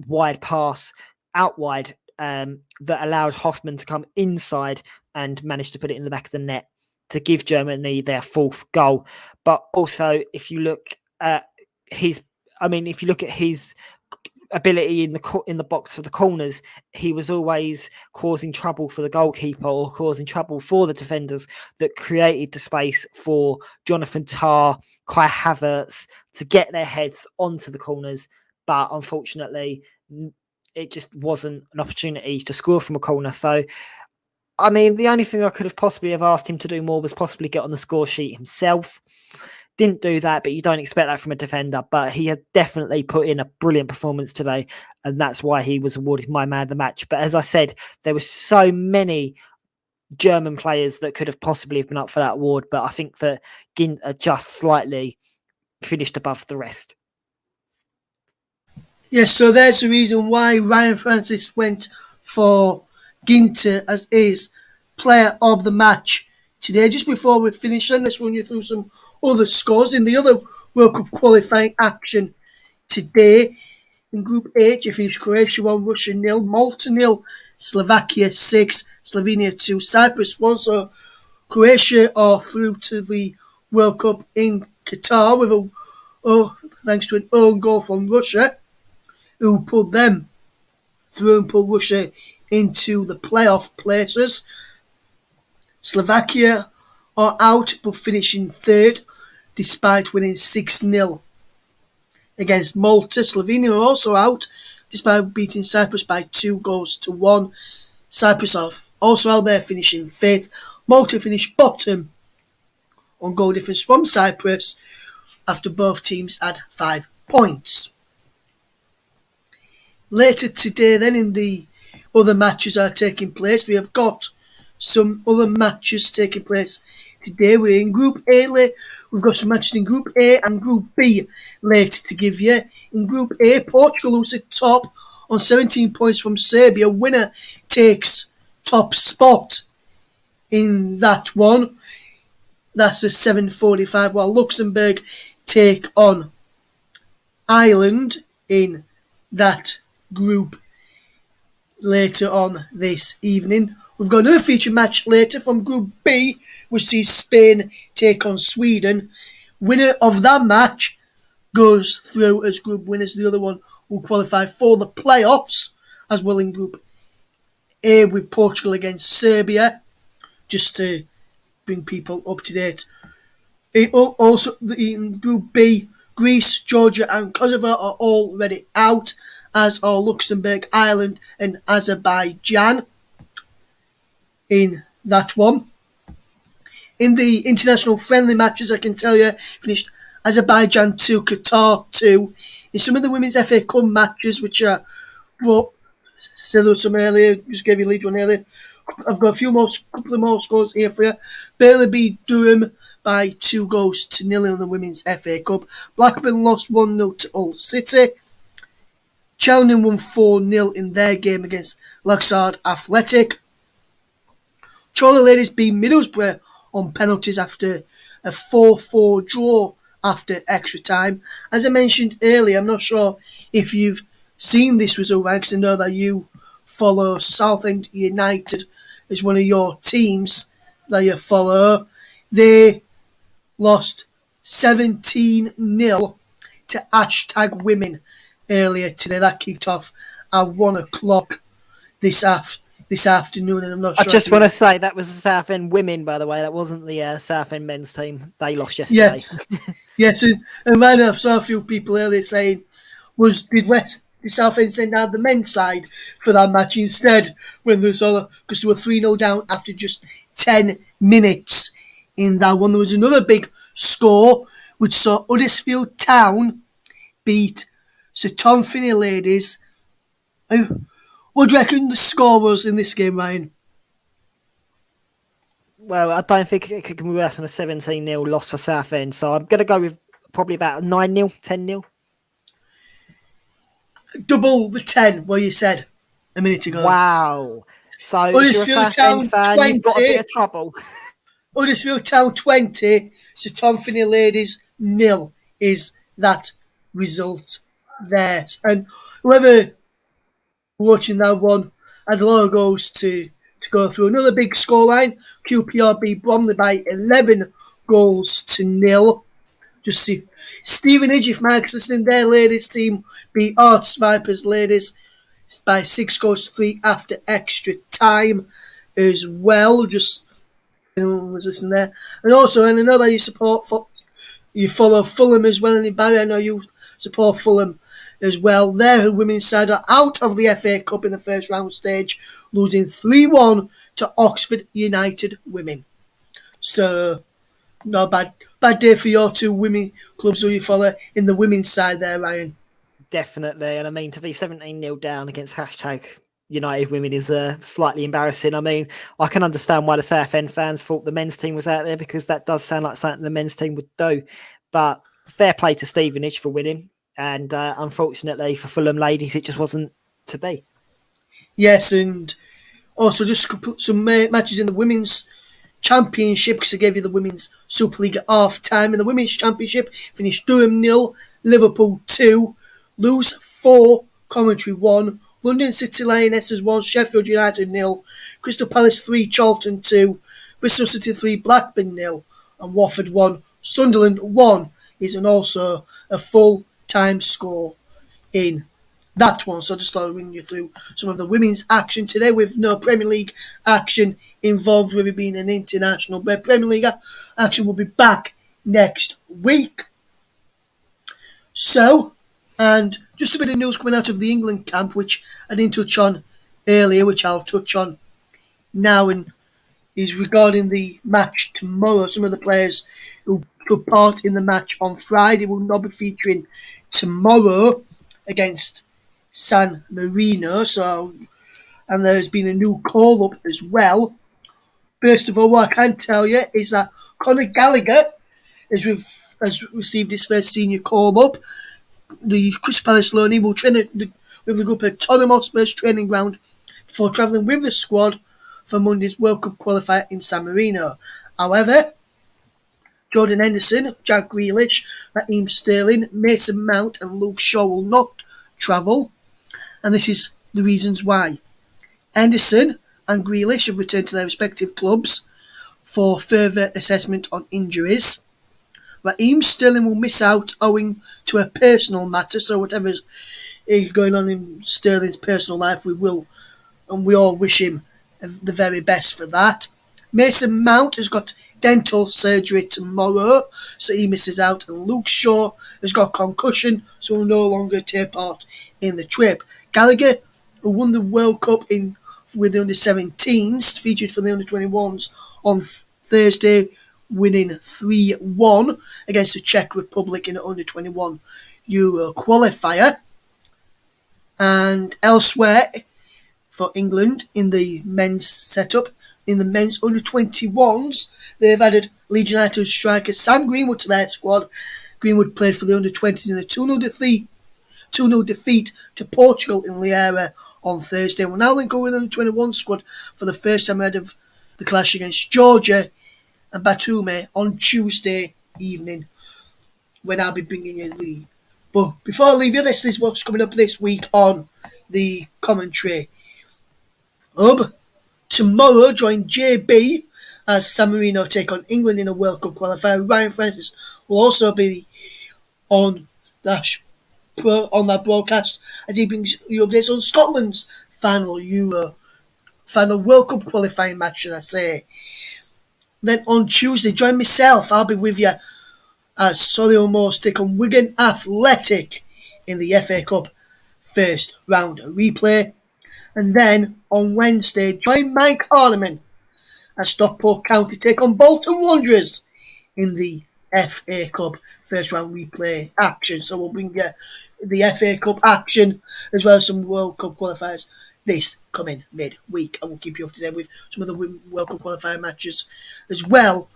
S2: wide pass out wide that allowed Hoffmann to come inside and manage to put it in the back of the net to give Germany their fourth goal. But also, if you look at his ability in the box for the corners, he was always causing trouble for the goalkeeper or causing trouble for the defenders that created the space for Jonathan Tah, Kai Havertz to get their heads onto the corners but unfortunately, it just wasn't an opportunity to score from a corner. So, I mean, the only thing I could have possibly have asked him to do more was possibly get on the score sheet himself. Didn't do that, but you don't expect that from a defender. But he had definitely put in a brilliant performance today, and that's why he was awarded my man of the match. But as I said, there were so many German players that could have possibly been up for that award, but I think that Ginter just slightly finished above the rest.
S1: Yes, so there's the reason why Ryan Francis went for Ginter as his player of the match today. Just before we finish, then let's run you through some other scores in the other World Cup qualifying action today. In Group H, you finished Croatia 1, Russia 0, Malta 0, Slovakia 6, Slovenia 2, Cyprus 1. So Croatia are through to the World Cup in Qatar with thanks to an own goal from Russia, who pulled them through and pulled Russia into the playoff places. Slovakia are out but finishing third despite winning 6-0 against Malta. Slovenia are also out despite beating Cyprus by 2-1. Cyprus are also out there finishing fifth. Malta finished bottom on goal difference from Cyprus after both teams had 5 points. Later today, then, in the other matches are taking place, we have got some other matches taking place today. We're in Group A. We've got some matches in Group A and Group B later to give you. In Group A, Portugal, who's at top on 17 points from Serbia. Winner takes top spot in that one. That's a 7:45, while Luxembourg take on Ireland in that group later on this evening. We've got another feature match later from Group B, which sees Spain take on Sweden. Winner of that match goes through as group winners. The other one will qualify for the playoffs, as well in Group A with Portugal against Serbia, just to bring people up to date. Also, in Group B, Greece, Georgia and Kosovo are already out, as are Luxembourg, Ireland and Azerbaijan in that one. In the international friendly matches, I can tell you, finished Azerbaijan 2, Qatar 2. In some of the Women's FA Cup matches, which are, well, said there was some earlier, just gave you a lead one earlier. I've got couple of more scores here for you. Burnley beat Durham by 2-0 in the Women's FA Cup. Blackburn lost 1-0 to Hull City. Cheltenham won 4-0 in their game against Laxard Athletic. Chorley Ladies beat Middlesbrough on penalties after a 4-4 draw after extra time. As I mentioned earlier, I'm not sure if you've seen this result, because I know that you follow Southend United as one of your teams that you follow. They lost 17-0 to #women earlier today. That kicked off at 1 o'clock this afternoon, and I'm not sure.
S2: I just want to say that was the Southend women, by the way. That wasn't the Southend men's team. They lost yesterday.
S1: Yes, and then I saw a few people earlier saying, did Southend send out the men's side for that match instead, when because they were 3-0 down after just 10 minutes in that one. There was another big score which saw Huddersfield Town beat Sir Tom Finney Ladies. What do you reckon the score was in this game, Ryan?
S2: Well, I don't think it could be worse than a 17-0 loss for Southend, so I'm going to go with probably about 9-0, 10-0.
S1: Double the 10, what you said a minute ago.
S2: Wow. So
S1: Huddersfield
S2: if you're a Southend fan,
S1: 20.
S2: You've got a bit of trouble.
S1: Huddersfield Town 20, Sir Tom Finney Ladies 0 is that result there. And whoever watching that one had a lot of goals to go through. Another big scoreline, QPR beat Bromley by 11-0. Just see Stevenage, if Mike's listening, their ladies team beat Arts Vipers Ladies by 6-3 after extra time as well. Just anyone was listening there. And also, and I know that you follow Fulham as well, and Barry, I know you support Fulham as well. Their women's side are out of the FA Cup in the first round stage, losing 3-1 to Oxford United Women. So, not bad day for your two women clubs who you follow in the women's side there, Ryan.
S2: Definitely. And I mean, to be 17-0 down against hashtag United Women is slightly embarrassing. I mean, I can understand why the SFN fans thought the men's team was out there, because that does sound like something the men's team would do. But fair play to Stevenage for winning. And unfortunately for Fulham ladies, it just wasn't to be.
S1: Yes, and also just some matches in the women's Championship, because I gave you the Women's Super League at half time. In the Women's Championship, finished Durham 0, Liverpool 2, Lewes 4, Coventry 1, London City Lionesses 1, Sheffield United 0, Crystal Palace 3, Charlton 2, Bristol City 3, Blackburn 0, and Watford 1, Sunderland 1 is also a full-time score in that one. So I just thought I'd run you through some of the women's action today, with no Premier League action involved, with it being an international. But Premier League action will be back next week. So, and just a bit of news coming out of the England camp, which I didn't touch on earlier, which I'll touch on now, and is regarding the match tomorrow. Some of the players who took part in the match on Friday will not be featuring tomorrow against San Marino. So, and there's been a new call up as well. First of all, what I can tell you is that Conor Gallagher has received his first senior call up. The Crystal Palace loanee will train with the group at Tottenham Hotspur's training ground before travelling with the squad for Monday's World Cup qualifier in San Marino. However, Jordan Henderson, Jack Grealish, Raheem Sterling, Mason Mount and Luke Shaw will not travel, and this is the reasons why. Henderson and Grealish have returned to their respective clubs for further assessment on injuries. Raheem Sterling will miss out owing to a personal matter, so whatever's going on in Sterling's personal life, we all wish him the very best for that. Mason Mount has got dental surgery tomorrow, so he misses out, and Luke Shaw has got concussion, so will no longer take part in the trip. Gallagher, who won the World Cup with the under-17s, featured for the under-21s on Thursday, winning 3-1 against the Czech Republic in the under-21 Euro qualifier. And elsewhere for England in the men's setup, in the men's under-21s, they've added Leeds United striker Sam Greenwood to their squad. Greenwood played for the under-20s in a 2-0 defeat to Portugal in Liera on Thursday. We'll now link up with the under-21 squad for the first time ahead of the clash against Georgia and Batumi on Tuesday evening, when I'll be bringing you the. But before I leave you, this is what's coming up this week on the commentary hub. Tomorrow, join JB as San Marino take on England in a World Cup qualifier. Ryan Francis will also be on that broadcast as he brings you updates on Scotland's final World Cup qualifying match, should I say. Then on Tuesday, join myself. I'll be with you as Solihull Moors take on Wigan Athletic in the FA Cup first round replay. And then on Wednesday, join Mike Hardiman as Stockport County take on Bolton Wanderers in the FA Cup first round replay action. So we'll bring you the FA Cup action as well as some World Cup qualifiers this coming mid-week, and we'll keep you up to date with some of the World Cup qualifier matches as well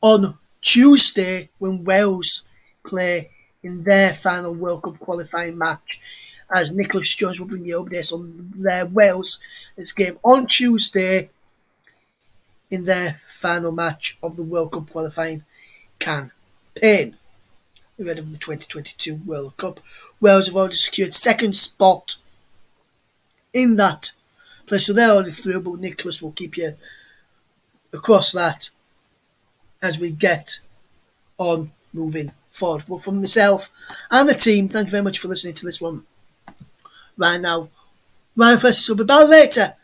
S1: on Tuesday, when Wales play in their final World Cup qualifying match, as Nicholas Jones will bring you updates on their Wales game on Tuesday in their final match of the World Cup qualifying campaign ahead of the 2022 World Cup. Wales have already secured second spot in that place, so they're already through, but Nicholas will keep you across that as we get on moving forward. But from myself and the team, thank you very much for listening to this one. Right now, Ryan Francis will be back later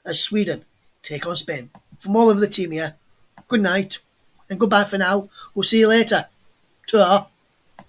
S1: as Sweden take on Spain. From all of the team here, good night and goodbye for now. We'll see you later. Ta-ra.